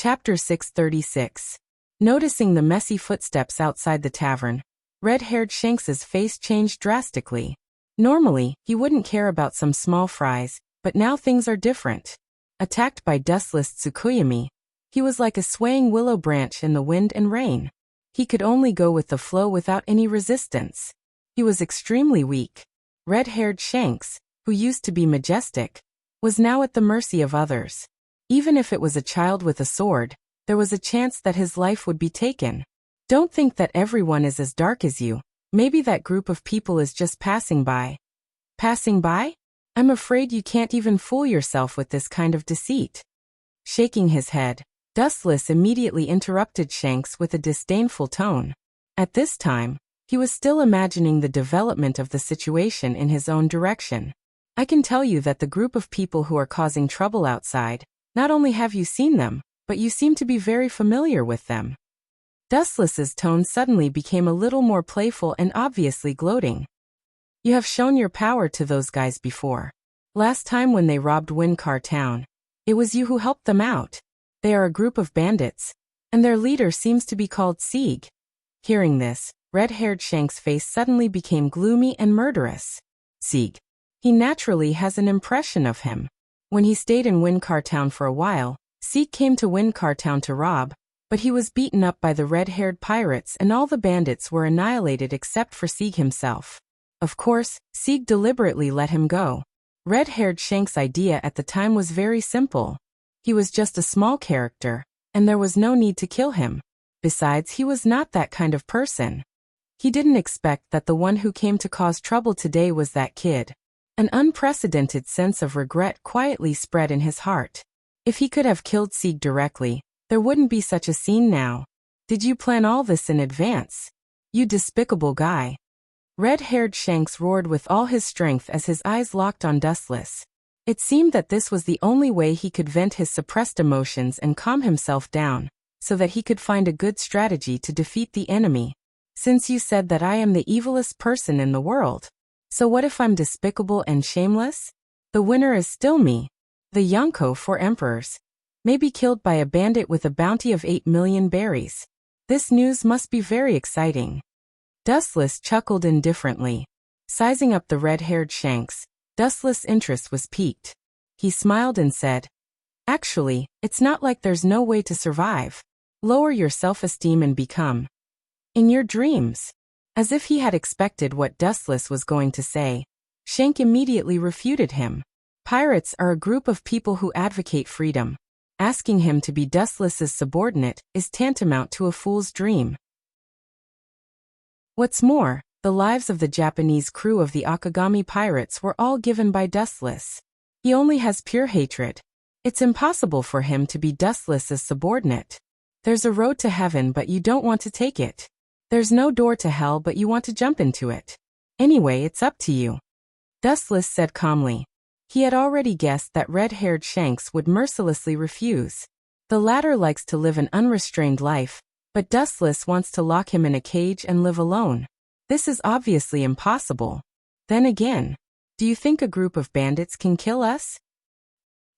Chapter 636. Noticing the messy footsteps outside the tavern, red-haired Shanks's face changed drastically. Normally, he wouldn't care about some small fries, but now things are different. Attacked by dustless Tsukuyomi, he was like a swaying willow branch in the wind and rain. He could only go with the flow without any resistance. He was extremely weak. Red-haired Shanks, who used to be majestic, was now at the mercy of others. Even if it was a child with a sword, there was a chance that his life would be taken. Don't think that everyone is as dark as you. Maybe that group of people is just passing by. Passing by? I'm afraid you can't even fool yourself with this kind of deceit. Shaking his head, Dustless immediately interrupted Shanks with a disdainful tone. At this time, he was still imagining the development of the situation in his own direction. I can tell you that the group of people who are causing trouble outside, not only have you seen them, but you seem to be very familiar with them. Dustless's tone suddenly became a little more playful and obviously gloating. You have shown your power to those guys before. Last time when they robbed Windcar Town, it was you who helped them out. They are a group of bandits, and their leader seems to be called Sieg. Hearing this, red-haired Shank's face suddenly became gloomy and murderous. Sieg. He naturally has an impression of him. When he stayed in Windcar Town for a while, Sieg came to Windcar Town to rob, but he was beaten up by the red-haired pirates and all the bandits were annihilated except for Sieg himself. Of course, Sieg deliberately let him go. Red-haired Shank's idea at the time was very simple. He was just a small character, and there was no need to kill him. Besides, he was not that kind of person. He didn't expect that the one who came to cause trouble today was that kid. An unprecedented sense of regret quietly spread in his heart. If he could have killed Sieg directly, there wouldn't be such a scene now. Did you plan all this in advance? You despicable guy. Red-haired Shanks roared with all his strength as his eyes locked on Dustless. It seemed that this was the only way he could vent his suppressed emotions and calm himself down, so that he could find a good strategy to defeat the enemy. Since you said that I am the evilest person in the world, so what if I'm despicable and shameless? The winner is still me. The Yonko 4 emperors. May be killed by a bandit with a bounty of 8 million berries. This news must be very exciting. Dustless chuckled indifferently. Sizing up the red-haired Shanks, Dustless' interest was piqued. He smiled and said, Actually, it's not like there's no way to survive. Lower your self-esteem and become in your dreams. As if he had expected what Dustless was going to say, Shank immediately refuted him. Pirates are a group of people who advocate freedom. Asking him to be Dustless's subordinate is tantamount to a fool's dream. What's more, the lives of the Japanese crew of the Akagami pirates were all given by Dustless. He only has pure hatred. It's impossible for him to be Dustless's subordinate. There's a road to heaven but you don't want to take it. There's no door to hell but you want to jump into it. Anyway, it's up to you. Dustless said calmly. He had already guessed that red-haired Shanks would mercilessly refuse. The latter likes to live an unrestrained life, but Dustless wants to lock him in a cage and live alone. This is obviously impossible. Then again, do you think a group of bandits can kill us?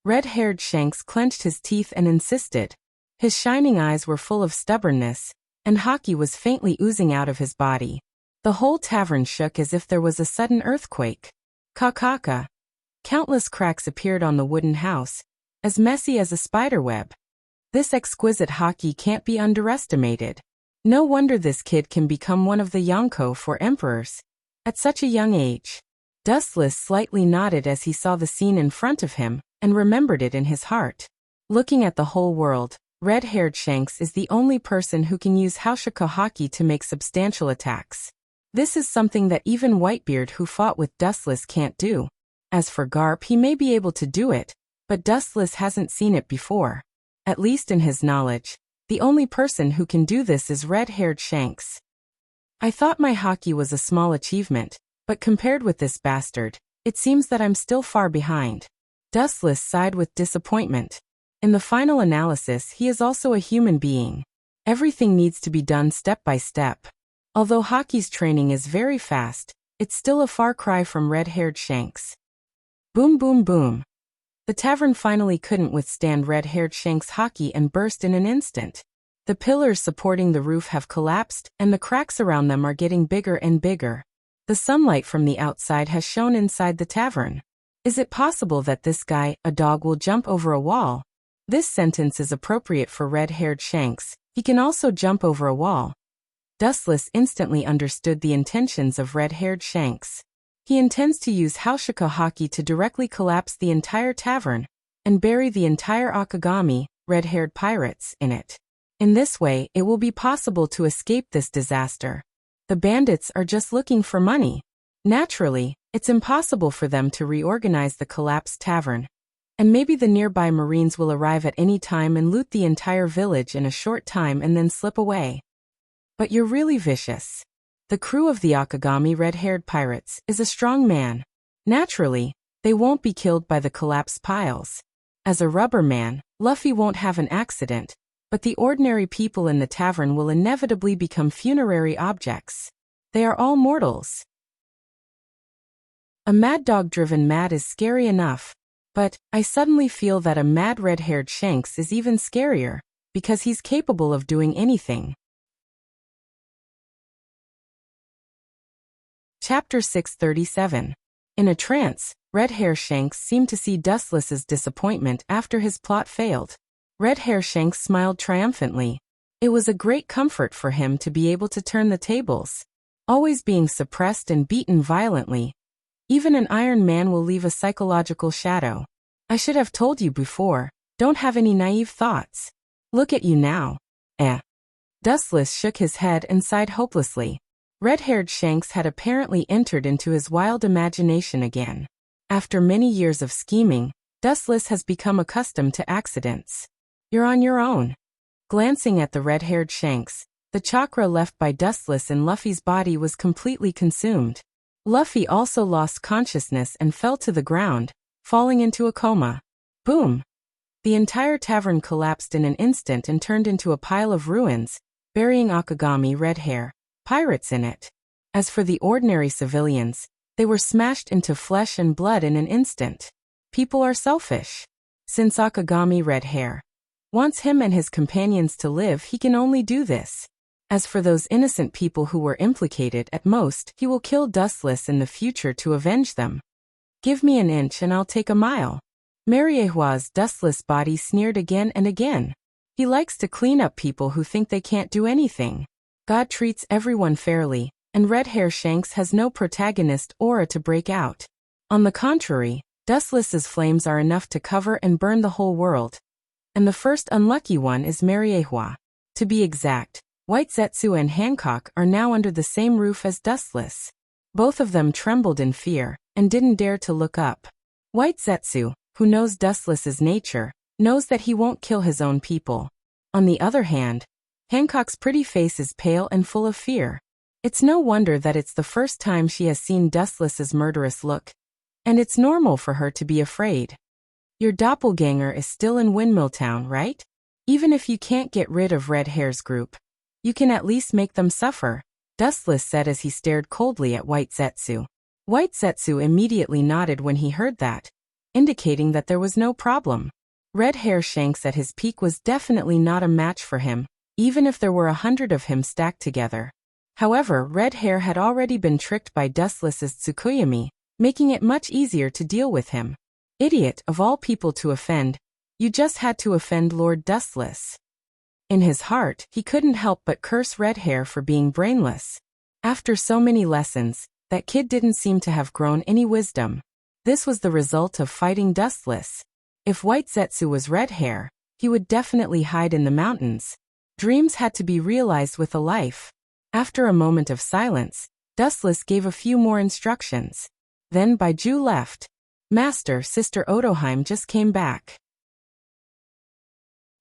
Red-haired Shanks clenched his teeth and insisted. His shining eyes were full of stubbornness, and hockey was faintly oozing out of his body. The whole tavern shook as if there was a sudden earthquake. Ka-ka-ka. Countless cracks appeared on the wooden house, as messy as a spiderweb. This exquisite hockey can't be underestimated. No wonder this kid can become one of the Yonko 4 emperors. At such a young age. Dustless slightly nodded as he saw the scene in front of him, and remembered it in his heart. Looking at the whole world, red-haired Shanks is the only person who can use Haushika hockey to make substantial attacks. This is something that even Whitebeard who fought with Dustless can't do. As for Garp, he may be able to do it, but Dustless hasn't seen it before. At least in his knowledge, the only person who can do this is red-haired Shanks. I thought my hockey was a small achievement, but compared with this bastard, it seems that I'm still far behind. Dustless sighed with disappointment. In the final analysis, he is also a human being. Everything needs to be done step by step. Although hockey's training is very fast, it's still a far cry from red-haired Shanks. Boom boom boom. The tavern finally couldn't withstand red-haired Shank's hockey and burst in an instant. The pillars supporting the roof have collapsed, and the cracks around them are getting bigger and bigger. The sunlight from the outside has shone inside the tavern. Is it possible that this guy, a dog, will jump over a wall? This sentence is appropriate for red-haired Shanks. He can also jump over a wall. Dustless instantly understood the intentions of red-haired Shanks. He intends to use Haushika hockey to directly collapse the entire tavern and bury the entire Akagami, red-haired pirates, in it. In this way, it will be possible to escape this disaster. The bandits are just looking for money. Naturally, it's impossible for them to reorganize the collapsed tavern. And maybe the nearby Marines will arrive at any time and loot the entire village in a short time and then slip away. But you're really vicious. The crew of the Akagami red-haired pirates is a strong man. Naturally, they won't be killed by the collapsed piles. As a rubber man, Luffy won't have an accident, but the ordinary people in the tavern will inevitably become funerary objects. They are all mortals. A mad dog driven mad is scary enough, but I suddenly feel that a mad red-haired Shanks is even scarier, because he's capable of doing anything. Chapter 637. In a trance, Red-Hair Shanks seemed to see Dustless's disappointment after his plot failed. Red-Hair Shanks smiled triumphantly. It was a great comfort for him to be able to turn the tables. Always being suppressed and beaten violently. Even an Iron Man will leave a psychological shadow. I should have told you before, don't have any naive thoughts. Look at you now. Dustless shook his head and sighed hopelessly. Red-haired Shanks had apparently entered into his wild imagination again. After many years of scheming, Dustless has become accustomed to accidents. You're on your own. Glancing at the red-haired Shanks, the chakra left by Dustless in Luffy's body was completely consumed. Luffy also lost consciousness and fell to the ground, falling into a coma. Boom! The entire tavern collapsed in an instant and turned into a pile of ruins, burying Akagami red-hair pirates in it. As for the ordinary civilians, they were smashed into flesh and blood in an instant. People are selfish. Since Akagami red-hair wants him and his companions to live, he can only do this. As for those innocent people who were implicated, at most, he will kill Dustless in the future to avenge them. Give me an inch and I'll take a mile. Mariehua's Dustless body sneered again and again. He likes to clean up people who think they can't do anything. God treats everyone fairly, and Red-Hair Shanks has no protagonist aura to break out. On the contrary, Dustless's flames are enough to cover and burn the whole world. And the first unlucky one is Mariehua. To be exact, White Zetsu and Hancock are now under the same roof as Dustless. Both of them trembled in fear, and didn't dare to look up. White Zetsu, who knows Dustless's nature, knows that he won't kill his own people. On the other hand, Hancock's pretty face is pale and full of fear. It's no wonder that it's the first time she has seen Dustless's murderous look. And it's normal for her to be afraid. Your doppelganger is still in Windmill Town, right? Even if you can't get rid of Red Hair's group, you can at least make them suffer, Dustless said as he stared coldly at White Zetsu. White Zetsu immediately nodded when he heard that, indicating that there was no problem. Red Hair Shanks at his peak was definitely not a match for him, even if there were 100 of him stacked together. However, Red Hair had already been tricked by Dustless's Tsukuyomi, making it much easier to deal with him. Idiot, of all people to offend, you just had to offend Lord Dustless. In his heart, he couldn't help but curse Red Hair for being brainless. After so many lessons, that kid didn't seem to have grown any wisdom. This was the result of fighting Dustless. If White Zetsu was Red Hair, he would definitely hide in the mountains. Dreams had to be realized with a life. After a moment of silence, Dustless gave a few more instructions. Then Baiju left. Master, Sister Otoheim just came back.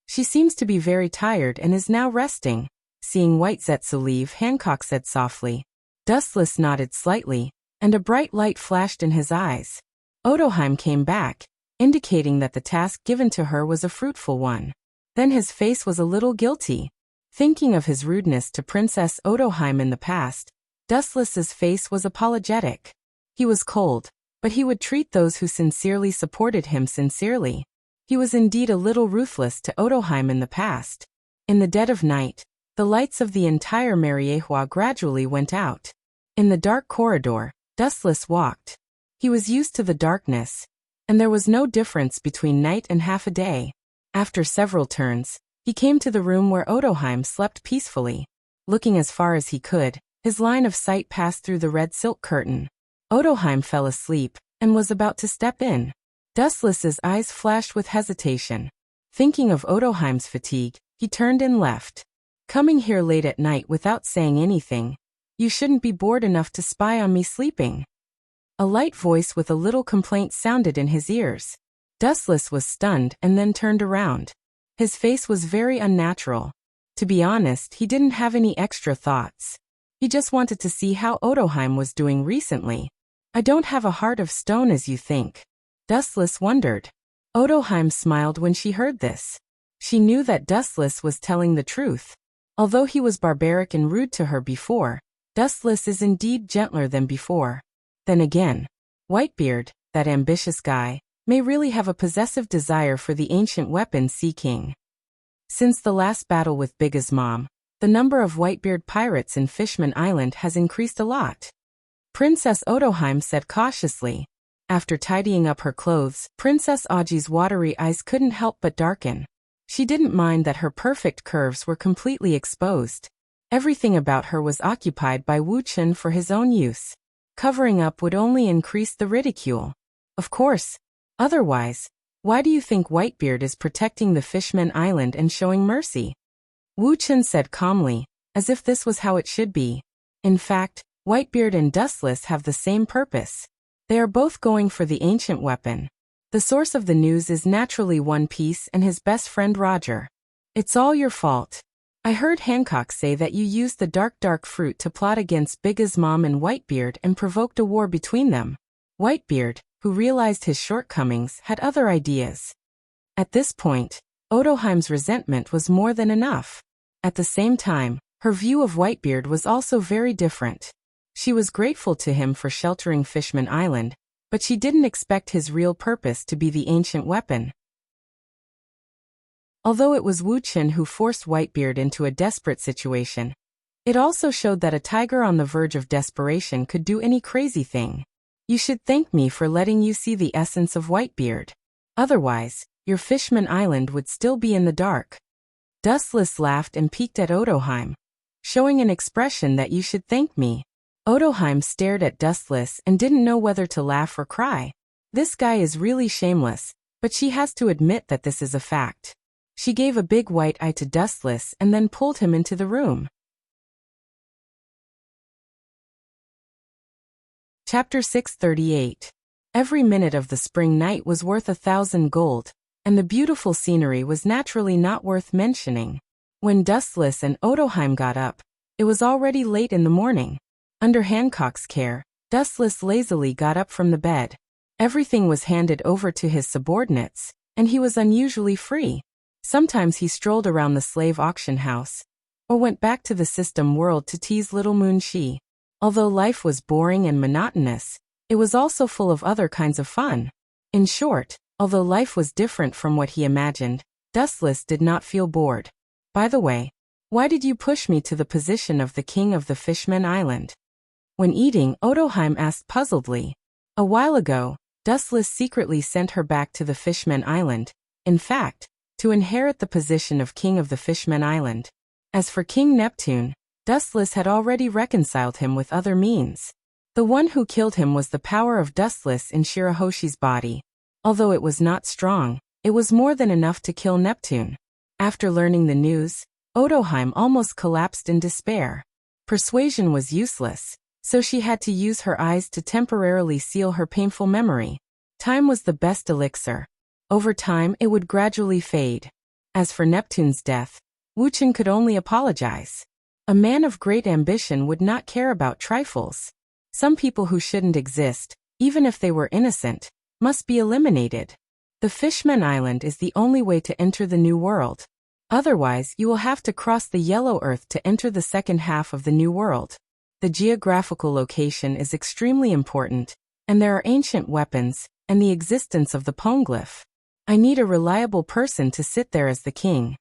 She seems to be very tired and is now resting. Seeing White Zetsu leave, Hancock said softly. Dustless nodded slightly, and a bright light flashed in his eyes. Otoheim came back, indicating that the task given to her was a fruitful one. Then his face was a little guilty. Thinking of his rudeness to Princess Otoheim in the past, Dustless's face was apologetic. He was cold, but he would treat those who sincerely supported him sincerely. He was indeed a little ruthless to Odoheim in the past. In the dead of night, the lights of the entire Mariehua gradually went out. In the dark corridor, Dustless walked. He was used to the darkness, and there was no difference between night and half a day. After several turns, he came to the room where Odoheim slept peacefully. Looking as far as he could, his line of sight passed through the red silk curtain. Odoheim fell asleep, and was about to step in. Dustless's eyes flashed with hesitation. Thinking of Odoheim's fatigue, he turned and left. Coming here late at night without saying anything. You shouldn't be bored enough to spy on me sleeping. A light voice with a little complaint sounded in his ears. Dustless was stunned and then turned around. His face was very unnatural. To be honest, he didn't have any extra thoughts. He just wanted to see how Odoheim was doing recently. I don't have a heart of stone as you think. Dustless wondered. Odoheim smiled when she heard this. She knew that Dustless was telling the truth. Although he was barbaric and rude to her before, Dustless is indeed gentler than before. Then again, Whitebeard, that ambitious guy, may really have a possessive desire for the ancient weapon Sea King. Since the last battle with Big's mom, the number of Whitebeard pirates in Fishman Island has increased a lot. Princess Odoheim said cautiously. After tidying up her clothes, Princess Auji's watery eyes couldn't help but darken. She didn't mind that her perfect curves were completely exposed. Everything about her was occupied by Wu Chen for his own use. Covering up would only increase the ridicule. Of course. Otherwise, why do you think Whitebeard is protecting the Fishman Island and showing mercy? Wu Chen said calmly, as if this was how it should be. In fact, Whitebeard and Dustless have the same purpose. They are both going for the ancient weapon. The source of the news is naturally One Piece and his best friend Roger. It's all your fault. I heard Hancock say that you used the dark fruit to plot against Big's mom and Whitebeard and provoked a war between them. Whitebeard, who realized his shortcomings, had other ideas. At this point, Odoheim's resentment was more than enough. At the same time, her view of Whitebeard was also very different. She was grateful to him for sheltering Fishman Island, but she didn't expect his real purpose to be the ancient weapon. Although it was Wu Chen who forced Whitebeard into a desperate situation, it also showed that a tiger on the verge of desperation could do any crazy thing. You should thank me for letting you see the essence of Whitebeard. Otherwise, your Fishman Island would still be in the dark. Dustless laughed and peeked at Odoheim, showing an expression that you should thank me. Odoheim stared at Dustless and didn't know whether to laugh or cry. This guy is really shameless, but she has to admit that this is a fact. She gave a big white eye to Dustless and then pulled him into the room. Chapter 638. Every minute of the spring night was worth 1,000 gold, and the beautiful scenery was naturally not worth mentioning. When Dustless and Odoheim got up, it was already late in the morning. Under Hancock's care, Dustless lazily got up from the bed. Everything was handed over to his subordinates, and he was unusually free. Sometimes he strolled around the slave auction house, or went back to the system world to tease little Moon Shi. Although life was boring and monotonous, it was also full of other kinds of fun. In short, although life was different from what he imagined, Dustless did not feel bored. By the way, why did you push me to the position of the king of the Fishman Island? When eating, Odoheim asked puzzledly. A while ago, Dustless secretly sent her back to the Fishman Island, in fact, to inherit the position of king of the Fishman Island. As for King Neptune, Dustless had already reconciled him with other means. The one who killed him was the power of Dustless in Shirahoshi's body. Although it was not strong, it was more than enough to kill Neptune. After learning the news, Odoheim almost collapsed in despair. Persuasion was useless, so she had to use her eyes to temporarily seal her painful memory. Time was the best elixir. Over time, it would gradually fade. As for Neptune's death, Wu Chen could only apologize. A man of great ambition would not care about trifles. Some people who shouldn't exist, even if they were innocent, must be eliminated. The Fishman Island is the only way to enter the New World. Otherwise, you will have to cross the Yellow Earth to enter the second half of the New World. The geographical location is extremely important, And there are ancient weapons, and the existence of the poneglyph. I need a reliable person to sit there as the king.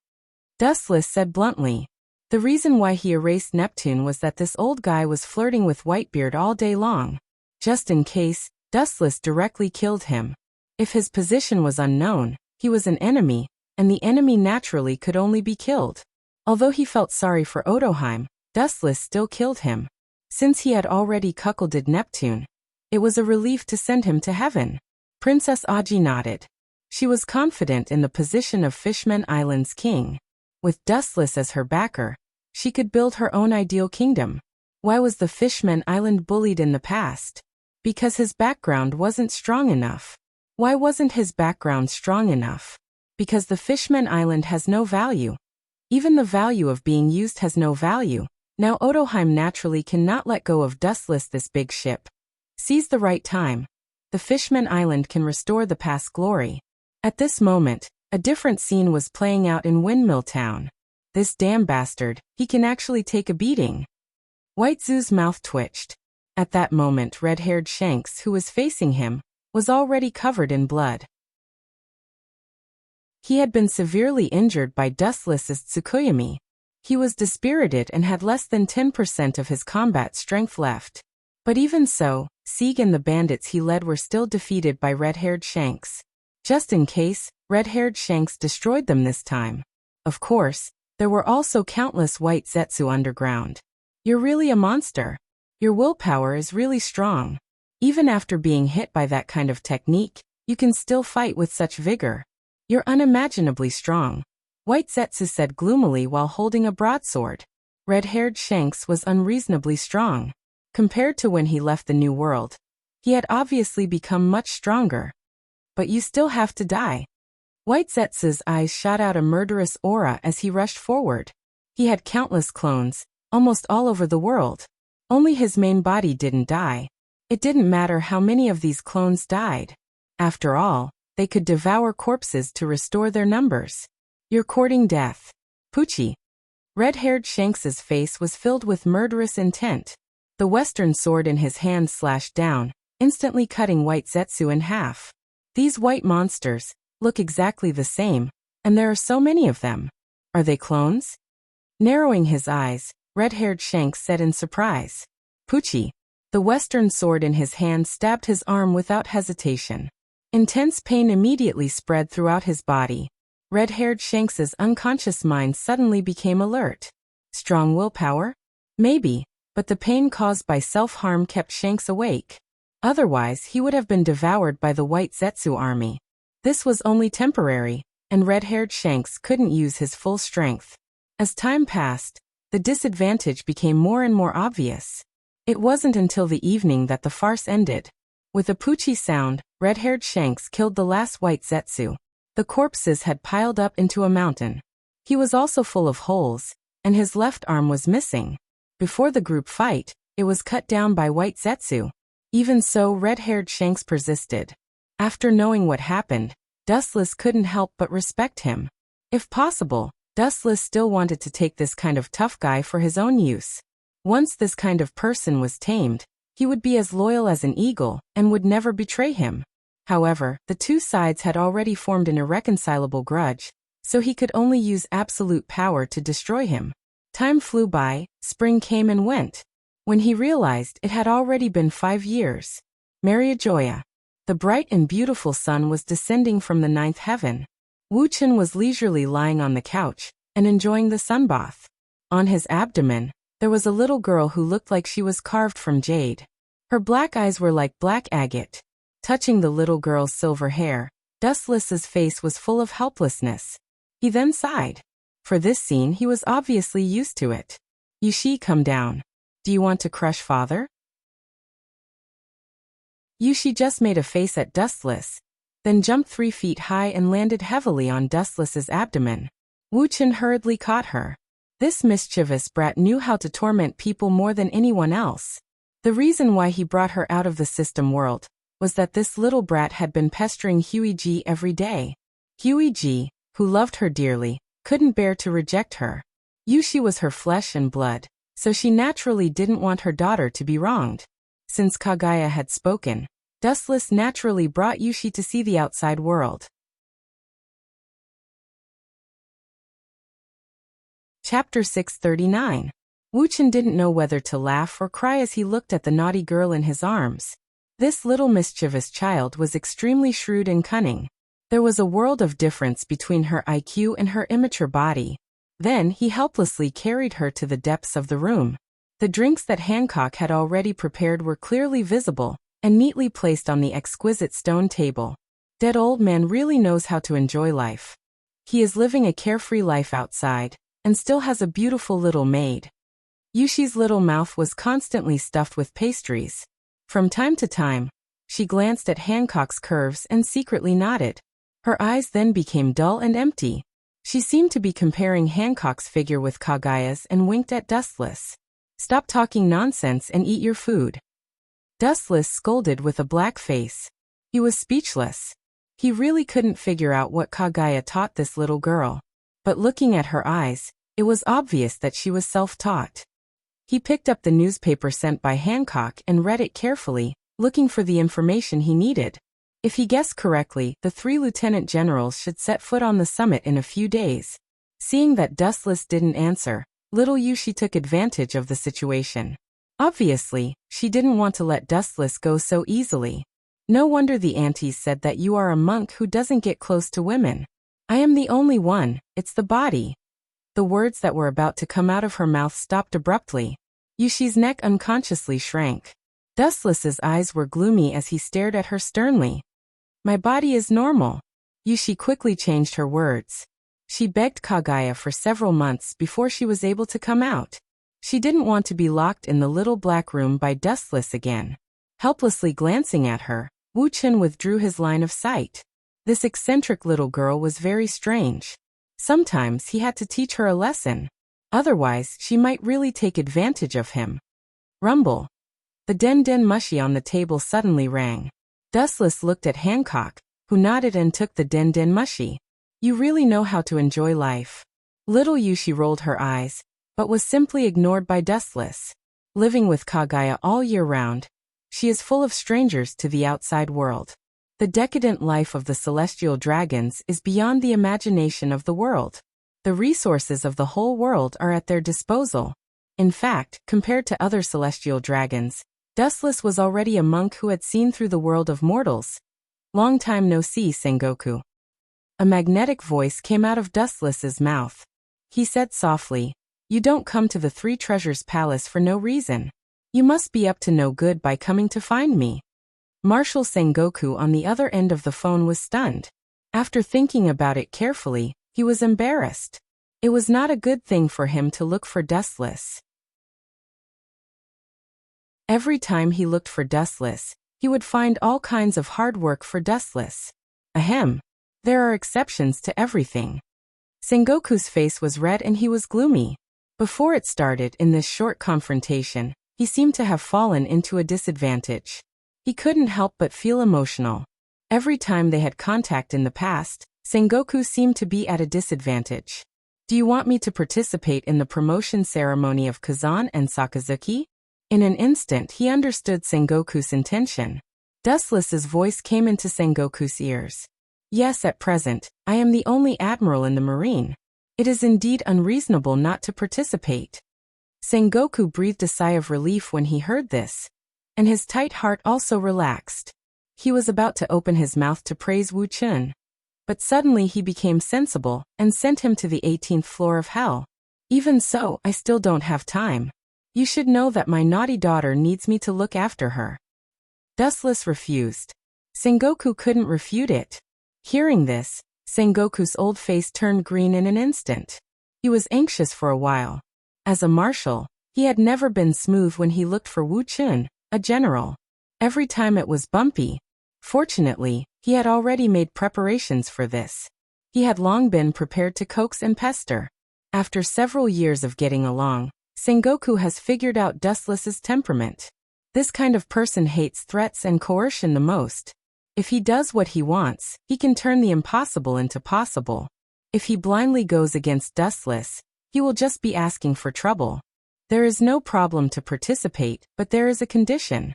Dustless said bluntly. The reason why he erased Neptune was that this old guy was flirting with Whitebeard all day long. Just in case, Dustless directly killed him. If his position was unknown, he was an enemy, and the enemy naturally could only be killed. Although he felt sorry for Odoheim, Dustless still killed him. Since he had already cuckolded Neptune, it was a relief to send him to heaven. Princess Aji nodded. She was confident in the position of Fishman Island's king. With Dustless as her backer, she could build her own ideal kingdom. Why was the Fishman Island bullied in the past? Because his background wasn't strong enough. Why wasn't his background strong enough? Because the Fishman Island has no value. Even the value of being used has no value. Now Odoheim naturally cannot let go of Dustless, this big ship. Seize the right time. The Fishman Island can restore the past glory. At this moment, a different scene was playing out in Windmill Town. This damn bastard, he can actually take a beating. White Zoo's mouth twitched. At that moment, red-haired Shanks, who was facing him, was already covered in blood. He had been severely injured by Dustless's Tsukuyomi. He was dispirited and had less than 10% of his combat strength left. But even so, Sieg and the bandits he led were still defeated by red-haired Shanks. Just in case, red-haired Shanks destroyed them this time. Of course, there were also countless white Zetsu underground. You're really a monster. Your willpower is really strong. Even after being hit by that kind of technique, you can still fight with such vigor. You're unimaginably strong. White Zetsu said gloomily while holding a broadsword. Red-haired Shanks was unreasonably strong. Compared to when he left the New World, he had obviously become much stronger. But you still have to die. White Zetsu's eyes shot out a murderous aura as he rushed forward. He had countless clones, almost all over the world. Only his main body didn't die. It didn't matter how many of these clones died. After all, they could devour corpses to restore their numbers. You're courting death. Poochie. Red-haired Shanks's face was filled with murderous intent. The western sword in his hand slashed down, instantly cutting White Zetsu in half. These white monsters look exactly the same, and there are so many of them. Are they clones? Narrowing his eyes, red-haired Shanks said in surprise. Poochie. The western sword in his hand stabbed his arm without hesitation. Intense pain immediately spread throughout his body. Red-haired Shanks's unconscious mind suddenly became alert. Strong willpower? Maybe, but the pain caused by self-harm kept Shanks awake. Otherwise, he would have been devoured by the White Zetsu army. This was only temporary, and red-haired Shanks couldn't use his full strength. As time passed, the disadvantage became more and more obvious. It wasn't until the evening that the farce ended. With a Poochie sound, red-haired Shanks killed the last White Zetsu. The corpses had piled up into a mountain. He was also full of holes, and his left arm was missing. Before the group fight, it was cut down by White Zetsu. Even so, red-haired Shanks persisted. After knowing what happened, Dustless couldn't help but respect him. If possible, Dustless still wanted to take this kind of tough guy for his own use. Once this kind of person was tamed, he would be as loyal as an eagle and would never betray him. However, the two sides had already formed an irreconcilable grudge, so he could only use absolute power to destroy him. Time flew by, spring came and went. When he realized it had already been 5 years. Mariajoya. The bright and beautiful sun was descending from the 9th heaven. Wu Chen was leisurely lying on the couch and enjoying the sunbath. On his abdomen, there was a little girl who looked like she was carved from jade. Her black eyes were like black agate. Touching the little girl's silver hair, Dustless's face was full of helplessness. He then sighed. For this scene, he was obviously used to it. Yushi, come down. Do you want to crush father? Yushi just made a face at Dustless, then jumped 3 feet high and landed heavily on Dustless's abdomen. Wu Chen hurriedly caught her. This mischievous brat knew how to torment people more than anyone else. The reason why he brought her out of the system world was that this little brat had been pestering Huiji every day. Huiji, who loved her dearly, couldn't bear to reject her. Yushi was her flesh and blood, so she naturally didn't want her daughter to be wronged. Since Kagaya had spoken, Dustless naturally brought Yushi to see the outside world. Chapter 639. Wu-chan didn't know whether to laugh or cry as he looked at the naughty girl in his arms. This little mischievous child was extremely shrewd and cunning. There was a world of difference between her IQ and her immature body. Then he helplessly carried her to the depths of the room. The drinks that Hancock had already prepared were clearly visible and neatly placed on the exquisite stone table. That old man really knows how to enjoy life. He is living a carefree life outside and still has a beautiful little maid. Yushi's little mouth was constantly stuffed with pastries. From time to time, she glanced at Hancock's curves and secretly nodded. Her eyes then became dull and empty. She seemed to be comparing Hancock's figure with Kagaya's and winked at Dustless. "Stop talking nonsense and eat your food." Dustless scolded with a black face. He was speechless. He really couldn't figure out what Kagaya taught this little girl. But looking at her eyes, it was obvious that she was self-taught. He picked up the newspaper sent by Hancock and read it carefully, looking for the information he needed. If he guessed correctly, the 3 lieutenant generals should set foot on the summit in a few days. Seeing that Dustless didn't answer, little Yushi took advantage of the situation. Obviously, she didn't want to let Dustless go so easily. No wonder the aunties said that you are a monk who doesn't get close to women. I am the only one, it's the body. The words that were about to come out of her mouth stopped abruptly. Yushi's neck unconsciously shrank. Dustless's eyes were gloomy as he stared at her sternly. My body is normal. Yushi quickly changed her words. She begged Kagaya for several months before she was able to come out. She didn't want to be locked in the little black room by Dustless again. Helplessly glancing at her, Wu-chan withdrew his line of sight. This eccentric little girl was very strange. Sometimes he had to teach her a lesson. Otherwise, she might really take advantage of him. Rumble. The den mushi on the table suddenly rang. Dustless looked at Hancock, who nodded and took the den mushi. You really know how to enjoy life. Little Yushi rolled her eyes, but was simply ignored by Dustless. Living with Kagaya all year round, she is full of strangers to the outside world. The decadent life of the celestial dragons is beyond the imagination of the world. The resources of the whole world are at their disposal. In fact, compared to other celestial dragons, Dustless was already a monk who had seen through the world of mortals. Long time no see, Sengoku. A magnetic voice came out of Dustless's mouth. He said softly, You don't come to the 3 Treasures Palace for no reason. You must be up to no good by coming to find me. Marshal Sengoku on the other end of the phone was stunned. After thinking about it carefully, he was embarrassed. It was not a good thing for him to look for Dustless. Every time he looked for Dustless, he would find all kinds of hard work for Dustless. Ahem. There are exceptions to everything. Sengoku's face was red and he was gloomy. Before it started in this short confrontation, he seemed to have fallen into a disadvantage. He couldn't help but feel emotional. Every time they had contact in the past, Sengoku seemed to be at a disadvantage. Do you want me to participate in the promotion ceremony of Kazan and Sakazuki? In an instant he understood Sengoku's intention. Dustless's voice came into Sengoku's ears. Yes, at present, I am the only admiral in the marine. It is indeed unreasonable not to participate. Sengoku breathed a sigh of relief when he heard this, and his tight heart also relaxed. He was about to open his mouth to praise Wu-chan. But suddenly he became sensible and sent him to the 18th floor of hell. Even so, I still don't have time. You should know that my naughty daughter needs me to look after her. Dustless refused. Sengoku couldn't refute it. Hearing this, Sengoku's old face turned green in an instant. He was anxious for a while. As a marshal, he had never been smooth when he looked for Wu-chan, a general. Every time it was bumpy. Fortunately, he had already made preparations for this. He had long been prepared to coax and pester. After several years of getting along, Sengoku has figured out Dustless's temperament. This kind of person hates threats and coercion the most. If he does what he wants, he can turn the impossible into possible. If he blindly goes against Dustless, he will just be asking for trouble. There is no problem to participate, but there is a condition.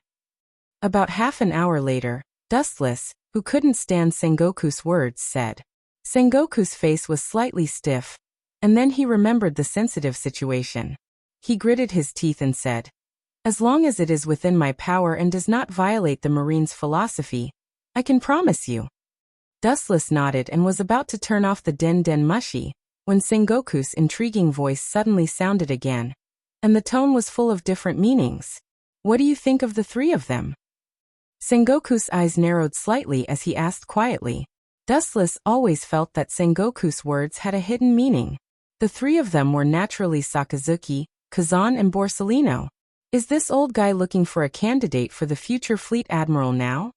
About half an hour later, Dustless, who couldn't stand Sengoku's words, said. Sengoku's face was slightly stiff, and then he remembered the sensitive situation. He gritted his teeth and said, "As long as it is within my power and does not violate the Marine's philosophy, I can promise you." Dustless nodded and was about to turn off the Den Den Mushi, when Sengoku's intriguing voice suddenly sounded again, and the tone was full of different meanings. "What do you think of the three of them?" Sengoku's eyes narrowed slightly as he asked quietly. Dustless always felt that Sengoku's words had a hidden meaning. The three of them were naturally Sakazuki, Kazan and Borsellino. Is this old guy looking for a candidate for the future fleet admiral now?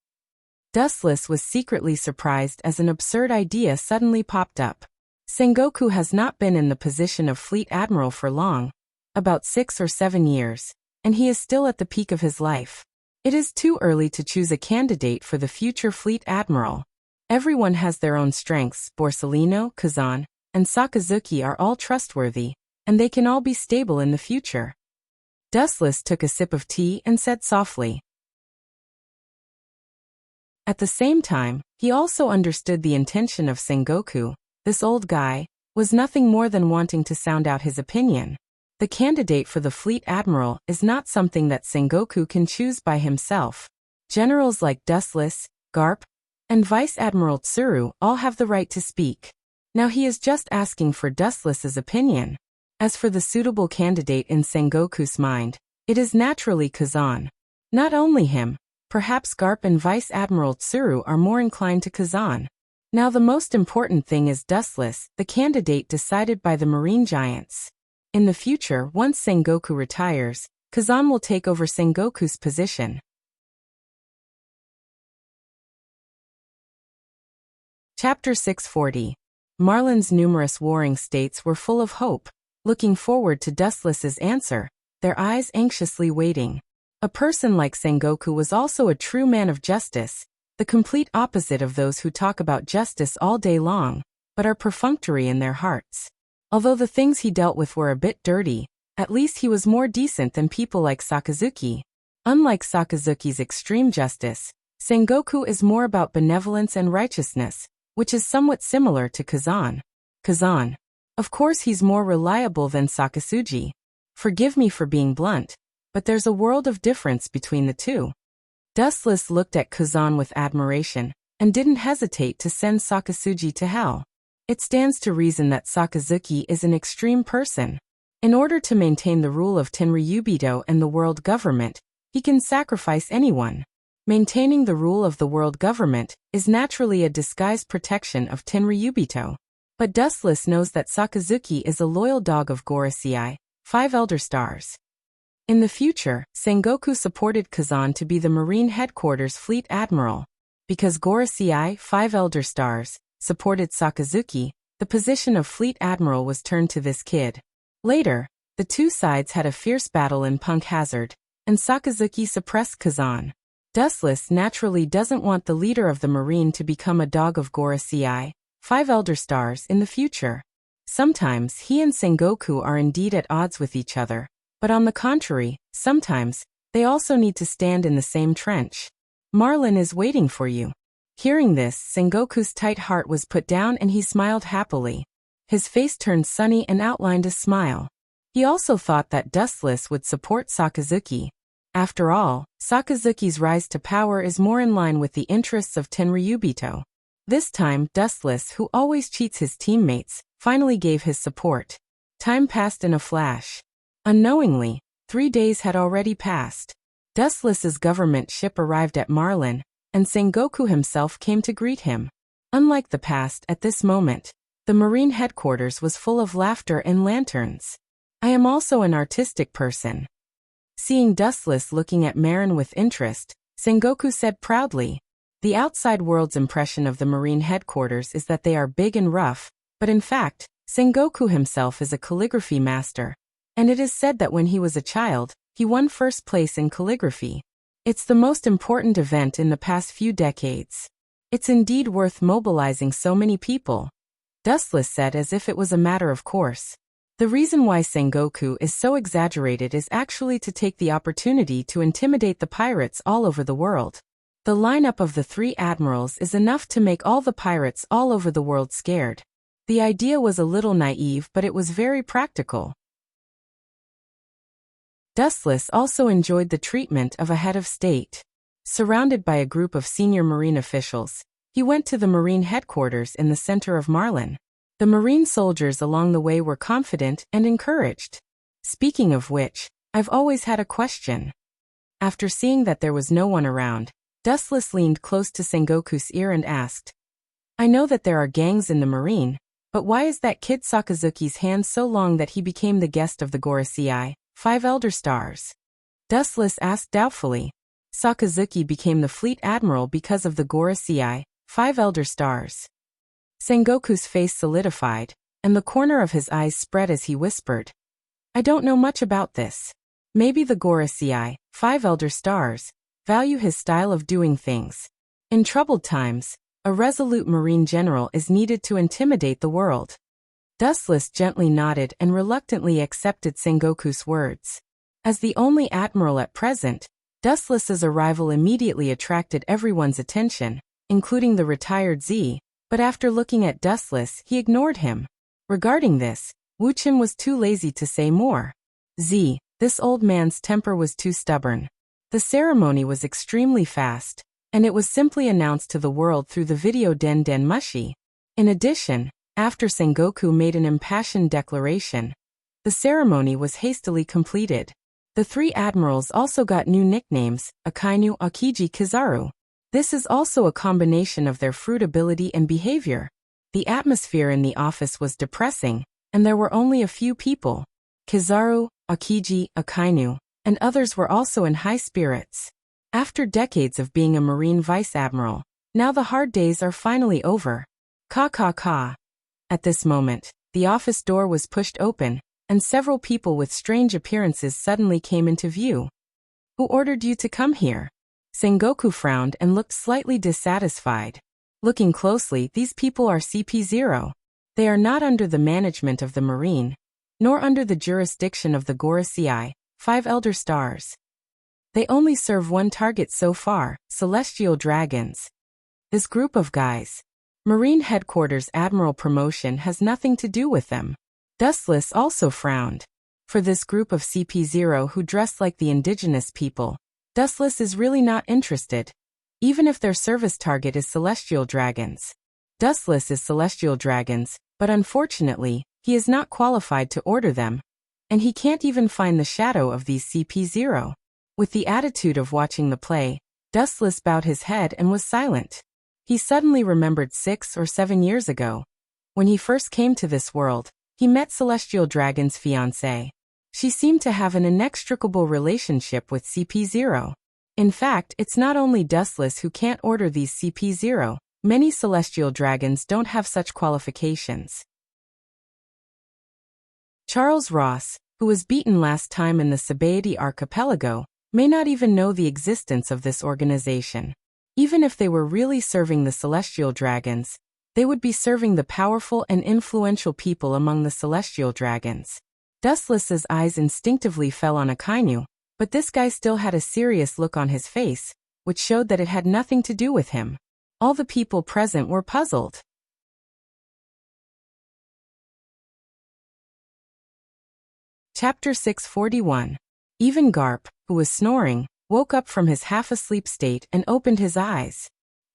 Dustless was secretly surprised as an absurd idea suddenly popped up. Sengoku has not been in the position of fleet admiral for long, about 6 or 7 years, and he is still at the peak of his life. It is too early to choose a candidate for the future fleet admiral. Everyone has their own strengths. Borsellino, Kazan, and Sakazuki are all trustworthy, and they can all be stable in the future. Dustless took a sip of tea and said softly. At the same time, he also understood the intention of Sengoku. This old guy was nothing more than wanting to sound out his opinion. The candidate for the fleet admiral is not something that Sengoku can choose by himself. Generals like Dustless, Garp, and Vice Admiral Tsuru all have the right to speak. Now he is just asking for Dustless's opinion. As for the suitable candidate in Sengoku's mind, it is naturally Kazan. Not only him, perhaps Garp and Vice Admiral Tsuru are more inclined to Kazan. Now the most important thing is Dustless, the candidate decided by the marine giants. In the future, once Sengoku retires, Kazan will take over Sengoku's position. Chapter 640. Marlin's numerous warring states were full of hope, looking forward to Dustless's answer, their eyes anxiously waiting. A person like Sengoku was also a true man of justice, the complete opposite of those who talk about justice all day long, but are perfunctory in their hearts. Although the things he dealt with were a bit dirty, at least he was more decent than people like Sakazuki. Unlike Sakazuki's extreme justice, Sengoku is more about benevolence and righteousness, which is somewhat similar to Kazan. Kazan. Of course he's more reliable than Sakazuki. Forgive me for being blunt, but there's a world of difference between the two. Dustless looked at Kazan with admiration, and didn't hesitate to send Sakazuki to hell. It stands to reason that Sakazuki is an extreme person. In order to maintain the rule of Tenryubito and the world government, he can sacrifice anyone. Maintaining the rule of the world government is naturally a disguised protection of Tenryubito. But Dustless knows that Sakazuki is a loyal dog of Gorosei, 5 Elder Stars. In the future, Sengoku supported Kazan to be the Marine Headquarters Fleet Admiral. Because Gorosei, 5 Elder Stars, supported Sakazuki, the position of Fleet Admiral was turned to this kid. Later, the two sides had a fierce battle in Punk Hazard, and Sakazuki suppressed Kazan. Dustless naturally doesn't want the leader of the Marine to become a dog of Gorosei, 5 Elder Stars in the future. Sometimes he and Sengoku are indeed at odds with each other, but on the contrary, sometimes they also need to stand in the same trench. Marlin is waiting for you. Hearing this, Sengoku's tight heart was put down and he smiled happily. His face turned sunny and outlined a smile. He also thought that Dustless would support Sakazuki. After all, Sakazuki's rise to power is more in line with the interests of Tenryubito. This time, Dustless, who always cheats his teammates, finally gave his support. Time passed in a flash. Unknowingly, 3 days had already passed. Dustless's government ship arrived at Marlin, and Sengoku himself came to greet him. Unlike the past, at this moment, the Marine headquarters was full of laughter and lanterns. I am also an artistic person. Seeing Dustless looking at Marin with interest, Sengoku said proudly. The outside world's impression of the Marine headquarters is that they are big and rough, but in fact, Sengoku himself is a calligraphy master. And it is said that when he was a child, he won first place in calligraphy. It's the most important event in the past few decades. It's indeed worth mobilizing so many people, Dustless said as if it was a matter of course. The reason why Sengoku is so exaggerated is actually to take the opportunity to intimidate the pirates all over the world. The lineup of the 3 admirals is enough to make all the pirates all over the world scared. The idea was a little naive, but it was very practical. Dustless also enjoyed the treatment of a head of state. Surrounded by a group of senior Marine officials, he went to the Marine headquarters in the center of Marlin. The Marine soldiers along the way were confident and encouraged. Speaking of which, I've always had a question. After seeing that there was no one around, Dustless leaned close to Sengoku's ear and asked, I know that there are gangs in the Marine, but why is that kid Sakazuki's hand so long that he became the guest of the Gorosei, 5 Elder Stars? Dustless asked doubtfully. Sakazuki became the fleet admiral because of the Gorosei, 5 Elder Stars. Sengoku's face solidified, and the corner of his eyes spread as he whispered, I don't know much about this. Maybe the Gorosei, 5 Elder Stars, value his style of doing things. In troubled times, a resolute Marine general is needed to intimidate the world. Dustless gently nodded and reluctantly accepted Sengoku's words. As the only admiral at present, Dustless's arrival immediately attracted everyone's attention, including the retired Z, but after looking at Dustless, he ignored him. Regarding this, Wuchen was too lazy to say more. Z, this old man's temper was too stubborn. The ceremony was extremely fast, and it was simply announced to the world through the video Den Den Mushi. In addition, after Sengoku made an impassioned declaration, the ceremony was hastily completed. The 3 admirals also got new nicknames, Akainu, Akiji, Kizaru. This is also a combination of their fruit ability and behavior. The atmosphere in the office was depressing, and there were only a few people. Kizaru, Akiji, Akainu, and others were also in high spirits. After decades of being a Marine vice admiral, now the hard days are finally over. Ka ka ka. At this moment, the office door was pushed open, and several people with strange appearances suddenly came into view. Who ordered you to come here? Sengoku frowned and looked slightly dissatisfied. Looking closely, these people are CP0. They are not under the management of the Marine, nor under the jurisdiction of the Gorosei, 5 Elder Stars. They only serve one target so far, celestial dragons. This group of guys. Marine Headquarters Admiral promotion has nothing to do with them. Dustless also frowned. For this group of CP0 who dress like the indigenous people, Dustless is really not interested, even if their service target is celestial dragons. Dustless is celestial dragons, but unfortunately, he is not qualified to order them, and he can't even find the shadow of these CP0. With the attitude of watching the play, Dustless bowed his head and was silent. He suddenly remembered 6 or 7 years ago. When he first came to this world, he met Celestial Dragon's fiancée. She seemed to have an inextricable relationship with CP0. In fact, it's not only Dustless who can't order these CP0, many celestial dragons don't have such qualifications. Charles Ross, who was beaten last time in the Sabaody archipelago, may not even know the existence of this organization. Even if they were really serving the celestial dragons, they would be serving the powerful and influential people among the celestial dragons. Dustless's eyes instinctively fell on Akainu, but this guy still had a serious look on his face, which showed that it had nothing to do with him. All the people present were puzzled. Chapter 641. Even Garp, who was snoring, woke up from his half-asleep state and opened his eyes.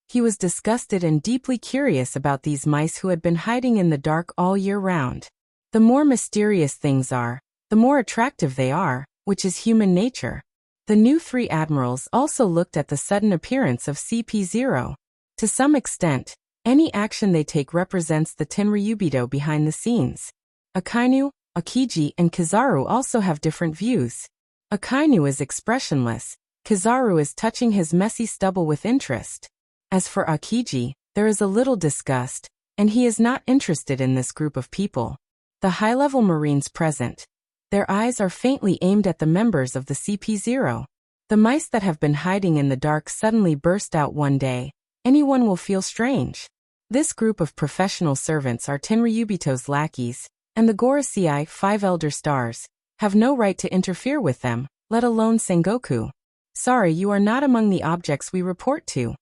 He was disgusted and deeply curious about these mice who had been hiding in the dark all year round. The more mysterious things are, the more attractive they are, which is human nature. The new 3 admirals also looked at the sudden appearance of CP0. To some extent, any action they take represents the Tenryubido behind the scenes. Akainu, Akiji, and Kizaru also have different views. Akainu is expressionless, Kizaru is touching his messy stubble with interest. As for Akiji, there is a little disgust, and he is not interested in this group of people. The high-level Marines present. Their eyes are faintly aimed at the members of the CP0. The mice that have been hiding in the dark suddenly burst out one day. Anyone will feel strange. This group of professional servants are Tenryubito's lackeys, and the Gorosei, 5 elder stars, have no right to interfere with them, let alone Sengoku. Sorry, you are not among the objects we report to.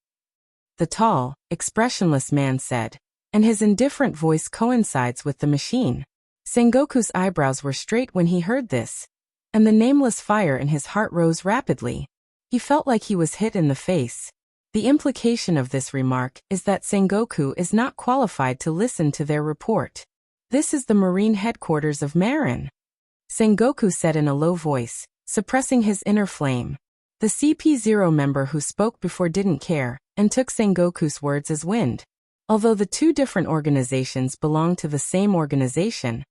The tall, expressionless man said, and his indifferent voice coincides with the machine. Sengoku's eyebrows were straight when he heard this, and the nameless fire in his heart rose rapidly. He felt like he was hit in the face. The implication of this remark is that Sengoku is not qualified to listen to their report. This is the Marine headquarters of Marin. Sengoku said in a low voice, suppressing his inner flame. The CP0 member who spoke before didn't care, and took Sengoku's words as wind. Although the two different organizations belong to the same organization,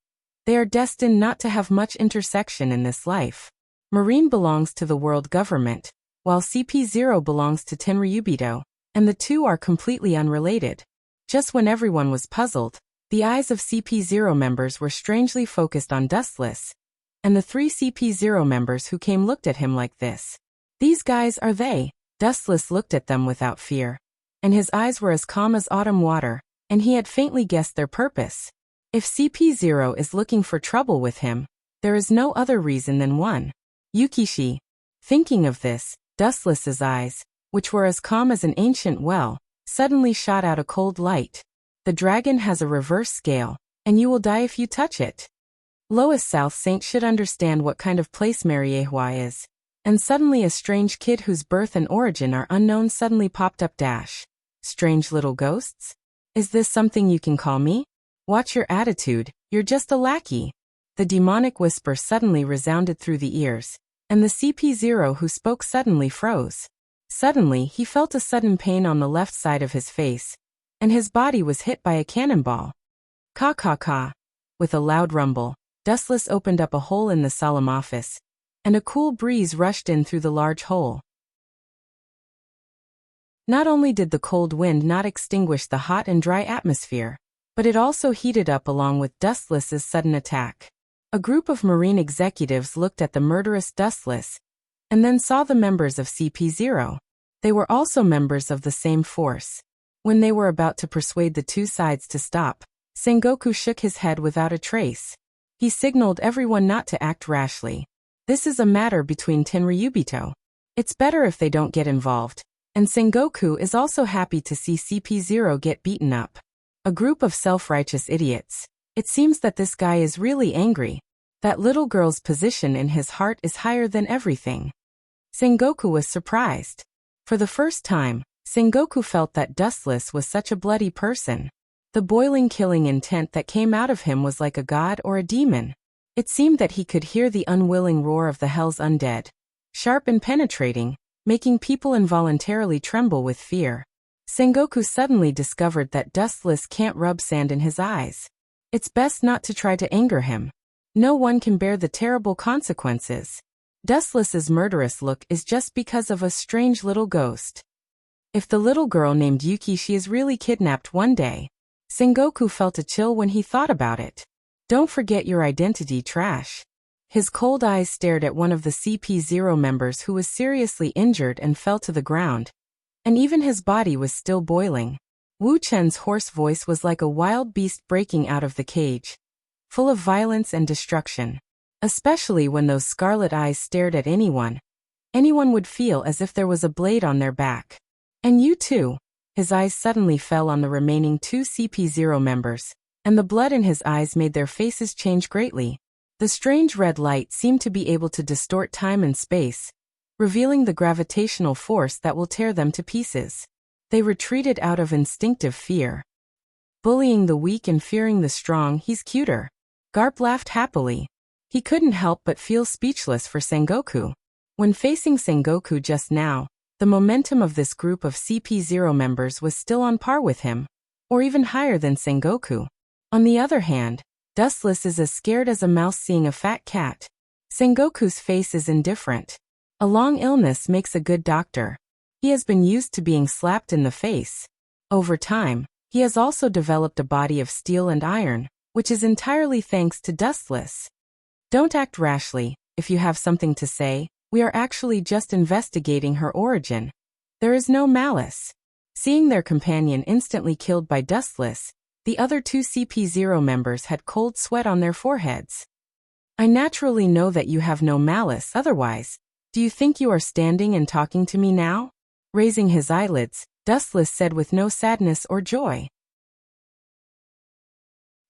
they are destined not to have much intersection in this life. Marine belongs to the world government, while CP0 belongs to Tenryubito, and the two are completely unrelated. Just when everyone was puzzled, the eyes of CP0 members were strangely focused on Dustless, and the 3 CP0 members who came looked at him like this. These guys are they. Dustless looked at them without fear, and his eyes were as calm as autumn water, and he had faintly guessed their purpose. If CP0 is looking for trouble with him, there is no other reason than one. Yukishi. Thinking of this, Dustless's eyes, which were as calm as an ancient well, suddenly shot out a cold light. The dragon has a reverse scale, and you will die if you touch it. Lois South Saint should understand what kind of place Mariehua is. And suddenly a strange kid whose birth and origin are unknown suddenly popped up. Strange little ghosts? Is this something you can call me? Watch your attitude, you're just a lackey. The demonic whisper suddenly resounded through the ears, and the CP0 who spoke suddenly froze. Suddenly he felt a sudden pain on the left side of his face, and his body was hit by a cannonball. Ka ka ka. With a loud rumble, Dustless opened up a hole in the solemn office, and a cool breeze rushed in through the large hole. Not only did the cold wind not extinguish the hot and dry atmosphere, but it also heated up along with Dustless's sudden attack. A group of Marine executives looked at the murderous Dustless, and then saw the members of CP0. They were also members of the same force. When they were about to persuade the two sides to stop, Sengoku shook his head without a trace. He signaled everyone not to act rashly. This is a matter between Tenryubito. It's better if they don't get involved, and Sengoku is also happy to see CP0 get beaten up. A group of self-righteous idiots. It seems that this guy is really angry. That little girl's position in his heart is higher than everything. Sengoku was surprised. For the first time, Sengoku felt that Dustless was such a bloody person. The boiling killing intent that came out of him was like a god or a demon. It seemed that he could hear the unwilling roar of the hell's undead, sharp and penetrating, making people involuntarily tremble with fear. Sengoku suddenly discovered that Dustless can't rub sand in his eyes. It's best not to try to anger him. No one can bear the terrible consequences. Dustless's murderous look is just because of a strange little ghost. If the little girl named Yukishi is really kidnapped one day, Sengoku felt a chill when he thought about it. Don't forget your identity, trash. His cold eyes stared at one of the CP0 members who was seriously injured and fell to the ground, and even his body was still boiling. Wu Chen's hoarse voice was like a wild beast breaking out of the cage, full of violence and destruction. Especially when those scarlet eyes stared at anyone would feel as if there was a blade on their back. And you too. His eyes suddenly fell on the remaining 2 CP0 members, and the blood in his eyes made their faces change greatly. The strange red light seemed to be able to distort time and space, revealing the gravitational force that will tear them to pieces. They retreated out of instinctive fear. Bullying the weak and fearing the strong, he's cuter. Garp laughed happily. He couldn't help but feel speechless for Sengoku. When facing Sengoku just now, the momentum of this group of CP0 members was still on par with him, or even higher than Sengoku. On the other hand, Dustless is as scared as a mouse seeing a fat cat. Sengoku's face is indifferent. A long illness makes a good doctor. He has been used to being slapped in the face. Over time, he has also developed a body of steel and iron, which is entirely thanks to Dustless. Don't act rashly. If you have something to say, we are actually just investigating her origin. There is no malice. Seeing their companion instantly killed by Dustless, The other two CP0 members had cold sweat on their foreheads. I naturally know that you have no malice otherwise. Do you think you are standing and talking to me now? Raising his eyelids, Dustless said with no sadness or joy.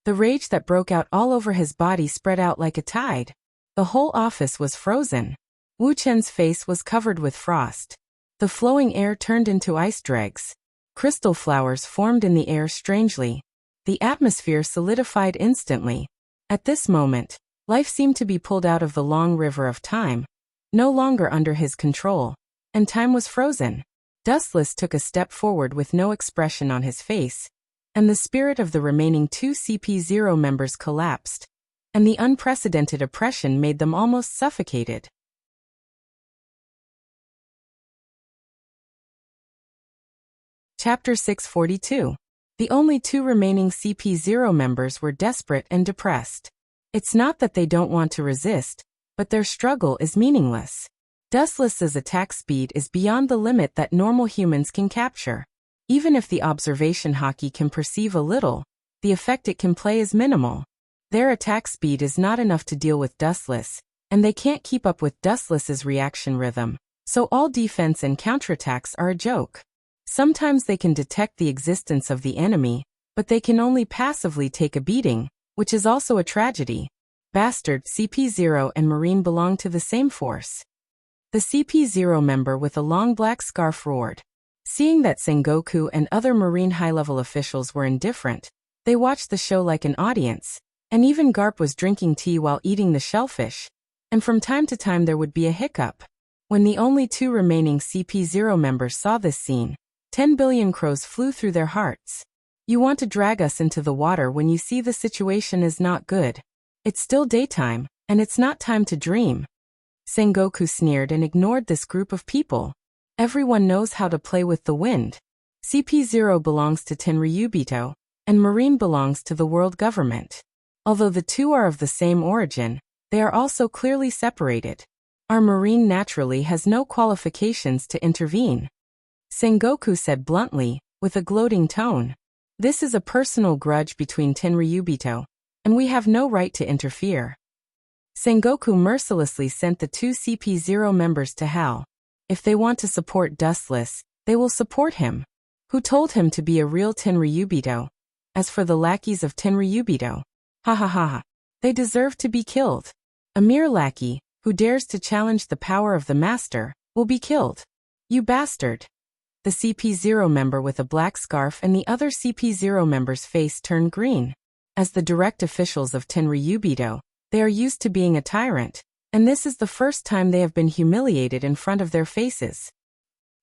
The rage that broke out all over his body spread out like a tide. The whole office was frozen. Wu Chen's face was covered with frost. The flowing air turned into ice dregs. Crystal flowers formed in the air strangely. The atmosphere solidified instantly. At this moment, life seemed to be pulled out of the long river of time, no longer under his control, and time was frozen. Dustless took a step forward with no expression on his face, and the spirit of the remaining two CP0 members collapsed, and the unprecedented oppression made them almost suffocated. Chapter 642. The only two remaining CP0 members were desperate and depressed. It's not that they don't want to resist, but their struggle is meaningless. Dustless's attack speed is beyond the limit that normal humans can capture. Even if the observation hockey can perceive a little, the effect it can play is minimal. Their attack speed is not enough to deal with Dustless, and they can't keep up with Dustless's reaction rhythm, so all defense and counterattacks are a joke. Sometimes they can detect the existence of the enemy, but they can only passively take a beating, which is also a tragedy. Bastard CP0 and Marine belong to the same force. The CP0 member with a long black scarf roared. Seeing that Sengoku and other Marine high-level officials were indifferent, they watched the show like an audience, and even Garp was drinking tea while eating the shellfish, and from time to time there would be a hiccup. When the only two remaining CP0 members saw this scene, 10 billion crows flew through their hearts. You want to drag us into the water when you see the situation is not good. It's still daytime, and it's not time to dream. Sengoku sneered and ignored this group of people. Everyone knows how to play with the wind. CP0 belongs to Tenryubito, and Marine belongs to the world government. Although the two are of the same origin, they are also clearly separated. Our Marine naturally has no qualifications to intervene. Sengoku said bluntly, with a gloating tone. This is a personal grudge between Tenryubito, and we have no right to interfere. Sengoku mercilessly sent the two CP0 members to hell. If they want to support Dustless, they will support him. Who told him to be a real Tenryubito? As for the lackeys of Tenryubito, ha ha ha ha, they deserve to be killed. A mere lackey, who dares to challenge the power of the master, will be killed. You bastard. The CP0 member with a black scarf and the other CP0 member's face turned green. As the direct officials of Tenryubito, they are used to being a tyrant, and this is the first time they have been humiliated in front of their faces.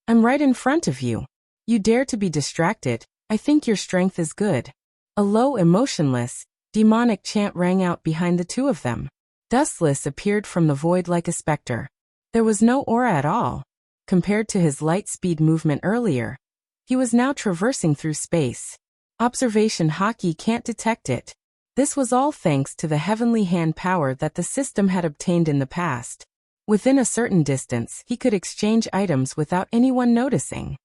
I'm right in front of you. You dare to be distracted. I think your strength is good. A low, emotionless, demonic chant rang out behind the two of them. Dustless appeared from the void like a specter. There was no aura at all. Compared to his light-speed movement earlier, he was now traversing through space. Observation hockey can't detect it. This was all thanks to the heavenly hand power that the system had obtained in the past. Within a certain distance, he could exchange items without anyone noticing.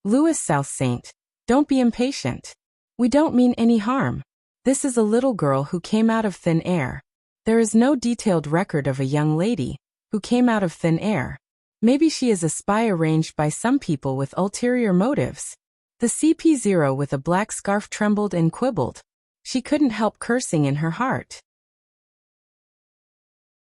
Louis South Saint, don't be impatient. We don't mean any harm. This is a little girl who came out of thin air. There is no detailed record of a young lady who came out of thin air. Maybe she is a spy arranged by some people with ulterior motives. The CP0 with a black scarf trembled and quibbled. She couldn't help cursing in her heart.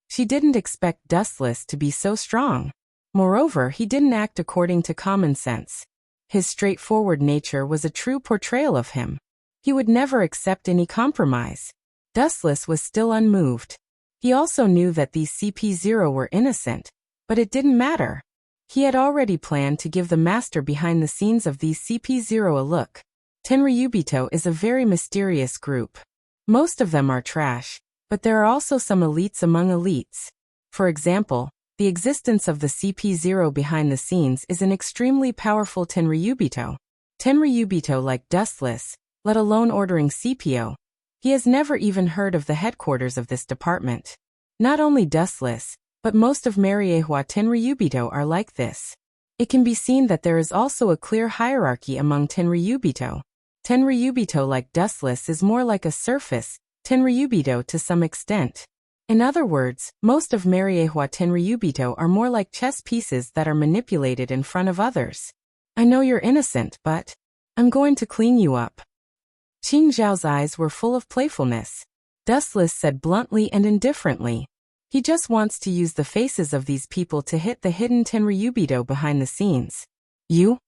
She didn't expect Dustless to be so strong. Moreover, he didn't act according to common sense. His straightforward nature was a true portrayal of him. He would never accept any compromise. Dustless was still unmoved. He also knew that these CP0 were innocent, but it didn't matter. He had already planned to give the master behind the scenes of these CP0 a look. Tenryubito is a very mysterious group. Most of them are trash, but there are also some elites among elites. For example, the existence of the CP0 behind the scenes is an extremely powerful Tenryubito. Tenryubito like Dustless, let alone ordering CPO. He has never even heard of the headquarters of this department. Not only Dustless, but most of Mariehua Tenryubito are like this. It can be seen that there is also a clear hierarchy among Tenryubito. Tenryubito like Dustless is more like a surface, Tenryubito to some extent. In other words, most of Mariehua Tenryubito are more like chess pieces that are manipulated in front of others. I know you're innocent, but I'm going to clean you up. Qing Zhao's eyes were full of playfulness. Dustless said bluntly and indifferently. He just wants to use the faces of these people to hit the hidden Tenryubito behind the scenes. You?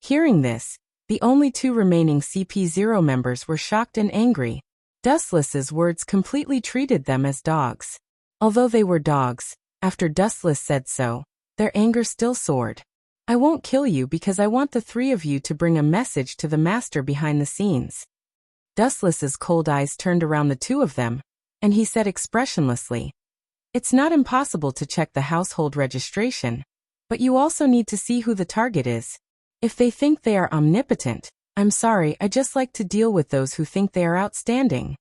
Hearing this, the only two remaining CP0 members were shocked and angry. Dustless's words completely treated them as dogs. Although they were dogs, after Dustless said so, their anger still soared. I won't kill you because I want the three of you to bring a message to the master behind the scenes. Dustless's cold eyes turned around the two of them, and he said expressionlessly, "It's not impossible to check the household registration, but you also need to see who the target is. If they think they are omnipotent, I'm sorry, I just like to deal with those who think they are outstanding."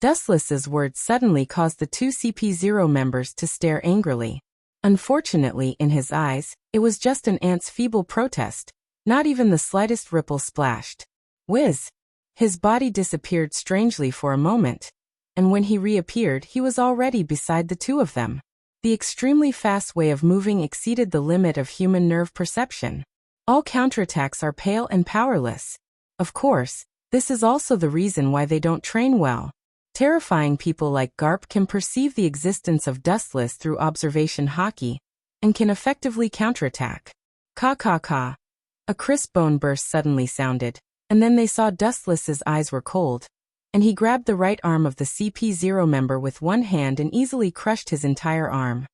Dustless's words suddenly caused the two CP0 members to stare angrily. Unfortunately, in his eyes, it was just an ant's feeble protest, not even the slightest ripple splashed. Whiz! His body disappeared strangely for a moment, and when he reappeared he was already beside the two of them. The extremely fast way of moving exceeded the limit of human nerve perception. All counterattacks are pale and powerless. Of course, this is also the reason why they don't train well. Terrifying people like Garp can perceive the existence of Dustless through observation hockey, and can effectively counterattack. Ka. A crisp bone burst suddenly sounded, and then they saw Dustless's eyes were cold, and he grabbed the right arm of the CP0 member with one hand and easily crushed his entire arm.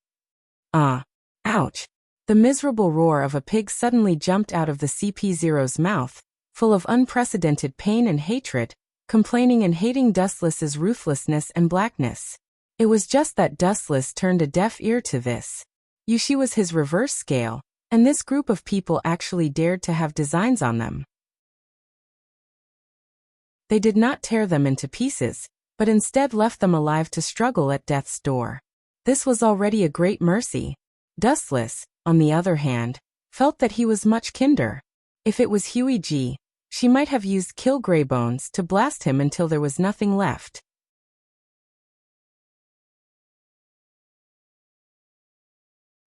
Ouch! The miserable roar of a pig suddenly jumped out of the CP0's mouth, full of unprecedented pain and hatred, complaining and hating Dustless's ruthlessness and blackness. It was just that Dustless turned a deaf ear to this. Yushi was his reverse scale, and this group of people actually dared to have designs on them. They did not tear them into pieces, but instead left them alive to struggle at death's door. This was already a great mercy. Dustless, on the other hand, felt that he was much kinder. If it was Huey G, she might have used Kill Greybones to blast him until there was nothing left.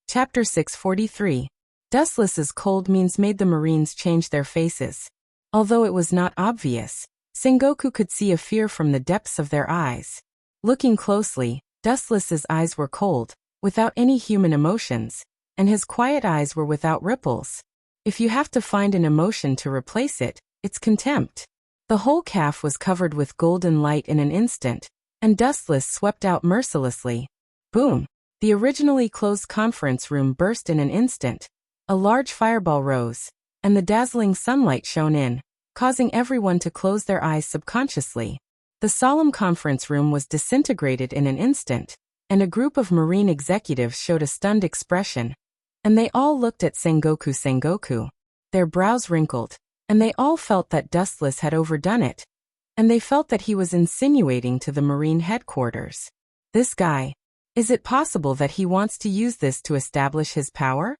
Chapter 643. Dustless's cold means made the Marines change their faces. Although it was not obvious, Sengoku could see a fear from the depths of their eyes. Looking closely, Dustless's eyes were cold, without any human emotions, and his quiet eyes were without ripples. If you have to find an emotion to replace it, it's contempt. The whole calf was covered with golden light in an instant, and Dustless swept out mercilessly. Boom! The originally closed conference room burst in an instant. A large fireball rose, and the dazzling sunlight shone in, causing everyone to close their eyes subconsciously. The solemn conference room was disintegrated in an instant, and a group of Marine executives showed a stunned expression, and they all looked at Sengoku. Their brows wrinkled, and they all felt that Dustless had overdone it, and they felt that he was insinuating to the Marine headquarters. This guy, is it possible that he wants to use this to establish his power?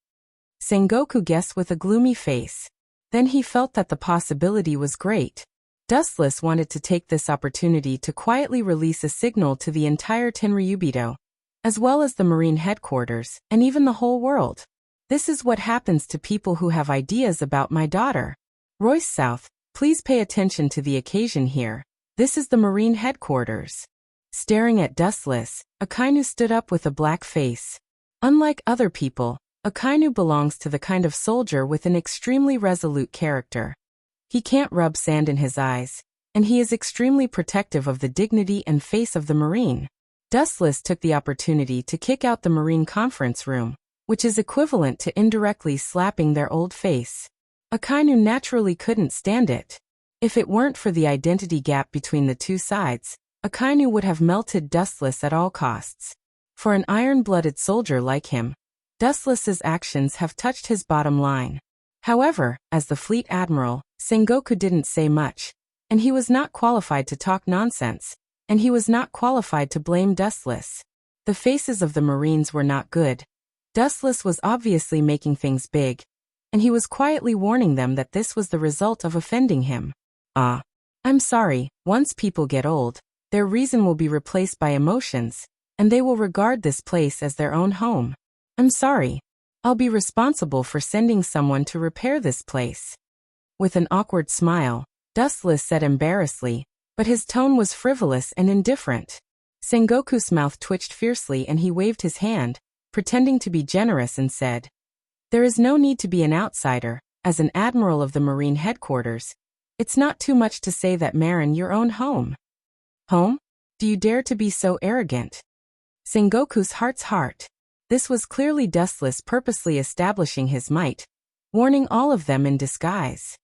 Sengoku guessed with a gloomy face. Then he felt that the possibility was great. Dustless wanted to take this opportunity to quietly release a signal to the entire Tenryubito, as well as the Marine headquarters, and even the whole world. This is what happens to people who have ideas about my daughter. Royce South, please pay attention to the occasion here. This is the Marine headquarters. Staring at Dustless, Akainu stood up with a black face. Unlike other people, Akainu belongs to the kind of soldier with an extremely resolute character. He can't rub sand in his eyes, and he is extremely protective of the dignity and face of the Marine. Dustless took the opportunity to kick out the Marine conference room, which is equivalent to indirectly slapping their old face. Akainu naturally couldn't stand it. If it weren't for the identity gap between the two sides, Akainu would have melted Dustless at all costs. For an iron-blooded soldier like him, Dustless's actions have touched his bottom line. However, as the fleet admiral, Sengoku didn't say much, and he was not qualified to talk nonsense, and he was not qualified to blame Dustless. The faces of the Marines were not good. Dustless was obviously making things big, and he was quietly warning them that this was the result of offending him. Ah. I'm sorry, once people get old, their reason will be replaced by emotions, and they will regard this place as their own home. I'm sorry. I'll be responsible for sending someone to repair this place. With an awkward smile, Dustless said embarrassedly, but his tone was frivolous and indifferent. Sengoku's mouth twitched fiercely and he waved his hand, pretending to be generous and said, "There is no need to be an outsider. As an admiral of the Marine headquarters, it's not too much to say that Marin your own home." Home? Do you dare to be so arrogant? Sengoku's heart. This was clearly Dustless purposely establishing his might, warning all of them in disguise.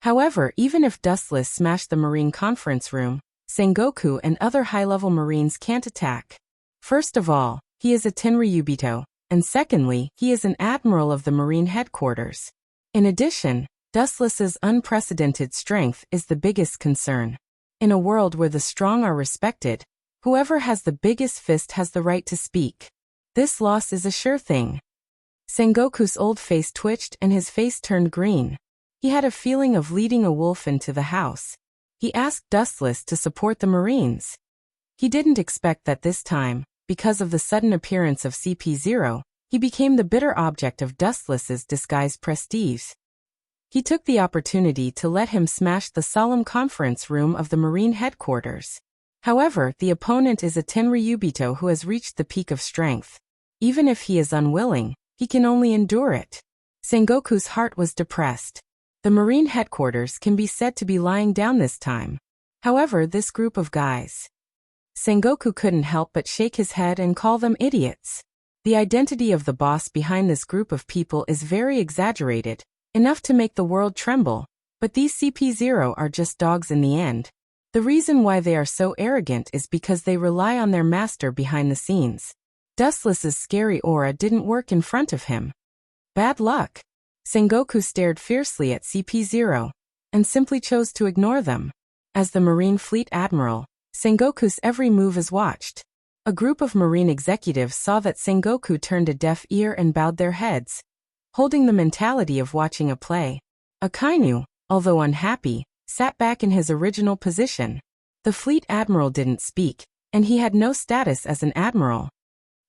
However, even if Dustless smashed the Marine conference room, Sengoku and other high-level Marines can't attack. First of all, he is a Tenryubito, and secondly, he is an admiral of the Marine headquarters. In addition, Dustless's unprecedented strength is the biggest concern. In a world where the strong are respected, whoever has the biggest fist has the right to speak. This loss is a sure thing. Sengoku's old face twitched and his face turned green. He had a feeling of leading a wolf into the house. He asked Dustless to support the Marines. He didn't expect that this time, because of the sudden appearance of CP0, he became the bitter object of Dustless's disguised prestige. He took the opportunity to let him smash the solemn conference room of the Marine headquarters. However, the opponent is a Tenryubito who has reached the peak of strength. Even if he is unwilling, he can only endure it. Sengoku's heart was depressed. The Marine headquarters can be said to be lying down this time. However, this group of guys. Sengoku couldn't help but shake his head and call them idiots. The identity of the boss behind this group of people is very exaggerated, enough to make the world tremble, but these CP0 are just dogs in the end. The reason why they are so arrogant is because they rely on their master behind the scenes. Dustless's scary aura didn't work in front of him. Bad luck. Sengoku stared fiercely at CP0, and simply chose to ignore them. As the Marine Fleet Admiral, Sengoku's every move is watched. A group of Marine executives saw that Sengoku turned a deaf ear and bowed their heads, holding the mentality of watching a play. Akainu, although unhappy, sat back in his original position. The Fleet Admiral didn't speak, and he had no status as an admiral.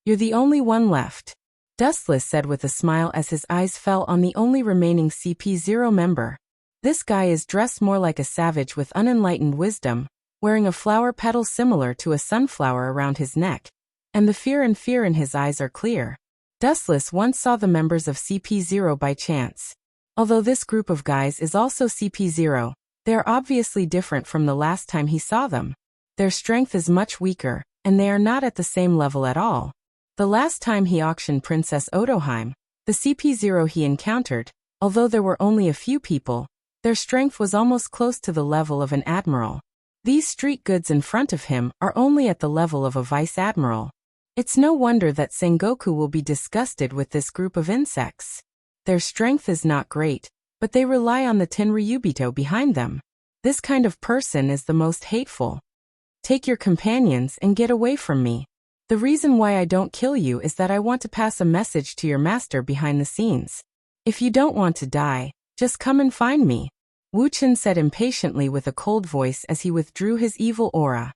"You're the only one left," Dustless said with a smile as his eyes fell on the only remaining CP0 member. This guy is dressed more like a savage with unenlightened wisdom, wearing a flower petal similar to a sunflower around his neck, and the fear in his eyes are clear. Dustless once saw the members of CP0 by chance. Although this group of guys is also CP0, they are obviously different from the last time he saw them. Their strength is much weaker, and they are not at the same level at all. The last time he auctioned Princess Otoheim, the CP0 he encountered, although there were only a few people, their strength was almost close to the level of an admiral. These street goods in front of him are only at the level of a vice admiral. It's no wonder that Sengoku will be disgusted with this group of insects. Their strength is not great, but they rely on the Tenryubito behind them. This kind of person is the most hateful. Take your companions and get away from me. The reason why I don't kill you is that I want to pass a message to your master behind the scenes. If you don't want to die, just come and find me, Wu Chen said impatiently with a cold voice as he withdrew his evil aura.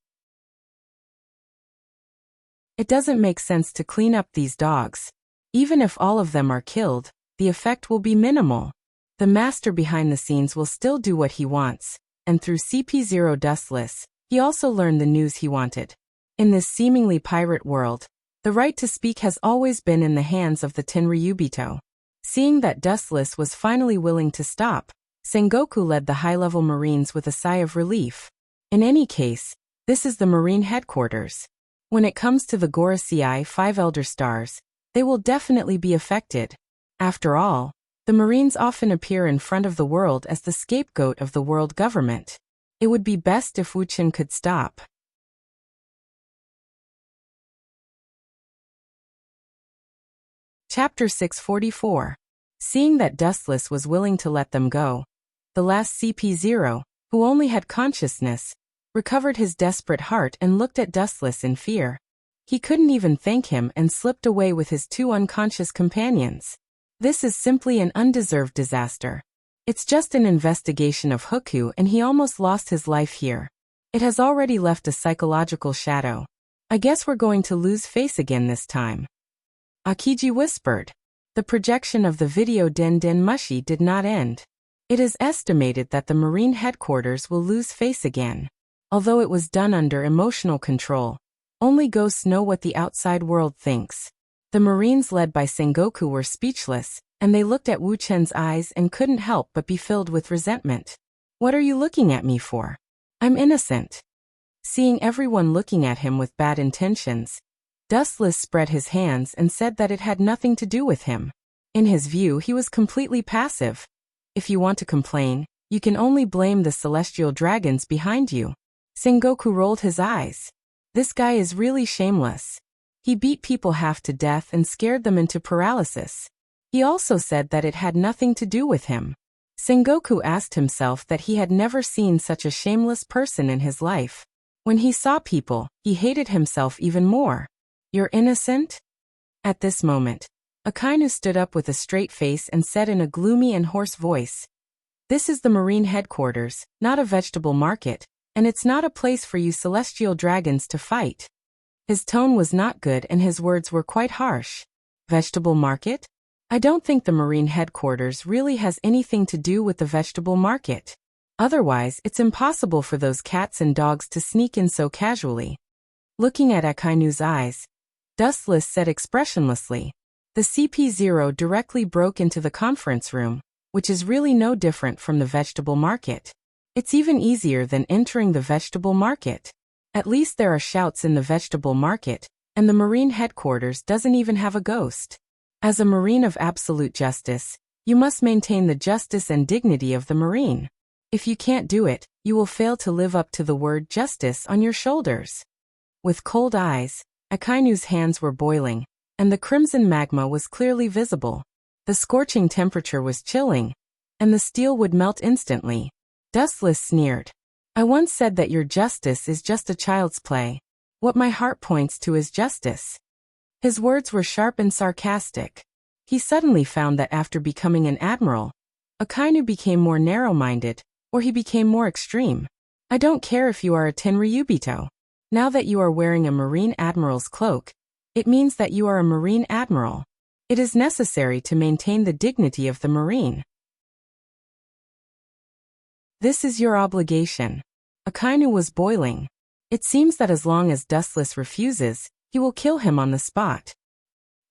It doesn't make sense to clean up these dogs. Even if all of them are killed, the effect will be minimal. The master behind the scenes will still do what he wants, and through CP0 Dustless, he also learned the news he wanted. In this seemingly pirate world, the right to speak has always been in the hands of the Tenryubito. Seeing that Dustless was finally willing to stop, Sengoku led the high-level Marines with a sigh of relief. In any case, this is the Marine headquarters. When it comes to the Gorosei 5 Elder Stars, they will definitely be affected. After all, the Marines often appear in front of the world as the scapegoat of the world government. It would be best if Wu Chen could stop. Chapter 644. Seeing that Dustless was willing to let them go, the last CP0, who only had consciousness, recovered his desperate heart and looked at Dustless in fear. He couldn't even thank him and slipped away with his two unconscious companions. This is simply an undeserved disaster. It's just an investigation of Huku and he almost lost his life here. It has already left a psychological shadow. I guess we're going to lose face again this time. Akiji whispered. The projection of the video Den Den Mushi did not end. It is estimated that the Marine headquarters will lose face again. Although it was done under emotional control, only ghosts know what the outside world thinks. The Marines led by Sengoku were speechless, and they looked at Wu Chen's eyes and couldn't help but be filled with resentment. What are you looking at me for? I'm innocent. Seeing everyone looking at him with bad intentions, Dustless spread his hands and said that it had nothing to do with him. In his view, he was completely passive. If you want to complain, you can only blame the celestial dragons behind you. Sengoku rolled his eyes. This guy is really shameless. He beat people half to death and scared them into paralysis. He also said that it had nothing to do with him. Sengoku asked himself that he had never seen such a shameless person in his life. When he saw people, he hated himself even more. You're innocent? At this moment, Akainu stood up with a straight face and said in a gloomy and hoarse voice, "This is the Marine headquarters, not a vegetable market, and it's not a place for you celestial dragons to fight." His tone was not good and his words were quite harsh. Vegetable market? I don't think the Marine headquarters really has anything to do with the vegetable market. Otherwise, it's impossible for those cats and dogs to sneak in so casually. Looking at Akainu's eyes, Dustless said expressionlessly, "The CP0 directly broke into the conference room, which is really no different from the vegetable market. It's even easier than entering the vegetable market. At least there are shouts in the vegetable market, and the Marine headquarters doesn't even have a ghost. As a Marine of absolute justice, you must maintain the justice and dignity of the Marine. If you can't do it, you will fail to live up to the word justice on your shoulders." With cold eyes, Akainu's hands were boiling, and the crimson magma was clearly visible. The scorching temperature was chilling, and the steel would melt instantly. Dustless sneered. "I once said that your justice is just a child's play. What my heart points to is justice." His words were sharp and sarcastic. He suddenly found that after becoming an admiral, Akainu became more narrow-minded, or he became more extreme. "I don't care if you are a Tenryubito. Now that you are wearing a Marine Admiral's cloak, it means that you are a Marine Admiral. It is necessary to maintain the dignity of the Marine. This is your obligation." Akainu was boiling. It seems that as long as Dustless refuses, he will kill him on the spot.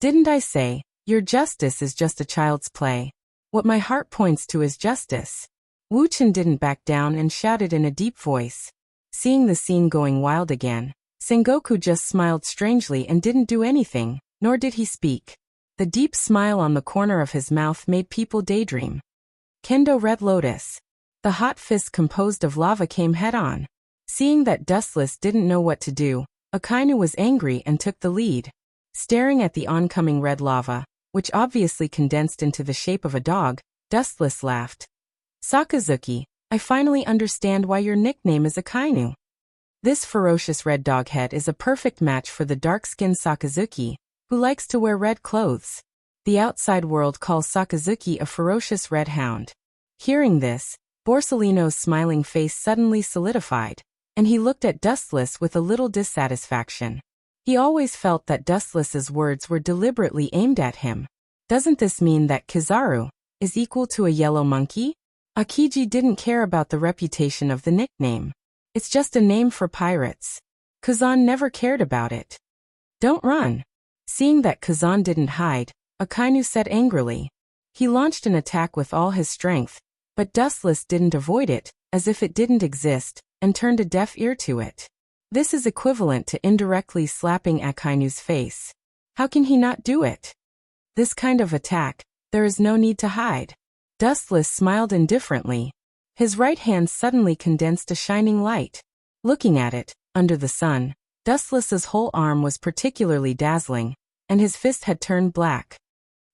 "Didn't I say, your justice is just a child's play? What my heart points to is justice." Wu Chen didn't back down and shouted in a deep voice. Seeing the scene going wild again, Sengoku just smiled strangely and didn't do anything, nor did he speak. The deep smile on the corner of his mouth made people daydream. Kendo Red Lotus. The hot fist composed of lava came head-on. Seeing that Dustless didn't know what to do, Akainu was angry and took the lead. Staring at the oncoming red lava, which obviously condensed into the shape of a dog, Dustless laughed. "Sakazuki, I finally understand why your nickname is Akainu. This ferocious red dog head is a perfect match for the dark-skinned Sakazuki, who likes to wear red clothes. The outside world calls Sakazuki a ferocious red hound." Hearing this, Borsellino's smiling face suddenly solidified, and he looked at Dustless with a little dissatisfaction. He always felt that Dustless's words were deliberately aimed at him. Doesn't this mean that Kizaru is equal to a yellow monkey? Akiji didn't care about the reputation of the nickname. It's just a name for pirates. Kazan never cared about it. "Don't run." Seeing that Kazan didn't hide, Akainu said angrily. He launched an attack with all his strength, but Dustless didn't avoid it, as if it didn't exist, and turned a deaf ear to it. This is equivalent to indirectly slapping Akainu's face. How can he not do it? This kind of attack, there is no need to hide. Dustless smiled indifferently. His right hand suddenly condensed a shining light. Looking at it, under the sun, Dustless's whole arm was particularly dazzling, and his fist had turned black.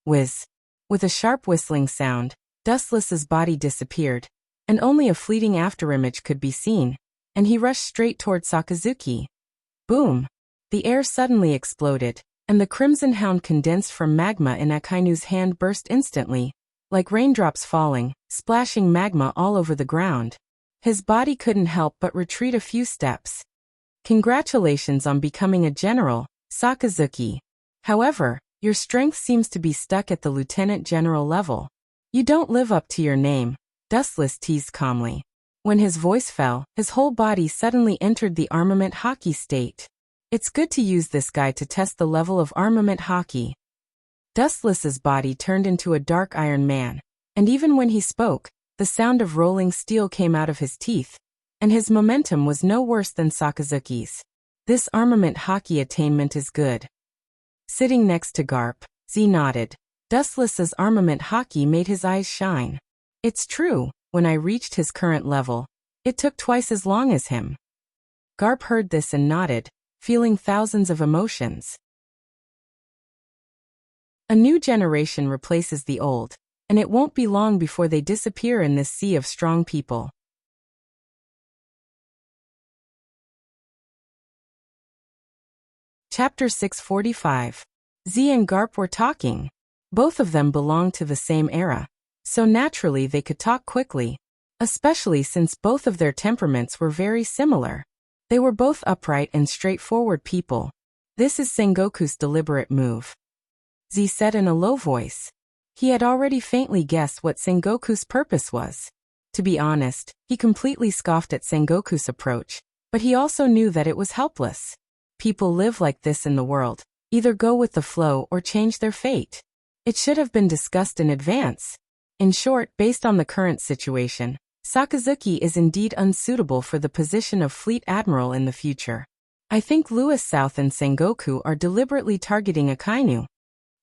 Whiz. With a sharp whistling sound, Dustless's body disappeared, and only a fleeting afterimage could be seen, and he rushed straight toward Sakazuki. Boom! The air suddenly exploded, and the crimson hound condensed from magma in Akainu's hand burst instantly, like raindrops falling, splashing magma all over the ground. His body couldn't help but retreat a few steps. Congratulations on becoming a general, Sakazuki. However, your strength seems to be stuck at the lieutenant general level. You don't live up to your name, Dustless teased calmly. When his voice fell, his whole body suddenly entered the armament hockey state. It's good to use this guy to test the level of armament hockey. Dustless's body turned into a dark iron man, and even when he spoke, the sound of rolling steel came out of his teeth, and his momentum was no worse than Sakazuki's. This armament hockey attainment is good. Sitting next to Garp, Z nodded. Dustless's armament hockey made his eyes shine. It's true, when I reached his current level, it took twice as long as him. Garp heard this and nodded, feeling thousands of emotions. A new generation replaces the old, and it won't be long before they disappear in this sea of strong people. Chapter 645. Z and Garp were talking. Both of them belonged to the same era, so naturally they could talk quickly, especially since both of their temperaments were very similar. They were both upright and straightforward people. This is Sengoku's deliberate move. Z said in a low voice. He had already faintly guessed what Sengoku's purpose was. To be honest, he completely scoffed at Sengoku's approach, but he also knew that it was helpless. People live like this in the world, either go with the flow or change their fate. It should have been discussed in advance. In short, based on the current situation, Sakazuki is indeed unsuitable for the position of Fleet Admiral in the future. I think Louis South and Sengoku are deliberately targeting Akainu.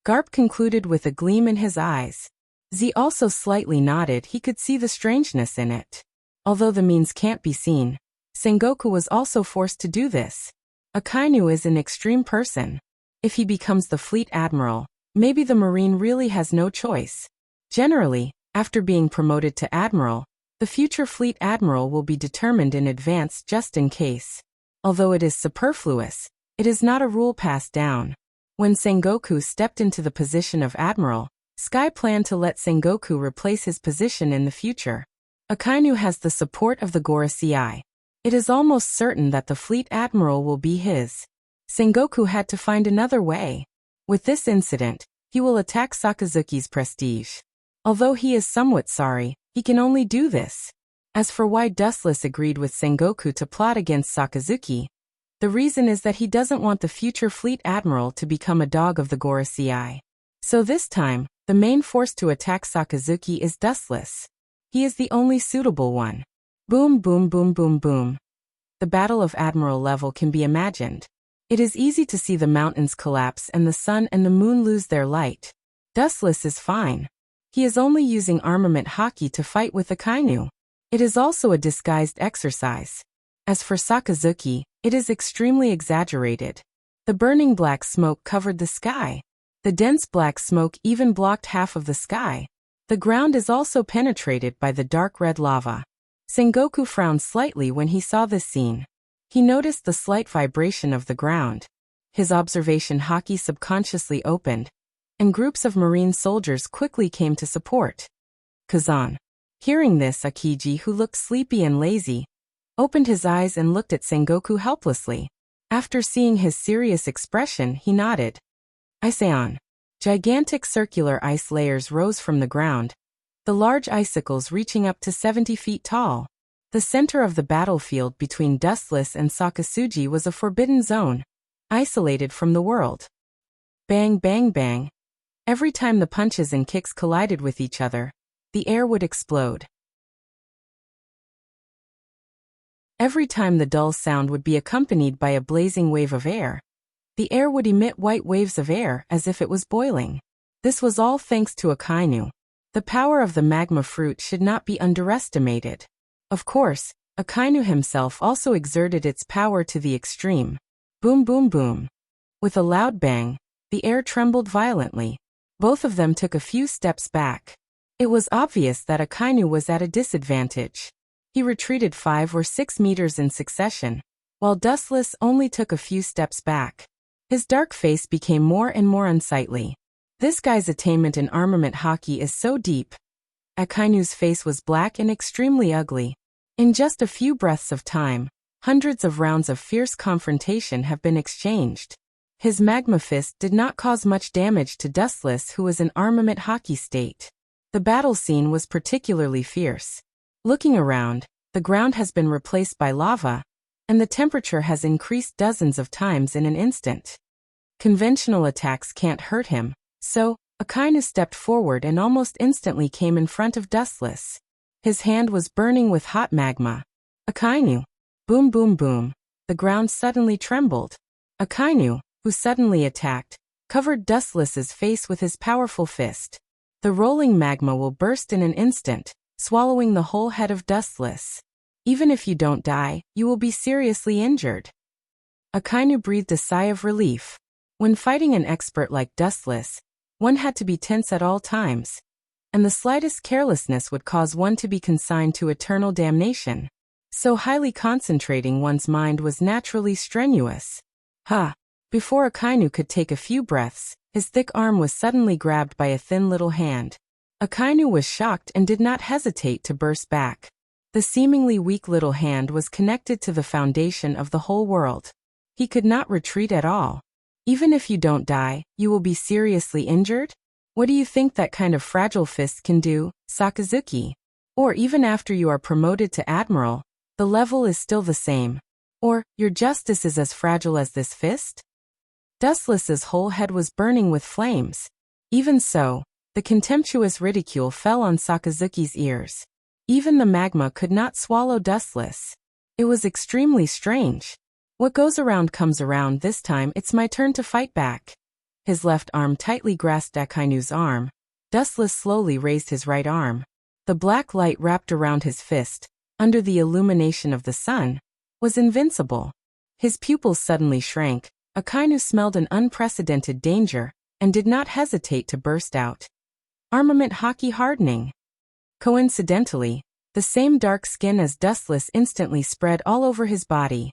Garp concluded with a gleam in his eyes. Z also slightly nodded. He could see the strangeness in it. Although the means can't be seen, Sengoku was also forced to do this. Akainu is an extreme person. If he becomes the Fleet Admiral, maybe the Marine really has no choice. Generally, after being promoted to Admiral, the future Fleet Admiral will be determined in advance just in case. Although it is superfluous, it is not a rule passed down. When Sengoku stepped into the position of Admiral, Sky planned to let Sengoku replace his position in the future. Akainu has the support of the Gorosei. It is almost certain that the Fleet Admiral will be his. Sengoku had to find another way. With this incident, he will attack Sakazuki's prestige. Although he is somewhat sorry, he can only do this. As for why Dustless agreed with Sengoku to plot against Sakazuki, the reason is that he doesn't want the future Fleet Admiral to become a dog of the Gorosei. So this time, the main force to attack Sakazuki is Dustless. He is the only suitable one. Boom boom boom boom boom. The battle of Admiral level can be imagined. It is easy to see the mountains collapse and the sun and the moon lose their light. Dustless is fine. He is only using armament hockey to fight with Akainu. It is also a disguised exercise. As for Sakazuki, it is extremely exaggerated. The burning black smoke covered the sky. The dense black smoke even blocked half of the sky. The ground is also penetrated by the dark red lava. Sengoku frowned slightly when he saw this scene. He noticed the slight vibration of the ground. His observation hockey subconsciously opened, and groups of marine soldiers quickly came to support. Kazan. Hearing this, Akiji, who looked sleepy and lazy, opened his eyes and looked at Sengoku helplessly. After seeing his serious expression, he nodded. Iseon. Gigantic circular ice layers rose from the ground, the large icicles reaching up to 70 feet tall. The center of the battlefield between Dustless and Sakazuki was a forbidden zone, isolated from the world. Bang bang bang. Every time the punches and kicks collided with each other, the air would explode. Every time the dull sound would be accompanied by a blazing wave of air. The air would emit white waves of air as if it was boiling. This was all thanks to Akainu. The power of the magma fruit should not be underestimated. Of course, Akainu himself also exerted its power to the extreme. Boom boom boom. With a loud bang, the air trembled violently. Both of them took a few steps back. It was obvious that Akainu was at a disadvantage. He retreated 5 or 6 meters in succession, while Dustless only took a few steps back. His dark face became more and more unsightly. This guy's attainment in armament hockey is so deep. Akainu's face was black and extremely ugly. In just a few breaths of time, hundreds of rounds of fierce confrontation have been exchanged. His magma fist did not cause much damage to Dustless, who was in armament hockey state. The battle scene was particularly fierce. Looking around, the ground has been replaced by lava, and the temperature has increased dozens of times in an instant. Conventional attacks can't hurt him, so Akainu stepped forward and almost instantly came in front of Dustless. His hand was burning with hot magma. Akainu! Boom boom boom. The ground suddenly trembled. Akainu, who suddenly attacked, covered Dustless's face with his powerful fist. The rolling magma will burst in an instant, swallowing the whole head of Dustless. Even if you don't die, you will be seriously injured. Akainu breathed a sigh of relief. When fighting an expert like Dustless, one had to be tense at all times, and the slightest carelessness would cause one to be consigned to eternal damnation. So highly concentrating one's mind was naturally strenuous. Before Akainu could take a few breaths, his thick arm was suddenly grabbed by a thin little hand. Akainu was shocked and did not hesitate to burst back. The seemingly weak little hand was connected to the foundation of the whole world. He could not retreat at all. Even if you don't die, you will be seriously injured? What do you think that kind of fragile fist can do, Sakazuki? Or even after you are promoted to admiral, the level is still the same. Or, your justice is as fragile as this fist? Dustless's whole head was burning with flames. Even so, the contemptuous ridicule fell on Sakazuki's ears. Even the magma could not swallow Dustless. It was extremely strange. What goes around comes around. This time it's my turn to fight back. His left arm tightly grasped Akainu's arm. Dustless slowly raised his right arm. The black light wrapped around his fist, under the illumination of the sun, was invincible. His pupils suddenly shrank. Akainu smelled an unprecedented danger, and did not hesitate to burst out. Armament hockey hardening. Coincidentally, the same dark skin as Dustless instantly spread all over his body.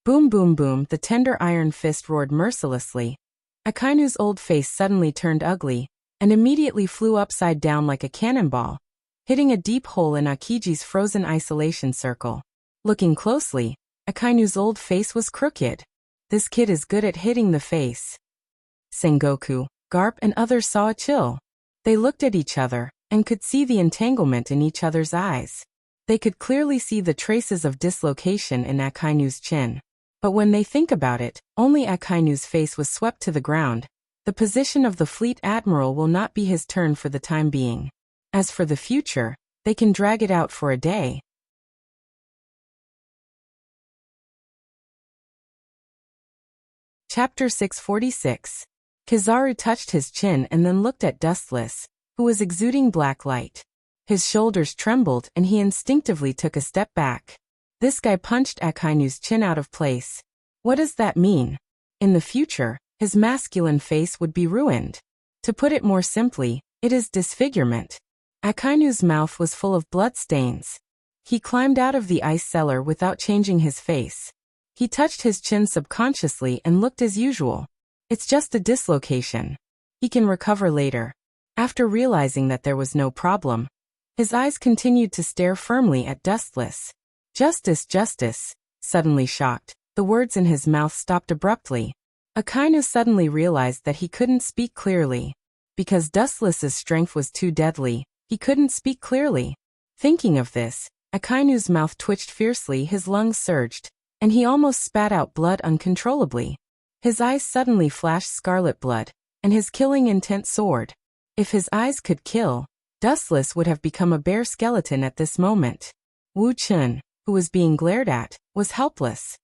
Boom boom boom, the tender iron fist roared mercilessly. Akainu's old face suddenly turned ugly, and immediately flew upside down like a cannonball, hitting a deep hole in Akiji's frozen isolation circle. Looking closely, Akainu's old face was crooked. This kid is good at hitting the face. Sengoku, Garp and others saw a chill. They looked at each other, and could see the entanglement in each other's eyes. They could clearly see the traces of dislocation in Akainu's chin. But when they think about it, only Akainu's face was swept to the ground. The position of the fleet admiral will not be his turn for the time being. As for the future, they can drag it out for a day. Chapter 646. Kizaru touched his chin and then looked at Dustless, who was exuding black light. His shoulders trembled and he instinctively took a step back. This guy punched Akainu's chin out of place. What does that mean? In the future, his masculine face would be ruined. To put it more simply, it is disfigurement. Akainu's mouth was full of bloodstains. He climbed out of the ice cellar without changing his face. He touched his chin subconsciously and looked as usual. It's just a dislocation. He can recover later. After realizing that there was no problem, his eyes continued to stare firmly at Dustless. Justice, justice. Suddenly shocked, the words in his mouth stopped abruptly. Akainu suddenly realized that he couldn't speak clearly. Because Dustless's strength was too deadly, he couldn't speak clearly. Thinking of this, Akainu's mouth twitched fiercely, his lungs surged, and he almost spat out blood uncontrollably. His eyes suddenly flashed scarlet blood, and his killing intent soared. If his eyes could kill, Dustless would have become a bare skeleton at this moment. Wu Chun, who was being glared at, was helpless.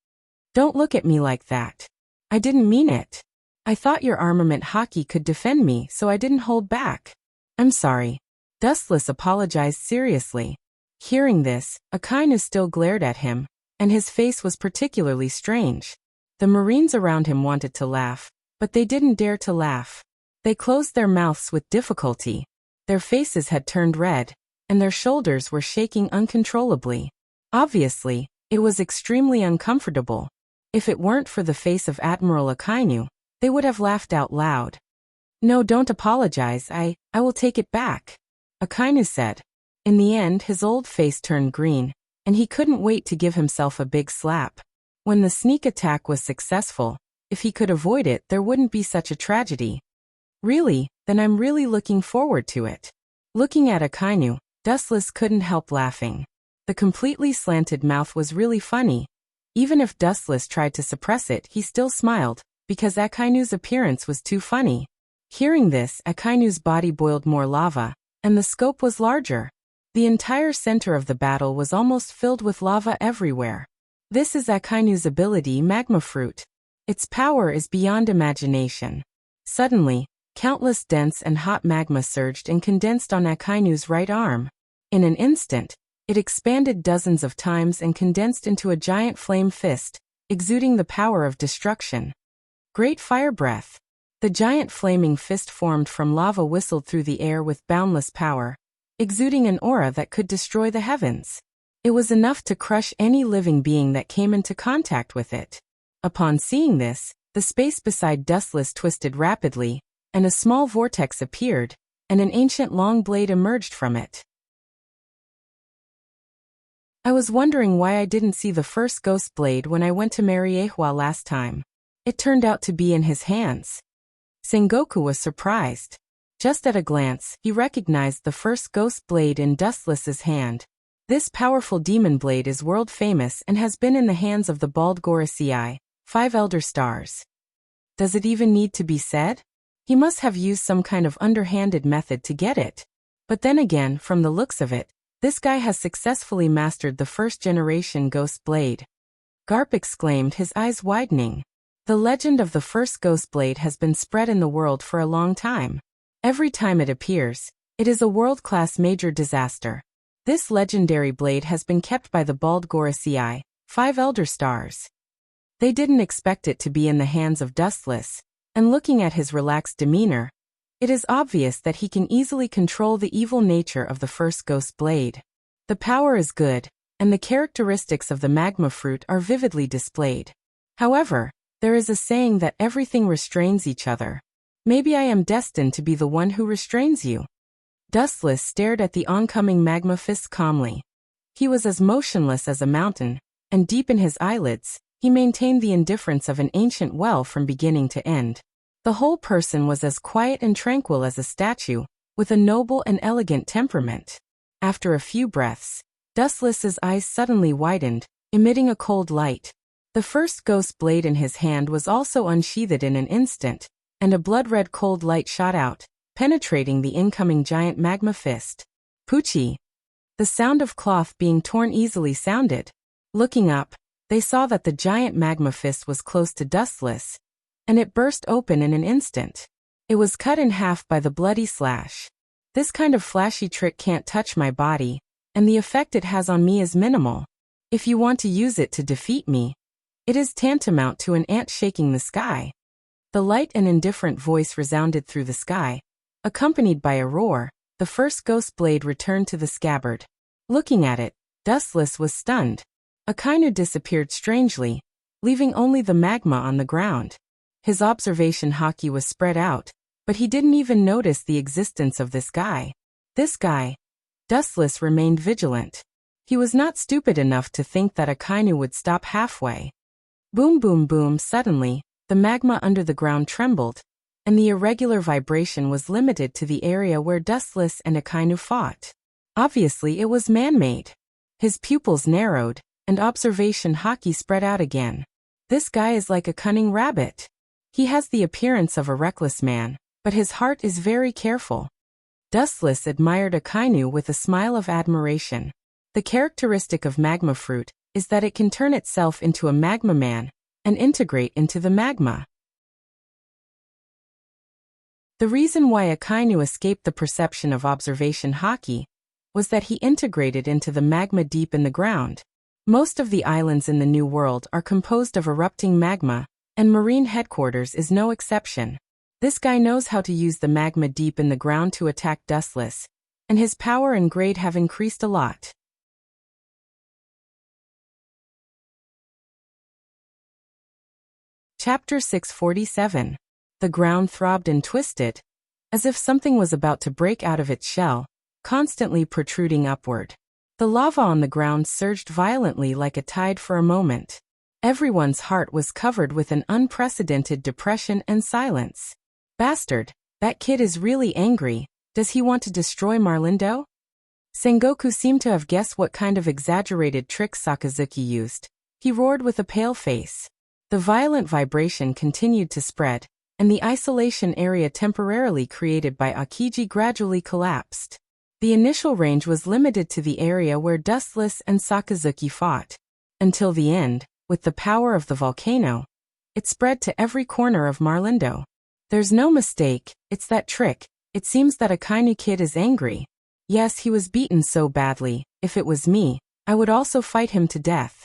Don't look at me like that. I didn't mean it. I thought your armament hockey could defend me, so I didn't hold back. I'm sorry. Dustless apologized seriously. Hearing this, Akainu still glared at him, and his face was particularly strange. The Marines around him wanted to laugh, but they didn't dare to laugh. They closed their mouths with difficulty. Their faces had turned red, and their shoulders were shaking uncontrollably. Obviously, it was extremely uncomfortable. If it weren't for the face of Admiral Akainu, they would have laughed out loud. "No, don't apologize, I will take it back," Akainu said. In the end, his old face turned green, and he couldn't wait to give himself a big slap. When the sneak attack was successful, if he could avoid it, there wouldn't be such a tragedy. "Really? Then I'm really looking forward to it." Looking at Akainu, Dustless couldn't help laughing. The completely slanted mouth was really funny. Even if Dustless tried to suppress it, he still smiled, because Akainu's appearance was too funny. Hearing this, Akainu's body boiled more lava, and the scope was larger. The entire center of the battle was almost filled with lava everywhere. This is Akainu's ability, Magma Fruit. Its power is beyond imagination. Suddenly, countless dense and hot magma surged and condensed on Akainu's right arm. In an instant, it expanded dozens of times and condensed into a giant flame fist, exuding the power of destruction. Great fire breath. The giant flaming fist formed from lava whistled through the air with boundless power, exuding an aura that could destroy the heavens. It was enough to crush any living being that came into contact with it. Upon seeing this, the space beside Dustless twisted rapidly, and a small vortex appeared, and an ancient long blade emerged from it. I was wondering why I didn't see the first ghost blade when I went to Mariehua last time. It turned out to be in his hands. Sengoku was surprised. Just at a glance, he recognized the first ghost blade in Dustless's hand. This powerful demon blade is world famous and has been in the hands of the Bald Gorosei, 5 Elder Stars. Does it even need to be said? He must have used some kind of underhanded method to get it. But then again, from the looks of it, this guy has successfully mastered the first generation ghost blade. Garp exclaimed, his eyes widening. The legend of the first ghost blade has been spread in the world for a long time. Every time it appears, it is a world-class major disaster. This legendary blade has been kept by the Bald Gorosei, 5 Elder Stars. They didn't expect it to be in the hands of Dustless, and looking at his relaxed demeanor, it is obvious that he can easily control the evil nature of the first ghost blade. The power is good, and the characteristics of the magma fruit are vividly displayed. However, there is a saying that everything restrains each other. Maybe I am destined to be the one who restrains you. Dustless stared at the oncoming magma fist calmly. He was as motionless as a mountain, and deep in his eyelids, he maintained the indifference of an ancient well from beginning to end. The whole person was as quiet and tranquil as a statue, with a noble and elegant temperament. After a few breaths, Dustless's eyes suddenly widened, emitting a cold light. The first ghost blade in his hand was also unsheathed in an instant, and a blood-red cold light shot out, penetrating the incoming giant magma fist. Poochie! The sound of cloth being torn easily sounded. Looking up, they saw that the giant magma fist was close to Dustless, and it burst open in an instant. It was cut in half by the bloody slash. This kind of flashy trick can't touch my body, and the effect it has on me is minimal. If you want to use it to defeat me, it is tantamount to an ant shaking the sky. The light and indifferent voice resounded through the sky. Accompanied by a roar, the first ghost blade returned to the scabbard. Looking at it, Dustless was stunned. Akainu disappeared strangely, leaving only the magma on the ground. His observation haki was spread out, but he didn't even notice the existence of this guy. This guy. Dustless remained vigilant. He was not stupid enough to think that Akainu would stop halfway. Boom boom boom. Suddenly, the magma under the ground trembled, and the irregular vibration was limited to the area where Dustless and Akainu fought. Obviously it was man-made. His pupils narrowed, and observation haki spread out again. This guy is like a cunning rabbit. He has the appearance of a reckless man, but his heart is very careful. Dustless admired Akainu with a smile of admiration. The characteristic of magma fruit is that it can turn itself into a magma man and integrate into the magma. The reason why Akainu escaped the perception of observation haki was that he integrated into the magma deep in the ground. Most of the islands in the New World are composed of erupting magma, and Marine Headquarters is no exception. This guy knows how to use the magma deep in the ground to attack Dustless, and his power and grade have increased a lot. Chapter 647. The ground throbbed and twisted, as if something was about to break out of its shell, constantly protruding upward. The lava on the ground surged violently like a tide for a moment. Everyone's heart was covered with an unprecedented depression and silence. Bastard, that kid is really angry. Does he want to destroy Marlindo? Sengoku seemed to have guessed what kind of exaggerated tricks Sakazuki used. He roared with a pale face. The violent vibration continued to spread, and the isolation area temporarily created by Akiji gradually collapsed. The initial range was limited to the area where Dustless and Sakazuki fought. Until the end, with the power of the volcano, it spread to every corner of Marlindo. There's no mistake, it's that trick. It seems that Akainu kid is angry. Yes, he was beaten so badly. If it was me, I would also fight him to death.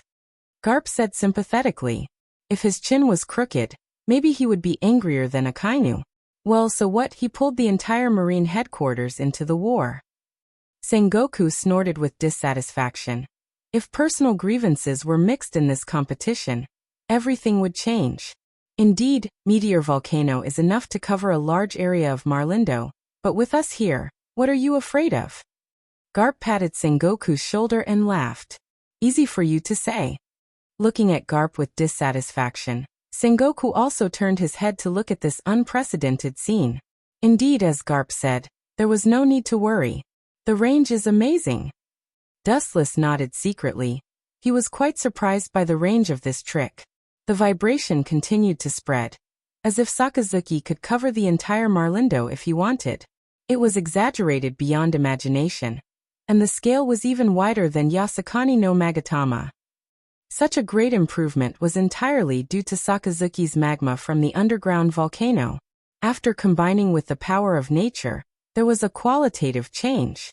Garp said sympathetically. If his chin was crooked, maybe he would be angrier than Akainu. Well, so what? He pulled the entire Marine headquarters into the war. Sengoku snorted with dissatisfaction. If personal grievances were mixed in this competition, everything would change. Indeed, Meteor Volcano is enough to cover a large area of Marlindo, but with us here, what are you afraid of? Garp patted Sengoku's shoulder and laughed. Easy for you to say. Looking at Garp with dissatisfaction, Sengoku also turned his head to look at this unprecedented scene. Indeed, as Garp said, there was no need to worry. The range is amazing. Dustless nodded secretly. He was quite surprised by the range of this trick. The vibration continued to spread, as if Sakazuki could cover the entire Marlindo if he wanted. It was exaggerated beyond imagination, and the scale was even wider than Yasukani no Magatama. Such a great improvement was entirely due to Sakazuki's magma from the underground volcano. After combining with the power of nature, there was a qualitative change.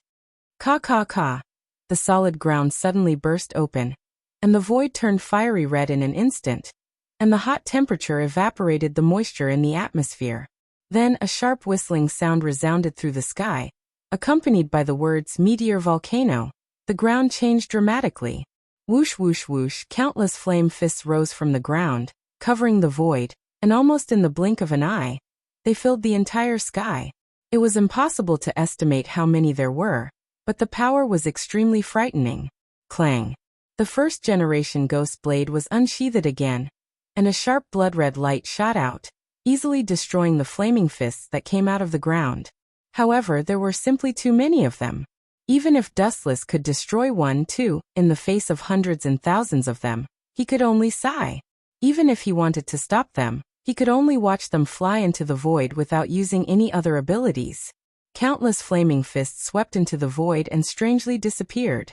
Ka. The solid ground suddenly burst open, and the void turned fiery red in an instant, and the hot temperature evaporated the moisture in the atmosphere. Then a sharp whistling sound resounded through the sky, accompanied by the words Meteor Volcano. The ground changed dramatically. Whoosh whoosh whoosh, countless flame fists rose from the ground, covering the void, and almost in the blink of an eye, they filled the entire sky. It was impossible to estimate how many there were, but the power was extremely frightening. Clang. The first generation ghost blade was unsheathed again, and a sharp blood-red light shot out, easily destroying the flaming fists that came out of the ground. However, there were simply too many of them. Even if Dustless could destroy one, too, in the face of hundreds and thousands of them, he could only sigh. Even if he wanted to stop them, he could only watch them fly into the void without using any other abilities. Countless flaming fists swept into the void and strangely disappeared.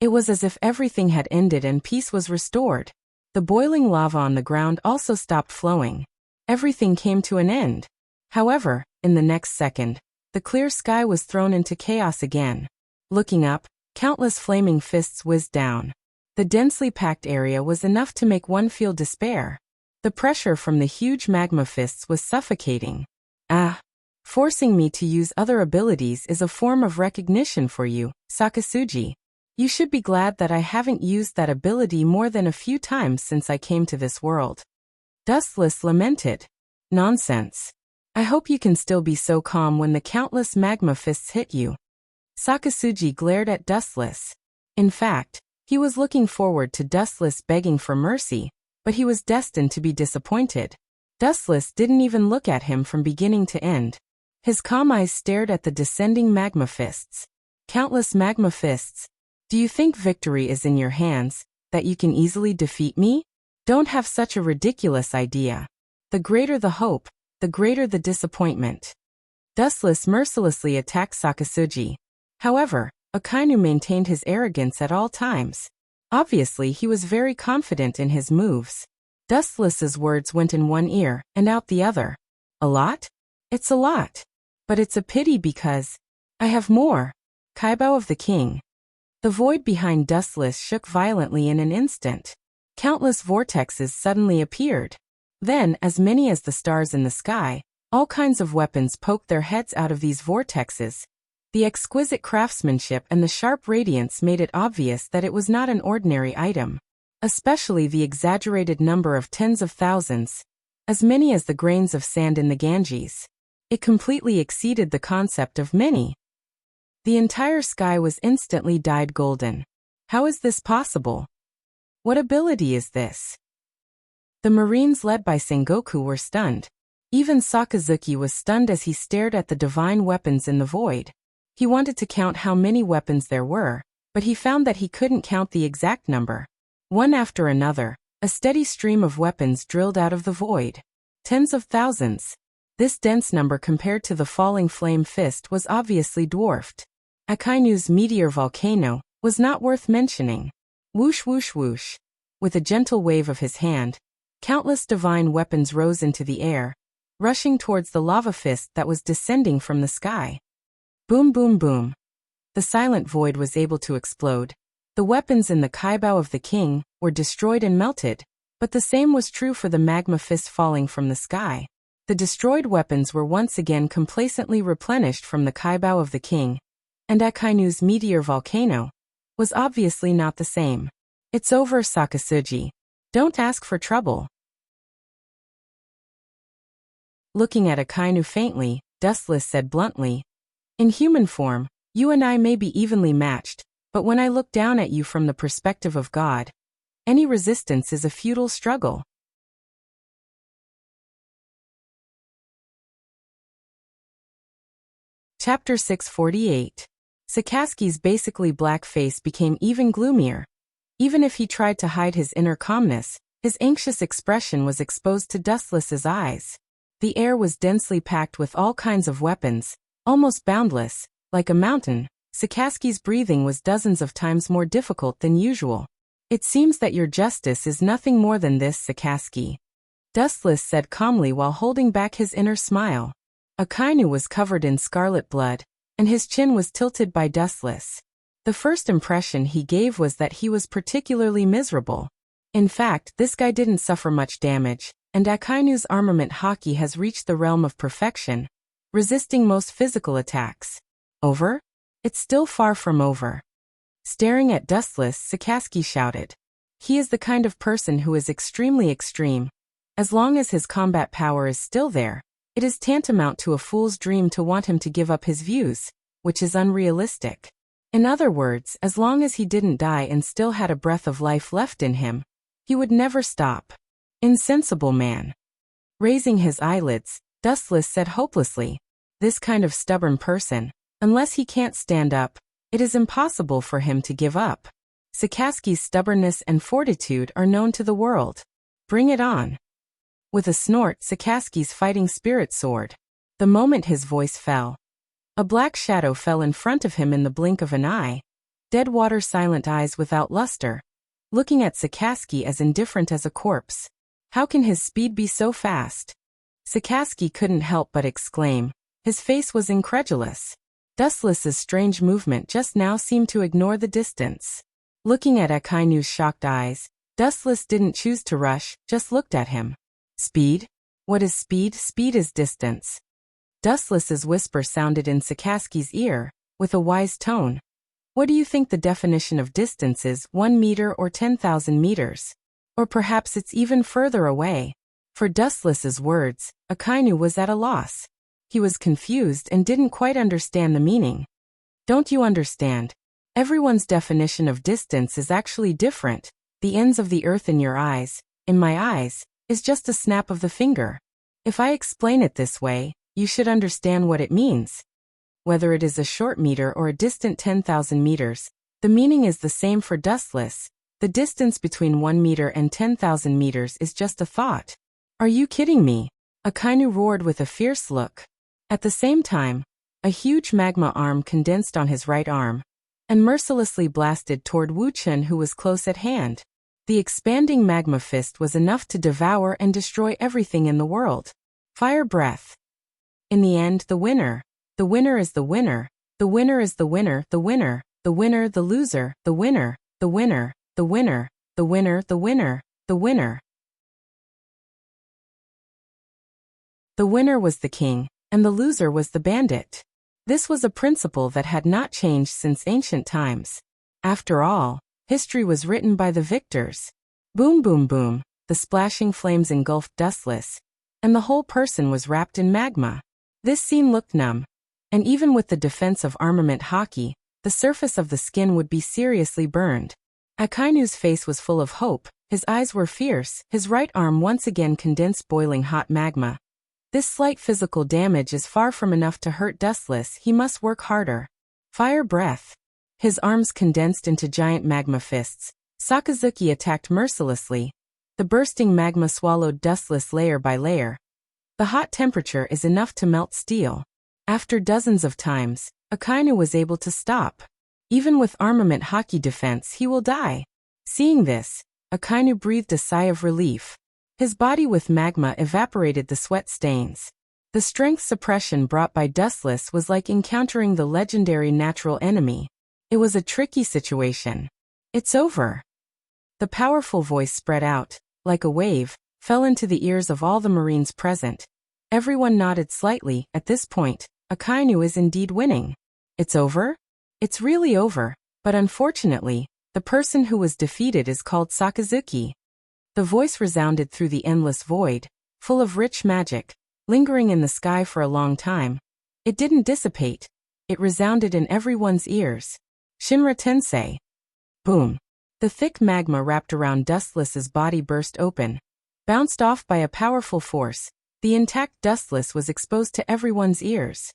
It was as if everything had ended and peace was restored. The boiling lava on the ground also stopped flowing. Everything came to an end. However, in the next second, the clear sky was thrown into chaos again. Looking up, countless flaming fists whizzed down. The densely packed area was enough to make one feel despair. The pressure from the huge magma fists was suffocating. Forcing me to use other abilities is a form of recognition for you, Sakasuji. You should be glad that I haven't used that ability more than a few times since I came to this world. Dustless lamented. Nonsense. I hope you can still be so calm when the countless magma fists hit you. Sakasuji glared at Dustless. In fact, he was looking forward to Dustless begging for mercy, but he was destined to be disappointed. Dustless didn't even look at him from beginning to end. His calm eyes stared at the descending magma fists. Countless magma fists. Do you think victory is in your hands, that you can easily defeat me? Don't have such a ridiculous idea. The greater the hope, the greater the disappointment. Dustless mercilessly attacked Sakasuji. However, Akainu maintained his arrogance at all times. Obviously, he was very confident in his moves. Dustless's words went in one ear and out the other. A lot? It's a lot. But it's a pity because I have more. Kaibo of the King. The void behind Dustless shook violently in an instant. Countless vortexes suddenly appeared. Then, as many as the stars in the sky, all kinds of weapons poked their heads out of these vortexes. The exquisite craftsmanship and the sharp radiance made it obvious that it was not an ordinary item. especially the exaggerated number of tens of thousands, as many as the grains of sand in the Ganges. It completely exceeded the concept of many. The entire sky was instantly dyed golden. How is this possible? What ability is this? The Marines led by Sengoku were stunned. Even Sakazuki was stunned as he stared at the divine weapons in the void. He wanted to count how many weapons there were, but he found that he couldn't count the exact number. One after another, a steady stream of weapons drilled out of the void. Tens of thousands. This dense number compared to the falling flame fist was obviously dwarfed. Akainu's meteor volcano was not worth mentioning. Whoosh whoosh whoosh. With a gentle wave of his hand, countless divine weapons rose into the air, rushing towards the lava fist that was descending from the sky. Boom boom boom. The silent void was able to explode. The weapons in the kaibao of the king were destroyed and melted, but the same was true for the magma fist falling from the sky. The destroyed weapons were once again complacently replenished from the kaibao of the king, and Akainu's meteor volcano was obviously not the same. It's over, Sakazuki. Don't ask for trouble. Looking at Akainu faintly, Dustless said bluntly, in human form, you and I may be evenly matched, but when I look down at you from the perspective of God, any resistance is a futile struggle. Chapter 648. Sakazuki's basically black face became even gloomier. Even if he tried to hide his inner calmness, his anxious expression was exposed to Dustless's eyes. The air was densely packed with all kinds of weapons, almost boundless, like a mountain. Sakazuki's breathing was dozens of times more difficult than usual. It seems that your justice is nothing more than this, Sakazuki. Dustless said calmly while holding back his inner smile. Akainu was covered in scarlet blood, and his chin was tilted by Dustless. The first impression he gave was that he was particularly miserable. In fact, this guy didn't suffer much damage, and Akainu's armament haki has reached the realm of perfection, resisting most physical attacks. Over? It's still far from over. Staring at Dustless, Sakazuki shouted. He is the kind of person who is extremely extreme. As long as his combat power is still there, it is tantamount to a fool's dream to want him to give up his views, which is unrealistic. In other words, as long as he didn't die and still had a breath of life left in him, he would never stop. Insensible man. Raising his eyelids, Dustless said hopelessly, this kind of stubborn person, unless he can't stand up, it is impossible for him to give up. Sakazuki's stubbornness and fortitude are known to the world. Bring it on. With a snort, Sakazuki's fighting spirit soared. The moment his voice fell, a black shadow fell in front of him in the blink of an eye. Dead water, silent eyes without luster, looking at Sakazuki as indifferent as a corpse. How can his speed be so fast? Sakazuki couldn't help but exclaim. His face was incredulous. Dustless's strange movement just now seemed to ignore the distance. Looking at Akainu's shocked eyes, Dustless didn't choose to rush, just looked at him. Speed? What is speed? Speed is distance. Dustless's whisper sounded in Sakazuki's ear, with a wise tone. What do you think the definition of distance is, 1 meter or 10,000 meters? Or perhaps it's even further away. For Dustless's words, Akainu was at a loss. He was confused and didn't quite understand the meaning. Don't you understand? Everyone's definition of distance is actually different. The ends of the earth in your eyes, in my eyes, is just a snap of the finger. If I explain it this way, you should understand what it means. Whether it is a short meter or a distant 10,000 meters, the meaning is the same for Dustless. The distance between 1 meter and 10,000 meters is just a thought. Are you kidding me? Akainu roared with a fierce look. At the same time, a huge magma arm condensed on his right arm and mercilessly blasted toward Wu Chun, who was close at hand. The expanding magma fist was enough to devour and destroy everything in the world. Fire breath. In the end, the winner is the winner, the winner is the winner, the winner, the winner, the loser, the winner, the winner, the winner, the winner, the winner, the winner. The winner was the king, and the loser was the bandit. This was a principle that had not changed since ancient times. After all, history was written by the victors. Boom boom boom, the splashing flames engulfed Dustless, and the whole person was wrapped in magma. This scene looked numb, and even with the defense of armament hockey, the surface of the skin would be seriously burned. Akainu's face was full of hope, his eyes were fierce, his right arm once again condensed boiling hot magma. This slight physical damage is far from enough to hurt Dustless, he must work harder. Fire breath. His arms condensed into giant magma fists. Sakazuki attacked mercilessly. The bursting magma swallowed Dustless layer by layer. The hot temperature is enough to melt steel. After dozens of times, Akainu was able to stop. Even with armament hockey defense, he will die. Seeing this, Akainu breathed a sigh of relief. His body with magma evaporated the sweat stains. The strength suppression brought by Dustless was like encountering the legendary natural enemy. It was a tricky situation. It's over. The powerful voice spread out, like a wave, fell into the ears of all the Marines present. Everyone nodded slightly. At this point, Akainu is indeed winning. It's over? It's really over, but unfortunately, the person who was defeated is called Sakazuki. The voice resounded through the endless void, full of rich magic, lingering in the sky for a long time. It didn't dissipate. It resounded in everyone's ears. Shinra Tensei. Boom. The thick magma wrapped around Dustless's body burst open. Bounced off by a powerful force, the intact Dustless was exposed to everyone's ears.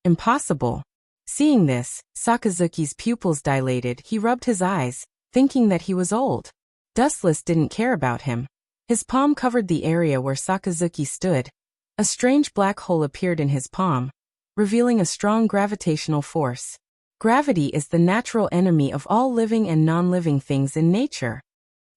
Impossible. Seeing this, Sakazuki's pupils dilated. He rubbed his eyes, thinking that he was old. Dustless didn't care about him. His palm covered the area where Sakazuki stood. A strange black hole appeared in his palm, revealing a strong gravitational force. Gravity is the natural enemy of all living and non-living things in nature.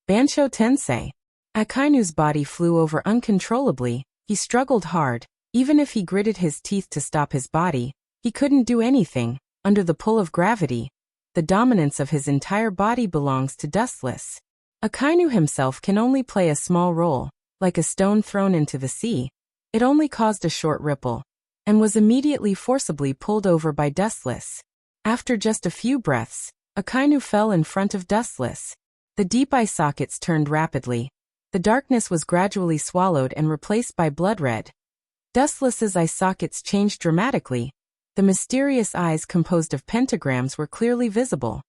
Bansho Tensei. Akainu's body flew over uncontrollably. He struggled hard. Even if he gritted his teeth to stop his body, he couldn't do anything. Under the pull of gravity, the dominance of his entire body belongs to Dustless. Akainu himself can only play a small role, like a stone thrown into the sea. It only caused a short ripple, and was immediately forcibly pulled over by Dustless. After just a few breaths, Akainu fell in front of Dustless. The deep eye sockets turned rapidly. The darkness was gradually swallowed and replaced by blood red. Dustless's eye sockets changed dramatically. The mysterious eyes composed of pentagrams were clearly visible.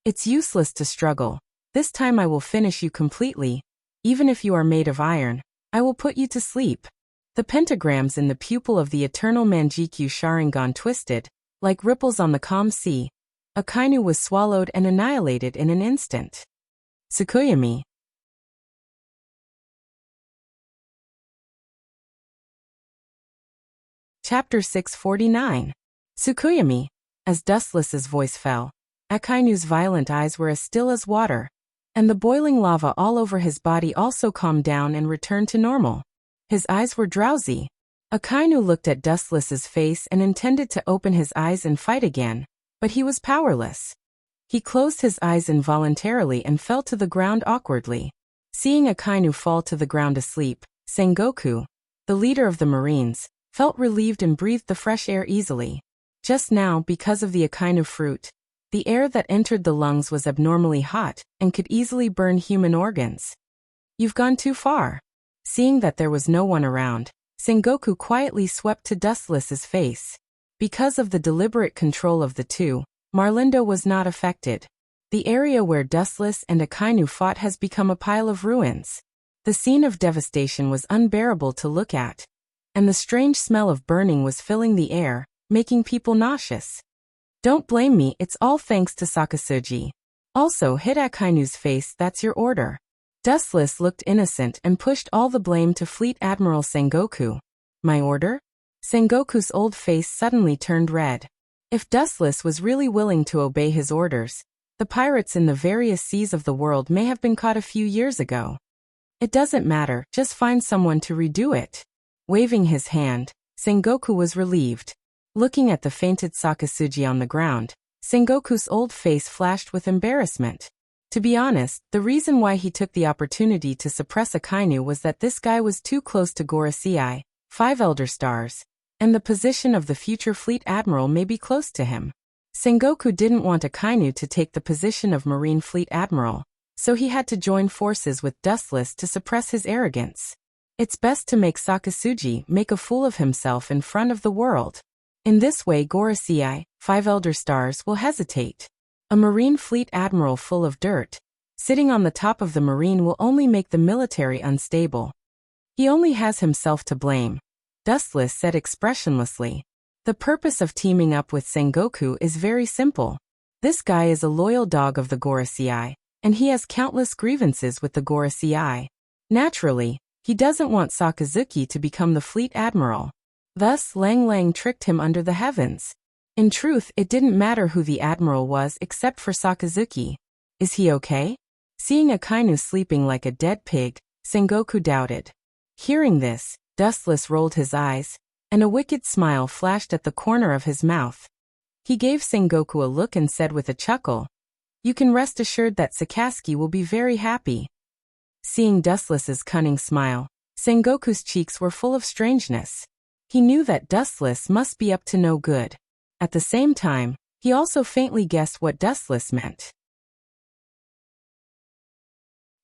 It's useless to struggle. This time I will finish you completely. Even if you are made of iron, I will put you to sleep. The pentagrams in the pupil of the eternal Manjikyu Sharingan twisted, like ripples on the calm sea. Akainu was swallowed and annihilated in an instant. Tsukuyomi. Chapter 649. Tsukuyomi. As Dustless's voice fell, Akainu's violent eyes were as still as water, and the boiling lava all over his body also calmed down and returned to normal. His eyes were drowsy. Akainu looked at Dustless's face and intended to open his eyes and fight again, but he was powerless. He closed his eyes involuntarily and fell to the ground awkwardly. Seeing Akainu fall to the ground asleep, Sengoku, the leader of the Marines, felt relieved and breathed the fresh air easily. Just now, because of the Akainu fruit, the air that entered the lungs was abnormally hot and could easily burn human organs. You've gone too far. Seeing that there was no one around, Sengoku quietly swept to Dustless's face. Because of the deliberate control of the two, Marlindo was not affected. The area where Dustless and Akainu fought has become a pile of ruins. The scene of devastation was unbearable to look at, and the strange smell of burning was filling the air, making people nauseous. Don't blame me, it's all thanks to Sakazuki. Also hit Akainu's face, that's your order. Dustless looked innocent and pushed all the blame to Fleet Admiral Sengoku. My order? Sengoku's old face suddenly turned red. If Dustless was really willing to obey his orders, the pirates in the various seas of the world may have been caught a few years ago. It doesn't matter, just find someone to redo it. Waving his hand, Sengoku was relieved. Looking at the fainted Sakazuki on the ground, Sengoku's old face flashed with embarrassment. To be honest, the reason why he took the opportunity to suppress Akainu was that this guy was too close to Gorosei, 5 Elder Stars, and the position of the future Fleet Admiral may be close to him. Sengoku didn't want Akainu to take the position of Marine Fleet Admiral, so he had to join forces with Dustless to suppress his arrogance. It's best to make Sakasugi make a fool of himself in front of the world. In this way Gorosei, 5 Elder Stars, will hesitate. A Marine Fleet Admiral full of dirt, sitting on the top of the Marine, will only make the military unstable. He only has himself to blame, Dustless said expressionlessly. The purpose of teaming up with Sengoku is very simple. This guy is a loyal dog of the Gorosei, and he has countless grievances with the Gorosei. Naturally, he doesn't want Sakazuki to become the fleet admiral. Thus Lang Lang tricked him under the heavens. In truth, it didn't matter who the admiral was except for Sakazuki. Is he okay? Seeing Akainu sleeping like a dead pig, Sengoku doubted. Hearing this, Dustless rolled his eyes, and a wicked smile flashed at the corner of his mouth. He gave Sengoku a look and said with a chuckle, "You can rest assured that Sakazuki will be very happy." Seeing Dustless's cunning smile, Sengoku's cheeks were full of strangeness. He knew that Dustless must be up to no good. At the same time, he also faintly guessed what Dustless meant.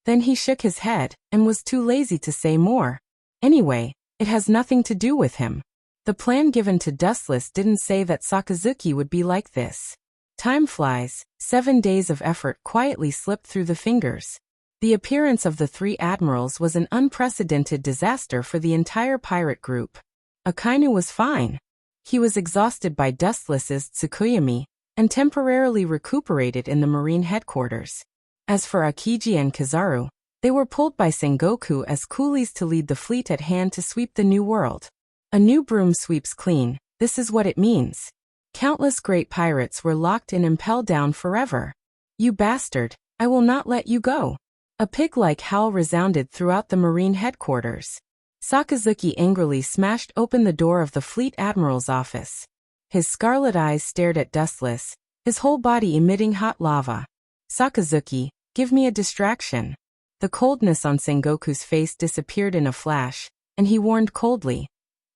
Then he shook his head, and was too lazy to say more. Anyway, it has nothing to do with him. The plan given to Dustless didn't say that Sakazuki would be like this. Time flies, 7 days of effort quietly slipped through the fingers. The appearance of the 3 admirals was an unprecedented disaster for the entire pirate group. Akainu was fine. He was exhausted by Dustless's Tsukuyomi, and temporarily recuperated in the marine headquarters. As for Akiji and Kizaru, they were pulled by Sengoku as coolies to lead the fleet at hand to sweep the new world. A new broom sweeps clean, this is what it means. Countless great pirates were locked in impelled down forever. "You bastard, I will not let you go." A pig-like howl resounded throughout the marine headquarters. Sakazuki angrily smashed open the door of the fleet admiral's office. His scarlet eyes stared at Dustless, his whole body emitting hot lava. "Sakazuki, give me a distraction." The coldness on Sengoku's face disappeared in a flash, and he warned coldly,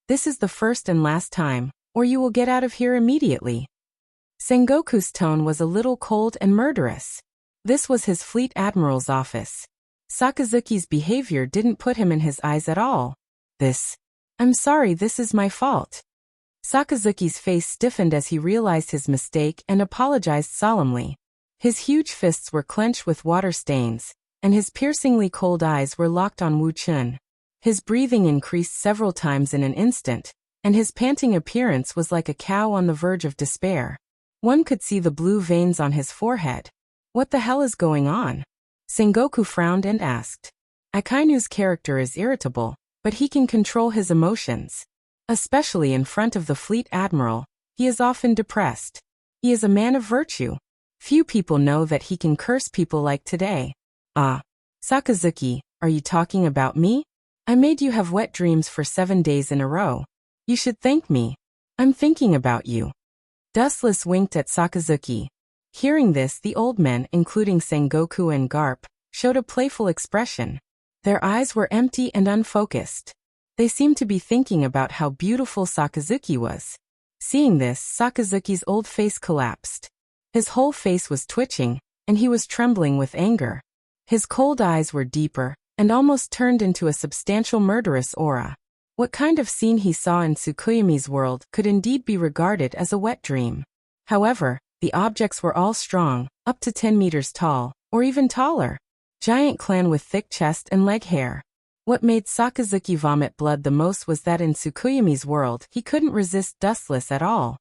"This is the first and last time, or you will get out of here immediately." Sengoku's tone was a little cold and murderous. This was his fleet admiral's office. Sakazuki's behavior didn't put him in his eyes at all. "I'm sorry, this is my fault." Sakazuki's face stiffened as he realized his mistake and apologized solemnly. His huge fists were clenched with water stains, and his piercingly cold eyes were locked on Wu Chun. His breathing increased several times in an instant, and his panting appearance was like a cow on the verge of despair. One could see the blue veins on his forehead. What the hell is going on? Sengoku frowned and asked. Akainu's character is irritable, but he can control his emotions. Especially in front of the fleet admiral, he is often depressed. He is a man of virtue. Few people know that he can curse people like today. "Ah, Sakazuki, are you talking about me? I made you have wet dreams for 7 days in a row. You should thank me. I'm thinking about you." Dustless winked at Sakazuki. Hearing this, the old men, including Sengoku and Garp, showed a playful expression. Their eyes were empty and unfocused. They seemed to be thinking about how beautiful Sakazuki was. Seeing this, Sakazuki's old face collapsed. His whole face was twitching, and he was trembling with anger. His cold eyes were deeper, and almost turned into a substantial murderous aura. What kind of scene he saw in Tsukuyomi's world could indeed be regarded as a wet dream. However, the objects were all strong, up to 10 meters tall, or even taller. Giant clan with thick chest and leg hair. What made Sakazuki vomit blood the most was that in Tsukuyomi's world he couldn't resist Dustless at all.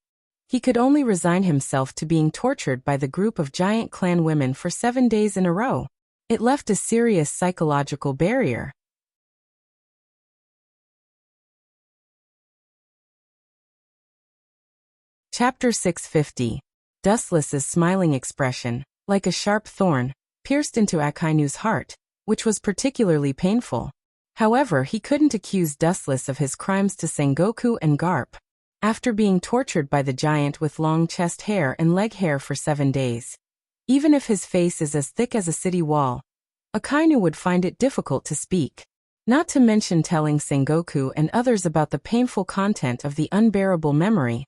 He could only resign himself to being tortured by the group of giant clan women for 7 days in a row. It left a serious psychological barrier. Chapter 650. Dustless's smiling expression, like a sharp thorn, pierced into Akainu's heart, which was particularly painful. However, he couldn't accuse Dustless of his crimes to Sengoku and Garp. After being tortured by the giant with long chest hair and leg hair for 7 days, even if his face is as thick as a city wall, Akainu would find it difficult to speak. Not to mention telling Sengoku and others about the painful content of the unbearable memory.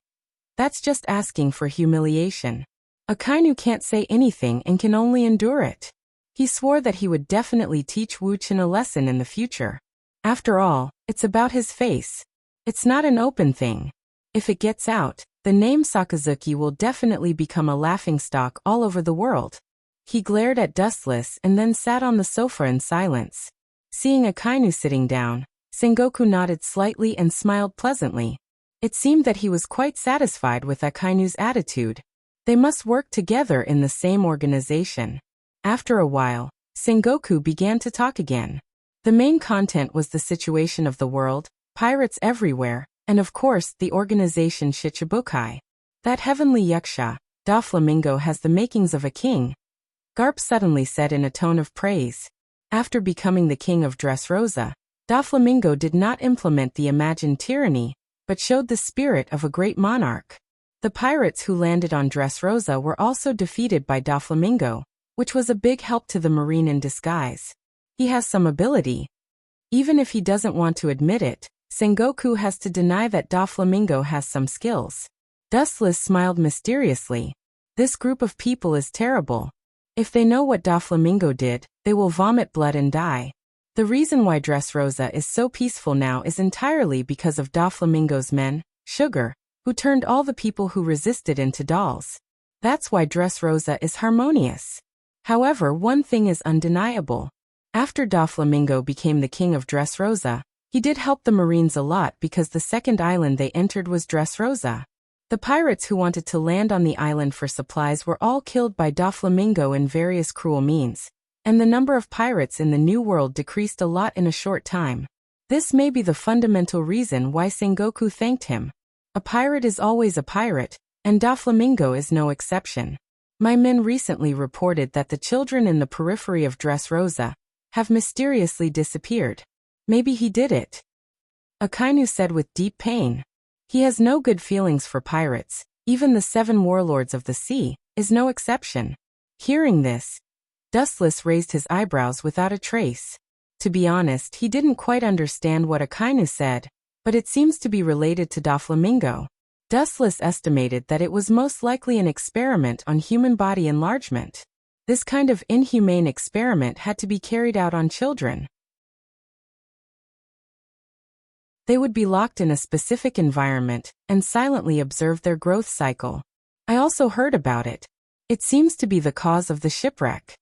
That's just asking for humiliation. Akainu can't say anything and can only endure it. He swore that he would definitely teach Wu Chen a lesson in the future. After all, it's about his face. It's not an open thing. If it gets out, the name Sakazuki will definitely become a laughingstock all over the world. He glared at Dustless and then sat on the sofa in silence. Seeing Akainu sitting down, Sengoku nodded slightly and smiled pleasantly. It seemed that he was quite satisfied with Akainu's attitude. They must work together in the same organization. After a while, Sengoku began to talk again. The main content was the situation of the world, pirates everywhere, and of course the organization Shichibukai. That heavenly yaksha, Doflamingo, has the makings of a king, Garp suddenly said in a tone of praise. After becoming the king of Dressrosa, Doflamingo did not implement the imagined tyranny, but showed the spirit of a great monarch. The pirates who landed on Dressrosa were also defeated by Doflamingo, which was a big help to the Marine in disguise. He has some ability. Even if he doesn't want to admit it, Sengoku has to deny that Doflamingo has some skills. Dustless smiled mysteriously. This group of people is terrible. If they know what Doflamingo did, they will vomit blood and die. The reason why Dressrosa is so peaceful now is entirely because of Doflamingo's men, Sugar, who turned all the people who resisted into dolls. That's why Dressrosa is harmonious. However, one thing is undeniable. After Doflamingo became the king of Dressrosa, he did help the Marines a lot because the second island they entered was Dressrosa. The pirates who wanted to land on the island for supplies were all killed by Doflamingo in various cruel means, and the number of pirates in the New World decreased a lot in a short time. This may be the fundamental reason why Sengoku thanked him. A pirate is always a pirate, and Doflamingo is no exception. My men recently reported that the children in the periphery of Dressrosa have mysteriously disappeared. Maybe he did it. Akainu said with deep pain. He has no good feelings for pirates, even the 7 warlords of the sea is no exception. Hearing this, Dustless raised his eyebrows without a trace. To be honest, he didn't quite understand what Akainu said, but it seems to be related to Doflamingo. Dustless estimated that it was most likely an experiment on human body enlargement. This kind of inhumane experiment had to be carried out on children. They would be locked in a specific environment and silently observe their growth cycle. I also heard about it. It seems to be the cause of the shipwreck.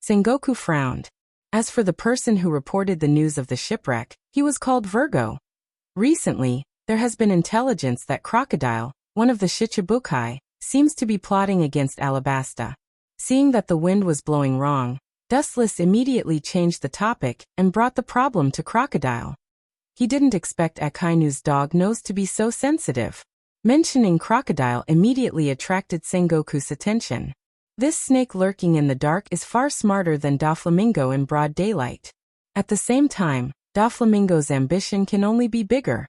Sengoku frowned. As for the person who reported the news of the shipwreck, he was called Virgo. Recently, there has been intelligence that Crocodile, one of the Shichibukai, seems to be plotting against Alabasta. Seeing that the wind was blowing wrong, Dustless immediately changed the topic and brought the problem to Crocodile. He didn't expect Akainu's dog nose to be so sensitive. Mentioning Crocodile immediately attracted Sengoku's attention. This snake lurking in the dark is far smarter than Doflamingo in broad daylight. At the same time, Doflamingo's ambition can only be bigger.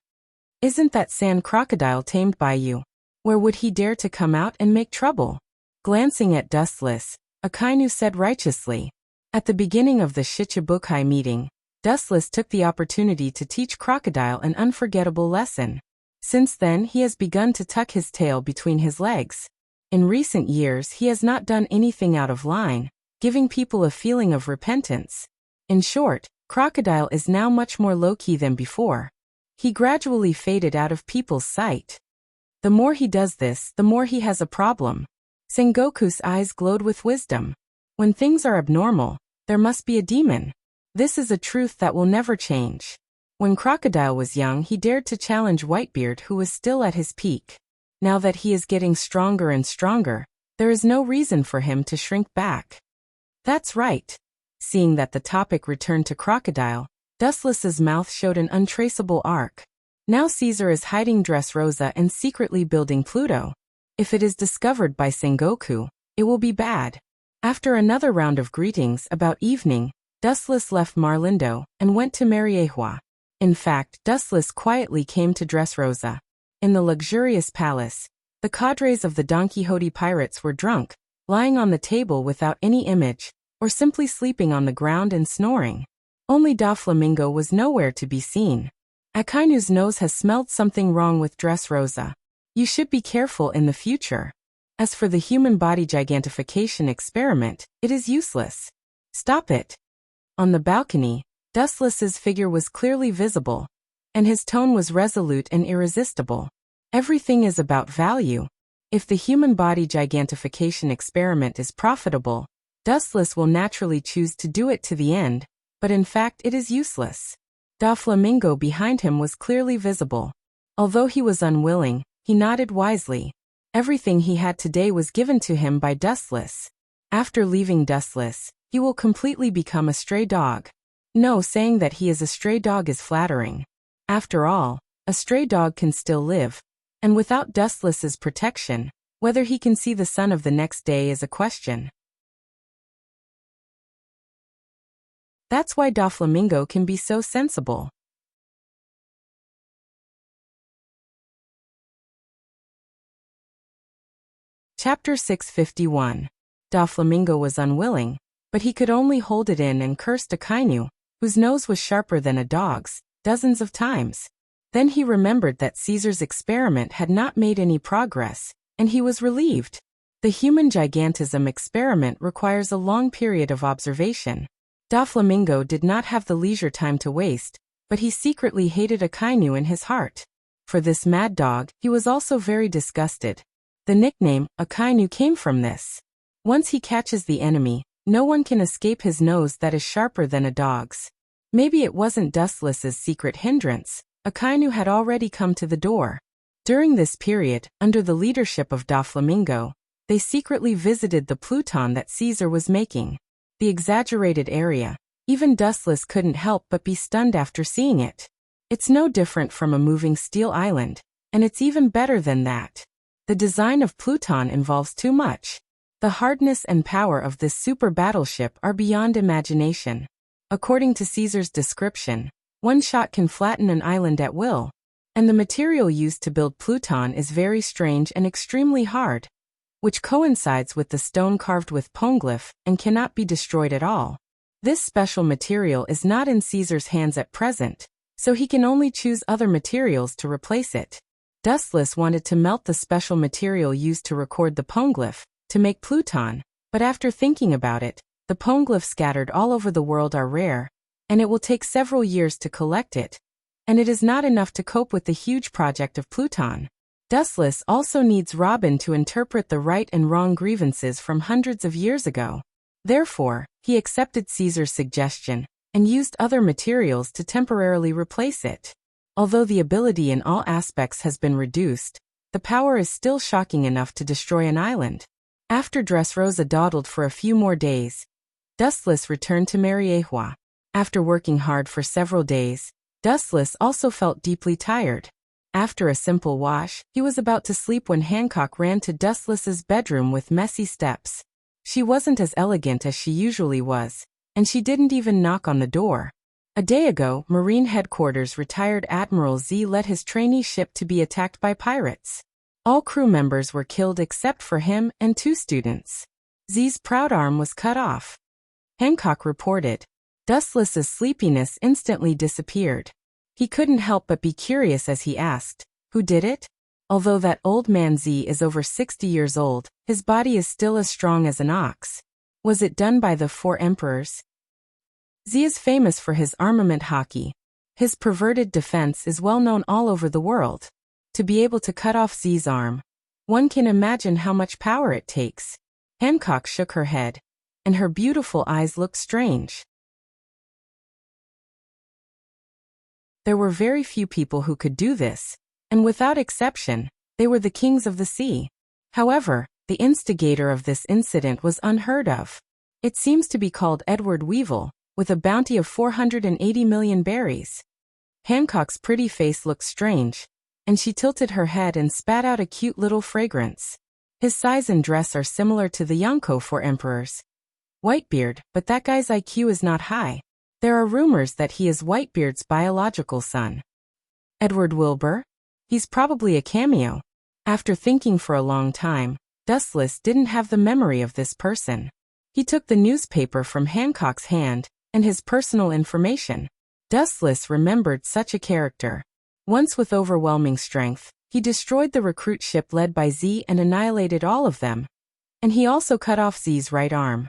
Isn't that sand crocodile tamed by you? Where would he dare to come out and make trouble? Glancing at Dustless, Akainu said righteously. At the beginning of the Shichibukai meeting, Dustless took the opportunity to teach Crocodile an unforgettable lesson. Since then he has begun to tuck his tail between his legs. In recent years he has not done anything out of line, giving people a feeling of repentance. In short, Crocodile is now much more low-key than before. He gradually faded out of people's sight. The more he does this, the more he has a problem. Sengoku's eyes glowed with wisdom. When things are abnormal, there must be a demon. This is a truth that will never change. When Crocodile was young, he dared to challenge Whitebeard, who was still at his peak. Now that he is getting stronger and stronger, there is no reason for him to shrink back. That's right. Seeing that the topic returned to Crocodile, Dustless's mouth showed an untraceable arc. Now Caesar is hiding Dressrosa and secretly building Pluto. If it is discovered by Sengoku, it will be bad. After another round of greetings about evening, Dustless left Marlindo and went to Mariehua. In fact, Dustless quietly came to Dressrosa. In the luxurious palace, the cadres of the Don Quixote pirates were drunk, lying on the table without any image, or simply sleeping on the ground and snoring. Only Doflamingo was nowhere to be seen. Akainu's nose has smelled something wrong with Dressrosa. You should be careful in the future. As for the human body gigantification experiment, it is useless. Stop it. On the balcony, Dustless's figure was clearly visible, and his tone was resolute and irresistible. Everything is about value. If the human body gigantification experiment is profitable, Dustless will naturally choose to do it to the end, but in fact it is useless. Doflamingo behind him was clearly visible. Although he was unwilling, he nodded wisely. Everything he had today was given to him by Dustless. After leaving Dustless, he will completely become a stray dog. No, saying that he is a stray dog is flattering. After all, a stray dog can still live, and without Dustless's protection, whether he can see the sun of the next day is a question. That's why Doflamingo can be so sensible. Chapter 651. Doflamingo was unwilling, but he could only hold it in and cursed Akainu, whose nose was sharper than a dog's, dozens of times. Then he remembered that Caesar's experiment had not made any progress, and he was relieved. The human gigantism experiment requires a long period of observation. Doflamingo did not have the leisure time to waste, but he secretly hated Akainu in his heart. For this mad dog, he was also very disgusted. The nickname, Akainu, came from this. Once he catches the enemy, no one can escape his nose that is sharper than a dog's. Maybe it wasn't Dustless's secret hindrance. Akainu had already come to the door. During this period, under the leadership of Doflamingo, they secretly visited the Pluton that Caesar was making. The exaggerated area, even Dustless couldn't help but be stunned after seeing it. It's no different from a moving steel island, and it's even better than that. The design of Pluton involves too much. The hardness and power of this super battleship are beyond imagination. According to Caesar's description, one shot can flatten an island at will, and the material used to build Pluton is very strange and extremely hard, which coincides with the stone carved with poneglyph and cannot be destroyed at all. This special material is not in Caesar's hands at present, so he can only choose other materials to replace it. Dustless wanted to melt the special material used to record the poneglyph, to make Pluton, but after thinking about it, the poneglyphs scattered all over the world are rare, and it will take several years to collect it, and it is not enough to cope with the huge project of Pluton. Dustless also needs Robin to interpret the right and wrong grievances from hundreds of years ago. Therefore, he accepted Caesar's suggestion, and used other materials to temporarily replace it. Although the ability in all aspects has been reduced, the power is still shocking enough to destroy an island. After Dressrosa dawdled for a few more days, Dustless returned to Mariehua. After working hard for several days, Dustless also felt deeply tired. After a simple wash, he was about to sleep when Hancock ran to Dustless's bedroom with messy steps. She wasn't as elegant as she usually was, and she didn't even knock on the door. A day ago, Marine Headquarters retired Admiral Z led his trainee ship to be attacked by pirates. All crew members were killed except for him and 2 students. Z's proud arm was cut off. Hancock reported. Dustless's sleepiness instantly disappeared. He couldn't help but be curious as he asked, "Who did it?" Although that old man Z is over 60 years old, his body is still as strong as an ox. Was it done by the 4 emperors? Z is famous for his armament hockey. His perverted defense is well known all over the world. To be able to cut off Z's arm, one can imagine how much power it takes. Hancock shook her head, and her beautiful eyes looked strange. There were very few people who could do this, and without exception, they were the kings of the sea. However, the instigator of this incident was unheard of. It seems to be called Edward Weevil, with a bounty of 480 million berries. Hancock's pretty face looked strange, and she tilted her head and spat out a cute little fragrance. His size and dress are similar to the Yonko 4 emperors. Whitebeard, but that guy's IQ is not high. There are rumors that he is Whitebeard's biological son. Edward Wilbur? He's probably a cameo. After thinking for a long time, Dustless didn't have the memory of this person. He took the newspaper from Hancock's hand, and his personal information. Dustless remembered such a character. Once with overwhelming strength, he destroyed the recruit ship led by Z and annihilated all of them. And he also cut off Z's right arm.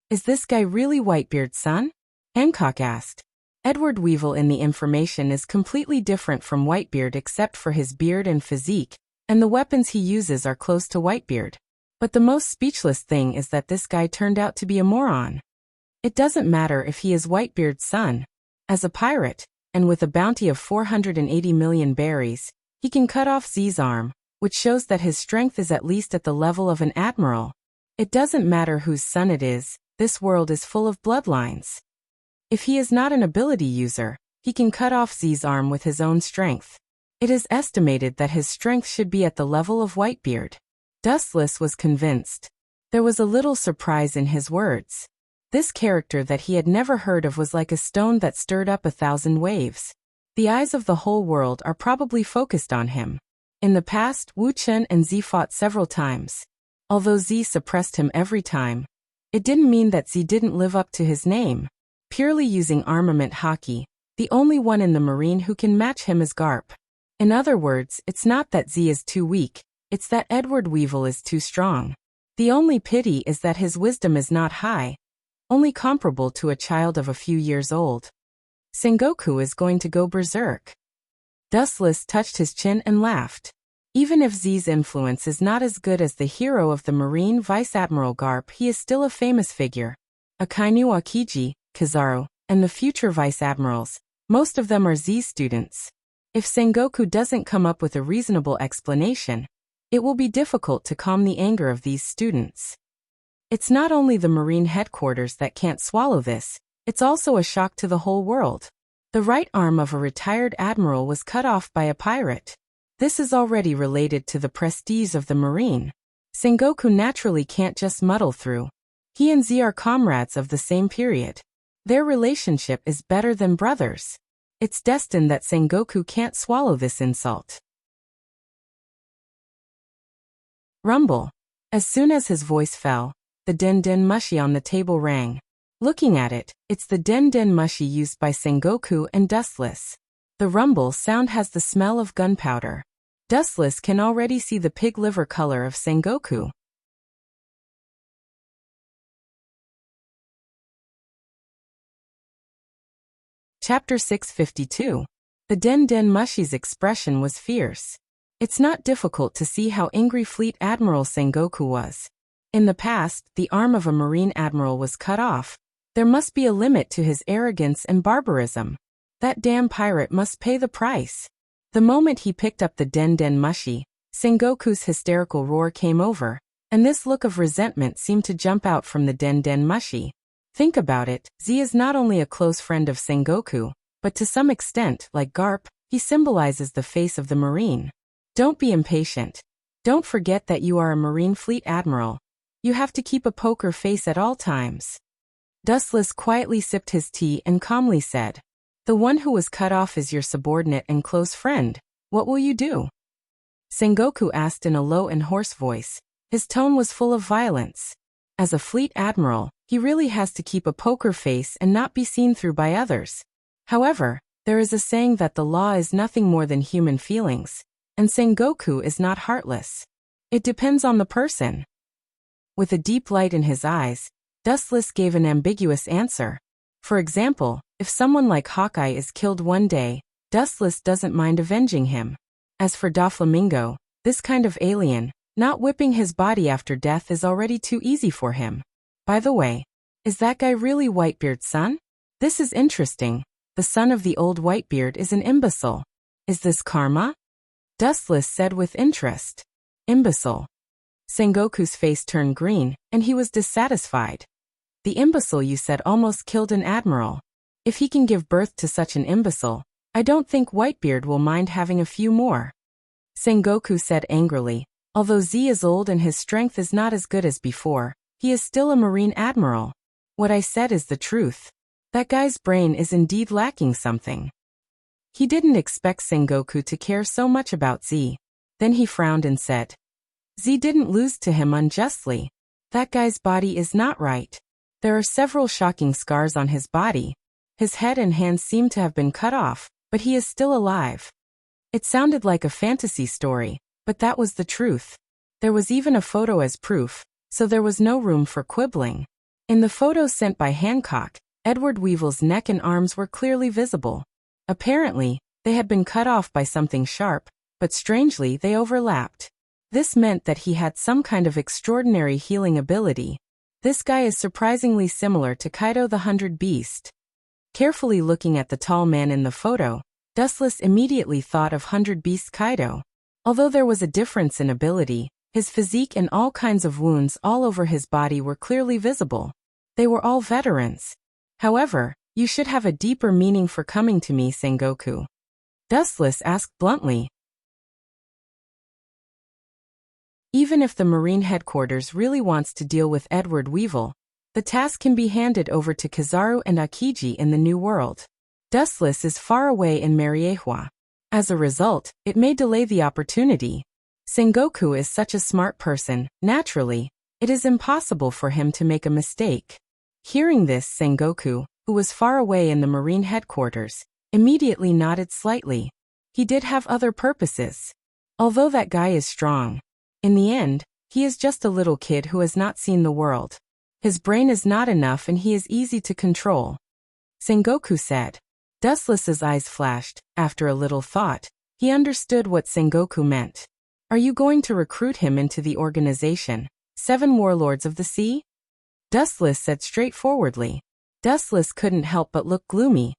Is this guy really Whitebeard's son? Hancock asked. Edward Weevil in the information is completely different from Whitebeard except for his beard and physique, and the weapons he uses are close to Whitebeard. But the most speechless thing is that this guy turned out to be a moron. It doesn't matter if he is Whitebeard's son. As a pirate, and with a bounty of 480 million berries, he can cut off Z's arm, which shows that his strength is at least at the level of an admiral. It doesn't matter whose son it is, this world is full of bloodlines. If he is not an ability user, he can cut off Z's arm with his own strength. It is estimated that his strength should be at the level of Whitebeard. Dustless was convinced. There was a little surprise in his words. This character that he had never heard of was like a stone that stirred up 1,000 waves. The eyes of the whole world are probably focused on him. In the past, Wu Chen and Z fought several times. Although Z suppressed him every time, it didn't mean that Z didn't live up to his name. Purely using armament hockey, the only one in the Marine who can match him is Garp. In other words, it's not that Z is too weak, it's that Edward Weevil is too strong. The only pity is that his wisdom is not high, only comparable to a child of a few years old. Sengoku is going to go berserk. Dustless touched his chin and laughed. Even if Z's influence is not as good as the hero of the Marine Vice Admiral Garp, he is still a famous figure. Akainu Akiji, Kizaru, and the future Vice Admirals, most of them are Z's students. If Sengoku doesn't come up with a reasonable explanation, it will be difficult to calm the anger of these students. It's not only the Marine headquarters that can't swallow this, it's also a shock to the whole world. The right arm of a retired admiral was cut off by a pirate. This is already related to the prestige of the Marine. Sengoku naturally can't just muddle through. He and Z are comrades of the same period. Their relationship is better than brothers. It's destined that Sengoku can't swallow this insult. Rumble. As soon as his voice fell, the den mushi on the table rang. Looking at it, it's the den mushi used by Sengoku and Dustless. The rumble sound has the smell of gunpowder. Dustless can already see the pig liver color of Sengoku. Chapter 652. The den mushi's expression was fierce. It's not difficult to see how angry Fleet Admiral Sengoku was. In the past, the arm of a Marine admiral was cut off. There must be a limit to his arrogance and barbarism. That damn pirate must pay the price. The moment he picked up the den mushi, Sengoku's hysterical roar came over, and this look of resentment seemed to jump out from the den mushi. Think about it, Z is not only a close friend of Sengoku, but to some extent, like Garp, he symbolizes the face of the Marine. Don't be impatient. Don't forget that you are a Marine Fleet Admiral. You have to keep a poker face at all times. Dustless quietly sipped his tea and calmly said, "The one who was cut off is your subordinate and close friend. What will you do?" Sengoku asked in a low and hoarse voice. His tone was full of violence. As a Fleet Admiral, he really has to keep a poker face and not be seen through by others. However, there is a saying that the law is nothing more than human feelings, and Sengoku is not heartless. It depends on the person. With a deep light in his eyes, Dustless gave an ambiguous answer. For example, if someone like Hawkeye is killed one day, Dustless doesn't mind avenging him. As for Doflamingo, this kind of alien, not whipping his body after death is already too easy for him. By the way, is that guy really Whitebeard's son? This is interesting. The son of the old Whitebeard is an imbecile. Is this karma? Dustless said with interest. Imbecile. Sengoku's face turned green, and he was dissatisfied. The imbecile you said almost killed an admiral. If he can give birth to such an imbecile, I don't think Whitebeard will mind having a few more. Sengoku said angrily, although Z is old and his strength is not as good as before, he is still a Marine admiral. What I said is the truth. That guy's brain is indeed lacking something. He didn't expect Sengoku to care so much about Z. Then he frowned and said, Z didn't lose to him unjustly. That guy's body is not right. There are several shocking scars on his body. His head and hands seem to have been cut off, but he is still alive. It sounded like a fantasy story, but that was the truth. There was even a photo as proof, so there was no room for quibbling. In the photos sent by Hancock, Edward Weevil's neck and arms were clearly visible. Apparently, they had been cut off by something sharp, but strangely they overlapped. This meant that he had some kind of extraordinary healing ability. This guy is surprisingly similar to Kaido the 100 Beast. Carefully looking at the tall man in the photo, Dustless immediately thought of 100 Beast Kaido. Although there was a difference in ability, his physique and all kinds of wounds all over his body were clearly visible. They were all veterans. However, you should have a deeper meaning for coming to me, Sengoku. Dustless asked bluntly. Even if the Marine headquarters really wants to deal with Edward Weevil, the task can be handed over to Kizaru and Akiji in the New World. Dustless is far away in Mariehua. As a result, it may delay the opportunity. Sengoku is such a smart person, naturally, it is impossible for him to make a mistake. Hearing this, Sengoku, who was far away in the Marine headquarters, immediately nodded slightly. He did have other purposes. Although that guy is strong, in the end, he is just a little kid who has not seen the world. His brain is not enough and he is easy to control. Sengoku said. Dustless's eyes flashed. After a little thought, he understood what Sengoku meant. Are you going to recruit him into the organization, 7 Warlords of the Sea? Dustless said straightforwardly. Dustless couldn't help but look gloomy.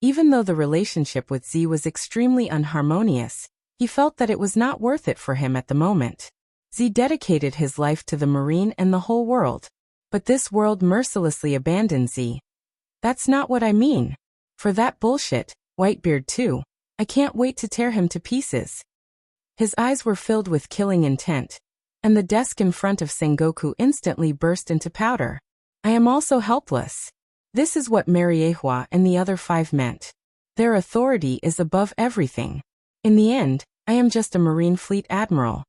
Even though the relationship with Z was extremely unharmonious, he felt that it was not worth it for him at the moment. Z dedicated his life to the Marine and the whole world. But this world mercilessly abandoned Z. That's not what I mean. For that bullshit, Whitebeard too. I can't wait to tear him to pieces. His eyes were filled with killing intent, and the desk in front of Sengoku instantly burst into powder. I am also helpless. This is what Mariehua and the other 5 meant. Their authority is above everything. In the end, I am just a Marine Fleet Admiral.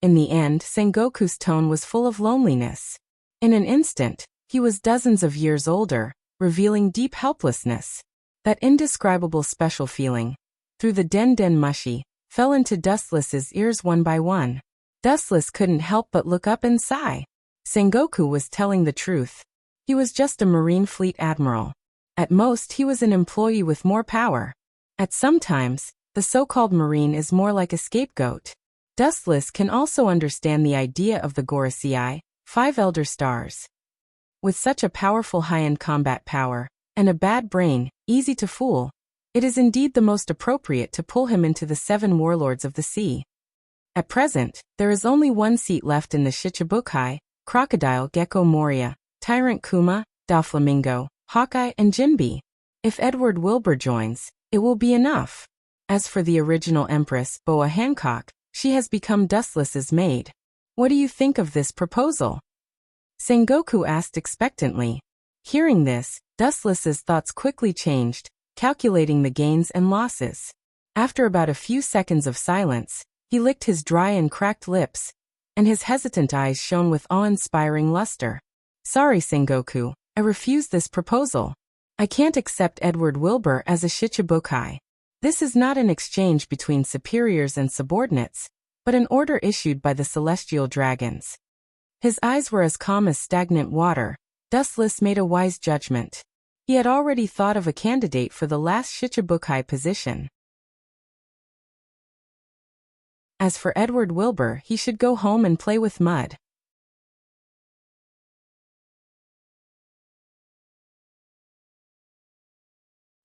In the end, Sengoku's tone was full of loneliness. In an instant, he was dozens of years older, revealing deep helplessness. That indescribable special feeling, through the den mushi, fell into Dustless's ears one by one. Dustless couldn't help but look up and sigh. Sengoku was telling the truth. He was just a Marine Fleet Admiral. At most, he was an employee with more power. At some times, the so-called Marine is more like a scapegoat. Dustless can also understand the idea of the Gorosei, 5 Elder Stars. With such a powerful high-end combat power, and a bad brain, easy to fool, it is indeed the most appropriate to pull him into the 7 Warlords of the Sea. At present, there is only 1 seat left in the Shichibukai: Crocodile Gecko Moria, Tyrant Kuma, Doflamingo, Hawkeye and Jinbe. If Edward Wilbur joins, it will be enough. As for the original Empress, Boa Hancock, she has become Dustless's maid. What do you think of this proposal? Sengoku asked expectantly. Hearing this, Dustless's thoughts quickly changed, calculating the gains and losses. After about a few seconds of silence, he licked his dry and cracked lips, and his hesitant eyes shone with awe-inspiring luster. Sorry, Sengoku, I refuse this proposal. I can't accept Edward Wilbur as a Shichibukai. This is not an exchange between superiors and subordinates, but an order issued by the celestial dragons. His eyes were as calm as stagnant water. Dustless made a wise judgment. He had already thought of a candidate for the last Shichibukai position. As for Edward Wilbur, he should go home and play with mud.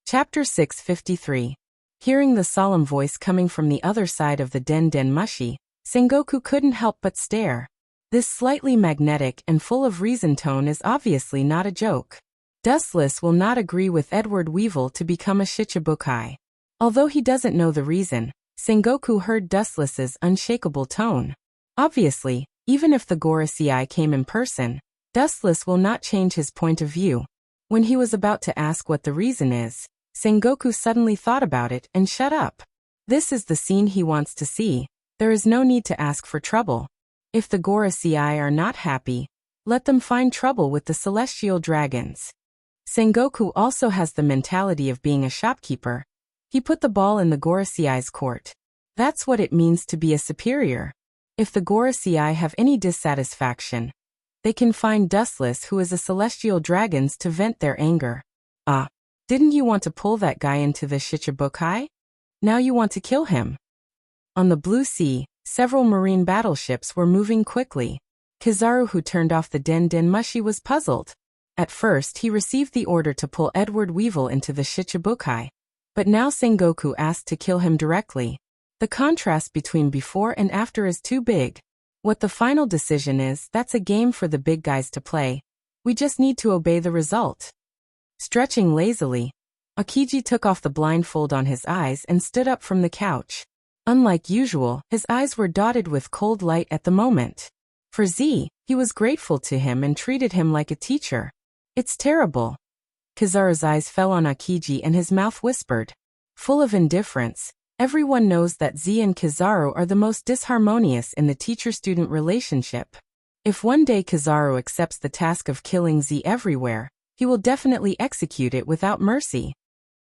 Chapter 653. Hearing the solemn voice coming from the other side of the den mushi, Sengoku couldn't help but stare. This slightly magnetic and full of reason tone is obviously not a joke. Dustless will not agree with Edward Weevil to become a Shichibukai. Although he doesn't know the reason, Sengoku heard Dustless's unshakable tone. Obviously, even if the Gorosei came in person, Dustless will not change his point of view. When he was about to ask what the reason is, Sengoku suddenly thought about it and shut up. This is the scene he wants to see. There is no need to ask for trouble. If the Gorosei are not happy, let them find trouble with the celestial dragons. Sengoku also has the mentality of being a shopkeeper. He put the ball in the Gorosei's court. That's what it means to be a superior. If the Gorosei have any dissatisfaction, They confine Dustless, who is a celestial dragons, to vent their anger. Ah, didn't you want to pull that guy into the Shichibukai? Now you want to kill him. On the blue sea, several marine battleships were moving quickly. Kizaru, who turned off the Den Mushi, was puzzled. At first he received the order to pull Edward Weevil into the Shichibukai, but now Sengoku asked to kill him directly. The contrast between before and after is too big. What the final decision is, that's a game for the big guys to play. We just need to obey the result. Stretching lazily, Akiji took off the blindfold on his eyes and stood up from the couch. Unlike usual, his eyes were dotted with cold light at the moment. For Z, he was grateful to him and treated him like a teacher. It's terrible. Kizaru's eyes fell on Akiji and his mouth whispered. Full of indifference, everyone knows that Z and Kizaru are the most disharmonious in the teacher-student relationship. If one day Kizaru accepts the task of killing Z everywhere, he will definitely execute it without mercy.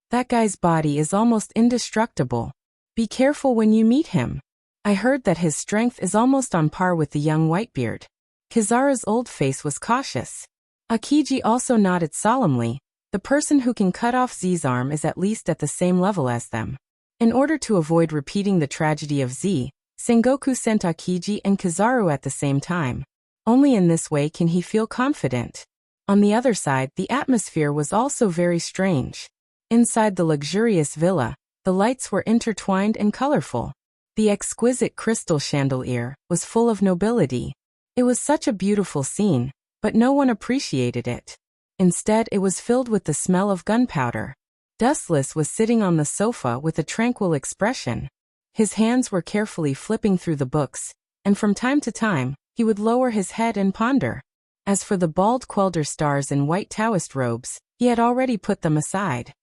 That guy's body is almost indestructible. Be careful when you meet him. I heard that his strength is almost on par with the young Whitebeard. Kizaru's old face was cautious. Akiji also nodded solemnly. The person who can cut off Z's arm is at least at the same level as them. In order to avoid repeating the tragedy of Z, Sengoku sent Akiji and Kizaru at the same time. Only in this way can he feel confident. On the other side, the atmosphere was also very strange. Inside the luxurious villa, the lights were intertwined and colorful. The exquisite crystal chandelier was full of nobility. It was such a beautiful scene, but no one appreciated it. Instead, it was filled with the smell of gunpowder. Dustless was sitting on the sofa with a tranquil expression. His hands were carefully flipping through the books, and from time to time, he would lower his head and ponder. As for the bald Quelder stars in white Taoist robes, he had already put them aside.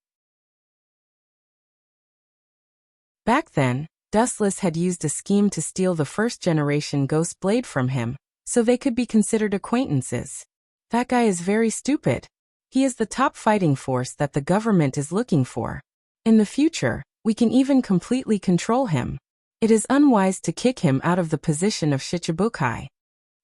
Back then, Dustless had used a scheme to steal the first-generation Ghost Blade from him, so they could be considered acquaintances. That guy is very stupid. He is the top fighting force that the government is looking for. In the future, we can even completely control him. It is unwise to kick him out of the position of Shichibukai.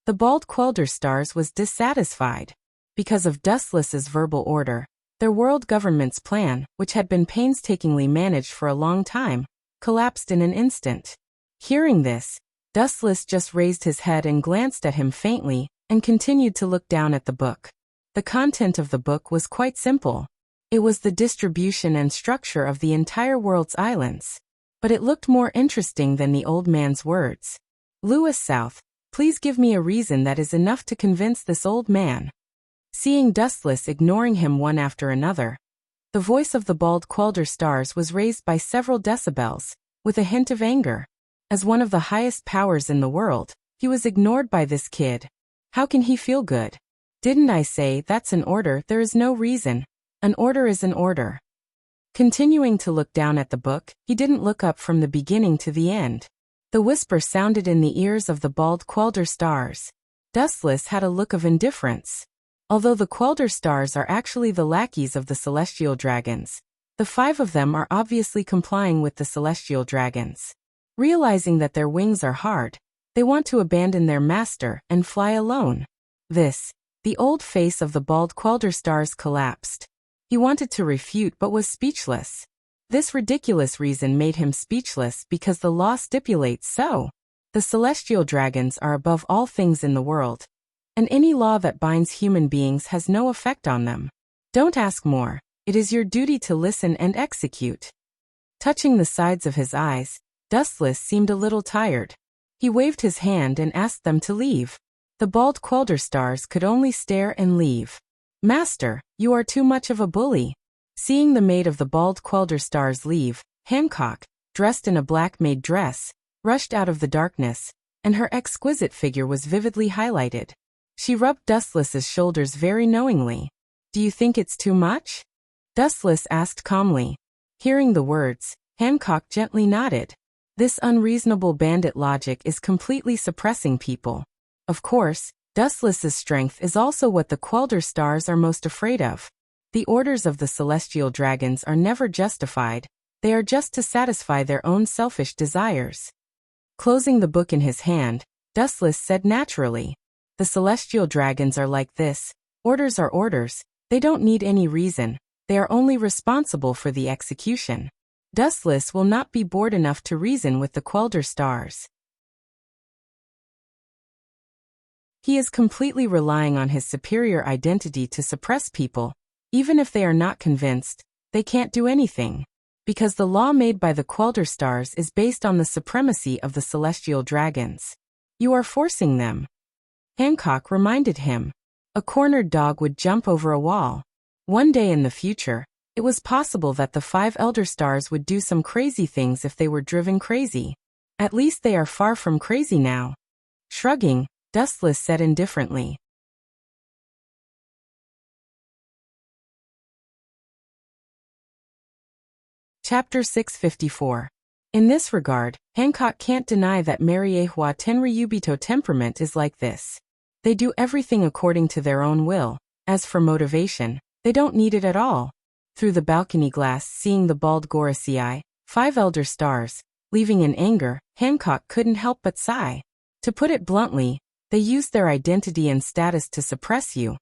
The bald Quelder stars was dissatisfied. Because of Dustless's verbal order, their world government's plan, which had been painstakingly managed for a long time, collapsed in an instant. Hearing this, Dustless just raised his head and glanced at him faintly, and continued to look down at the book. The content of the book was quite simple. It was the distribution and structure of the entire world's islands. But it looked more interesting than the old man's words. Lewis South, please give me a reason that is enough to convince this old man. Seeing Dustless ignoring him one after another, the voice of the bald Quelder stars was raised by several decibels, with a hint of anger. As one of the highest powers in the world, he was ignored by this kid. How can he feel good? Didn't I say that's an order? There is no reason. An order is an order. Continuing to look down at the book, he didn't look up from the beginning to the end. The whisper sounded in the ears of the bald Quelder stars. Dustless had a look of indifference. Although the Quelder stars are actually the lackeys of the celestial dragons, the 5 of them are obviously complying with the celestial dragons. Realizing that their wings are hard, they want to abandon their master and fly alone. The old face of the bald Quelder stars collapsed. He wanted to refute but was speechless. This ridiculous reason made him speechless because the law stipulates so. The celestial dragons are above all things in the world, and any law that binds human beings has no effect on them. Don't ask more. It is your duty to listen and execute. Touching the sides of his eyes, Dustless seemed a little tired. He waved his hand and asked them to leave. The bald Quelder stars could only stare and leave. Master, you are too much of a bully. Seeing the maid of the bald Quelder stars leave, Hancock, dressed in a black maid dress, rushed out of the darkness, and her exquisite figure was vividly highlighted. She rubbed Dustless's shoulders very knowingly. Do you think it's too much? Dustless asked calmly. Hearing the words, Hancock gently nodded. This unreasonable bandit logic is completely suppressing people. Of course, Dustless's strength is also what the Quelder stars are most afraid of. The orders of the celestial dragons are never justified, they are just to satisfy their own selfish desires. Closing the book in his hand, Dustless said naturally, The celestial dragons are like this. Orders are orders. They don't need any reason. They are only responsible for the execution. Dustless will not be bored enough to reason with the Quelder stars. He is completely relying on his superior identity to suppress people. Even if they are not convinced, they can't do anything. Because the law made by the Quelder stars is based on the supremacy of the celestial dragons. You are forcing them. Hancock reminded him. A cornered dog would jump over a wall. One day in the future, it was possible that the 5 elder stars would do some crazy things if they were driven crazy. At least they are far from crazy now. Shrugging, Dustless said indifferently. Chapter 654. In this regard, Hancock can't deny that Mariehua Tenryubito temperament is like this. They do everything according to their own will. As for motivation, they don't need it at all. Through the balcony glass, seeing the bald Gorasii, 5 elder stars, leaving in anger, Hancock couldn't help but sigh. To put it bluntly, they used their identity and status to suppress you,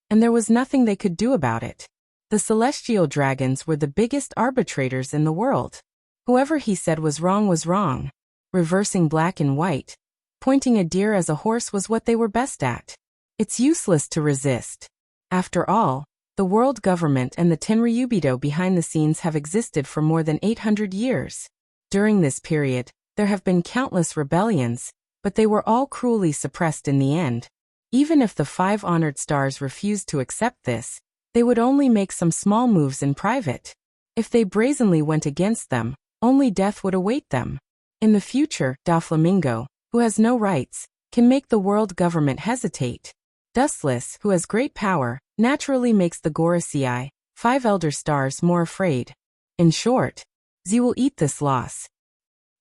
and there was nothing they could do about it. The celestial dragons were the biggest arbitrators in the world. Whoever he said was wrong. Reversing black and white, pointing a deer as a horse was what they were best at. It's useless to resist. After all, the world government and the Tenryubito behind the scenes have existed for more than 800 years. During this period, there have been countless rebellions, but they were all cruelly suppressed in the end. Even if the 5 honored stars refused to accept this, they would only make some small moves in private. If they brazenly went against them, only death would await them. In the future, Doflamingo, who has no rights, can make the world government hesitate. Dustless, who has great power, naturally makes the Gorasii, 5 elder stars, more afraid. In short, Z will eat this loss.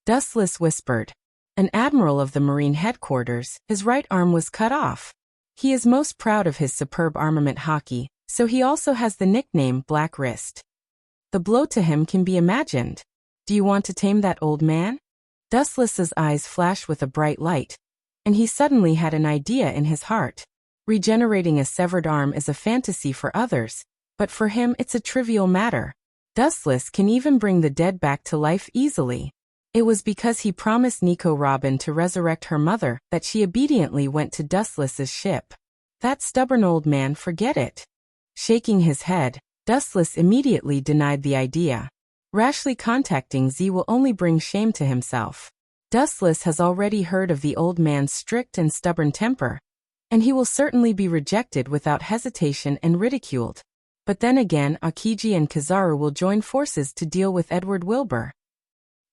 Dustless whispered. An admiral of the Marine headquarters, his right arm was cut off. He is most proud of his superb armament hockey, so he also has the nickname Black Wrist. The blow to him can be imagined. Do you want to tame that old man? Dustless's eyes flashed with a bright light, and he suddenly had an idea in his heart. Regenerating a severed arm is a fantasy for others, but for him it's a trivial matter. Dustless can even bring the dead back to life easily. It was because he promised Nico Robin to resurrect her mother that she obediently went to Dustless's ship. That stubborn old man, forget it. Shaking his head, Dustless immediately denied the idea. Rashly contacting Z will only bring shame to himself. Dustless has already heard of the old man's strict and stubborn temper, and he will certainly be rejected without hesitation and ridiculed. But then again, Akiji and Kizaru will join forces to deal with Edward Wilbur.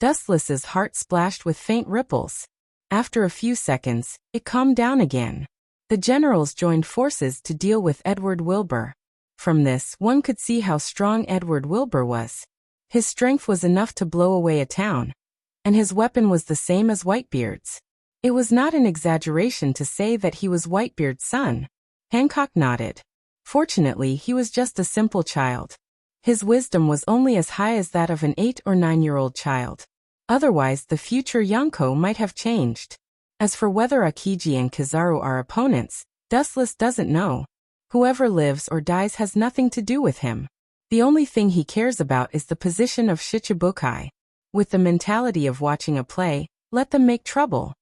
Dustless's heart splashed with faint ripples. After a few seconds, it calmed down again. The generals joined forces to deal with Edward Wilbur. From this, one could see how strong Edward Wilbur was. His strength was enough to blow away a town, and his weapon was the same as Whitebeard's. It was not an exaggeration to say that he was Whitebeard's son. Hancock nodded. Fortunately, he was just a simple child. His wisdom was only as high as that of an 8 or 9-year-old child. Otherwise, the future Yonko might have changed. As for whether Akiji and Kizaru are opponents, Dustless doesn't know. Whoever lives or dies has nothing to do with him. The only thing he cares about is the position of Shichibukai. With the mentality of watching a play, let them make trouble.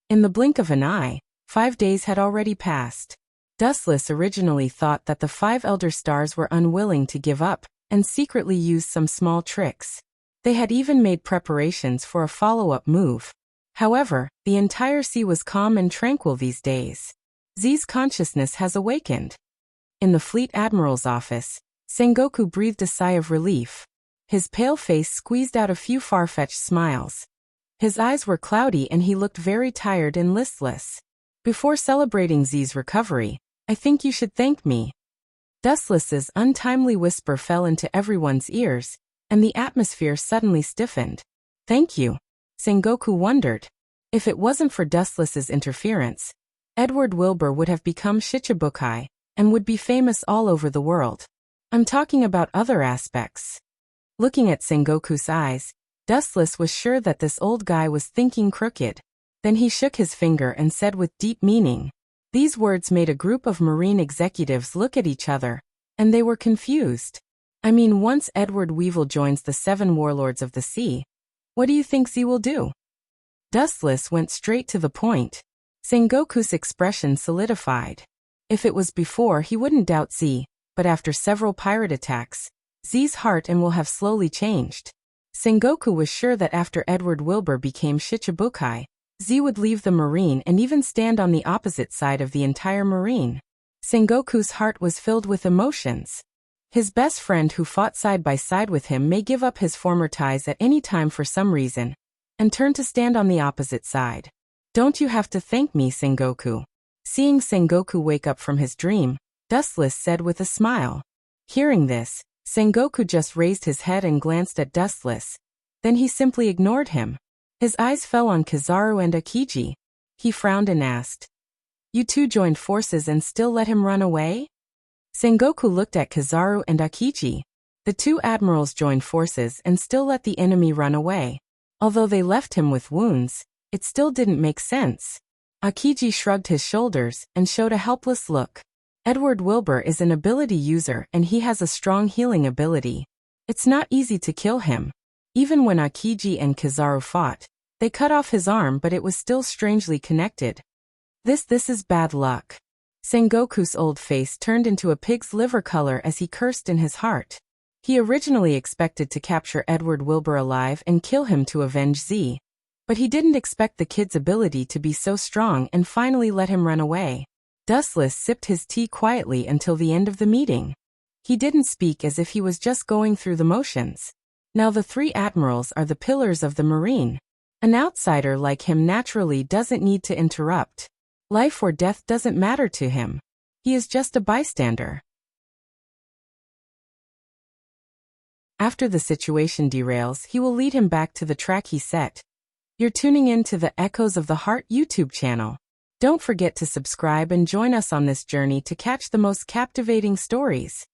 In the blink of an eye, 5 days had already passed. Dustless originally thought that the 5 elder stars were unwilling to give up, and secretly used some small tricks. They had even made preparations for a follow-up move. However, the entire sea was calm and tranquil these days. Z's consciousness has awakened. In the Fleet Admiral's office, Sengoku breathed a sigh of relief. His pale face squeezed out a few far-fetched smiles. His eyes were cloudy and he looked very tired and listless. Before celebrating Z's recovery, I think you should thank me. Dustless's untimely whisper fell into everyone's ears, and the atmosphere suddenly stiffened. Thank you. Sengoku wondered. If it wasn't for Dustless's interference, Edward Wilbur would have become Shichibukai, and would be famous all over the world. I'm talking about other aspects. Looking at Sengoku's eyes, Dustless was sure that this old guy was thinking crooked. Then he shook his finger and said with deep meaning. These words made a group of Marine executives look at each other, and they were confused. I mean, once Edward Weevil joins the 7 warlords of the sea, what do you think Z will do? Dustless went straight to the point. Sengoku's expression solidified. If it was before, he wouldn't doubt Z, but after several pirate attacks, Z's heart and will have slowly changed. Sengoku was sure that after Edward Wilbur became Shichibukai, Z would leave the Marine and even stand on the opposite side of the entire Marine. Sengoku's heart was filled with emotions. His best friend who fought side by side with him may give up his former ties at any time for some reason, and turn to stand on the opposite side. Don't you have to thank me, Sengoku. Seeing Sengoku wake up from his dream, Dustless said with a smile. Hearing this, Sengoku just raised his head and glanced at Dustless. Then he simply ignored him. His eyes fell on Kizaru and Akiji. He frowned and asked, "You two joined forces and still let him run away?" Sengoku looked at Kizaru and Akiji. The 2 admirals joined forces and still let the enemy run away. Although they left him with wounds, it still didn't make sense. Akiji shrugged his shoulders and showed a helpless look. Edward Wilbur is an ability user and he has a strong healing ability. It's not easy to kill him. Even when Akiji and Kizaru fought, they cut off his arm, but it was still strangely connected. This is bad luck. Sengoku's old face turned into a pig's liver color as he cursed in his heart. He originally expected to capture Edward Wilbur alive and kill him to avenge Z. But he didn't expect the kid's ability to be so strong and finally let him run away. Dustless sipped his tea quietly until the end of the meeting. He didn't speak, as if he was just going through the motions. Now the 3 admirals are the pillars of the Marine. An outsider like him naturally doesn't need to interrupt. Life or death doesn't matter to him. He is just a bystander. After the situation derails, he will lead him back to the track he set. You're tuning in to the Echoes of the Heart YouTube channel. Don't forget to subscribe and join us on this journey to catch the most captivating stories.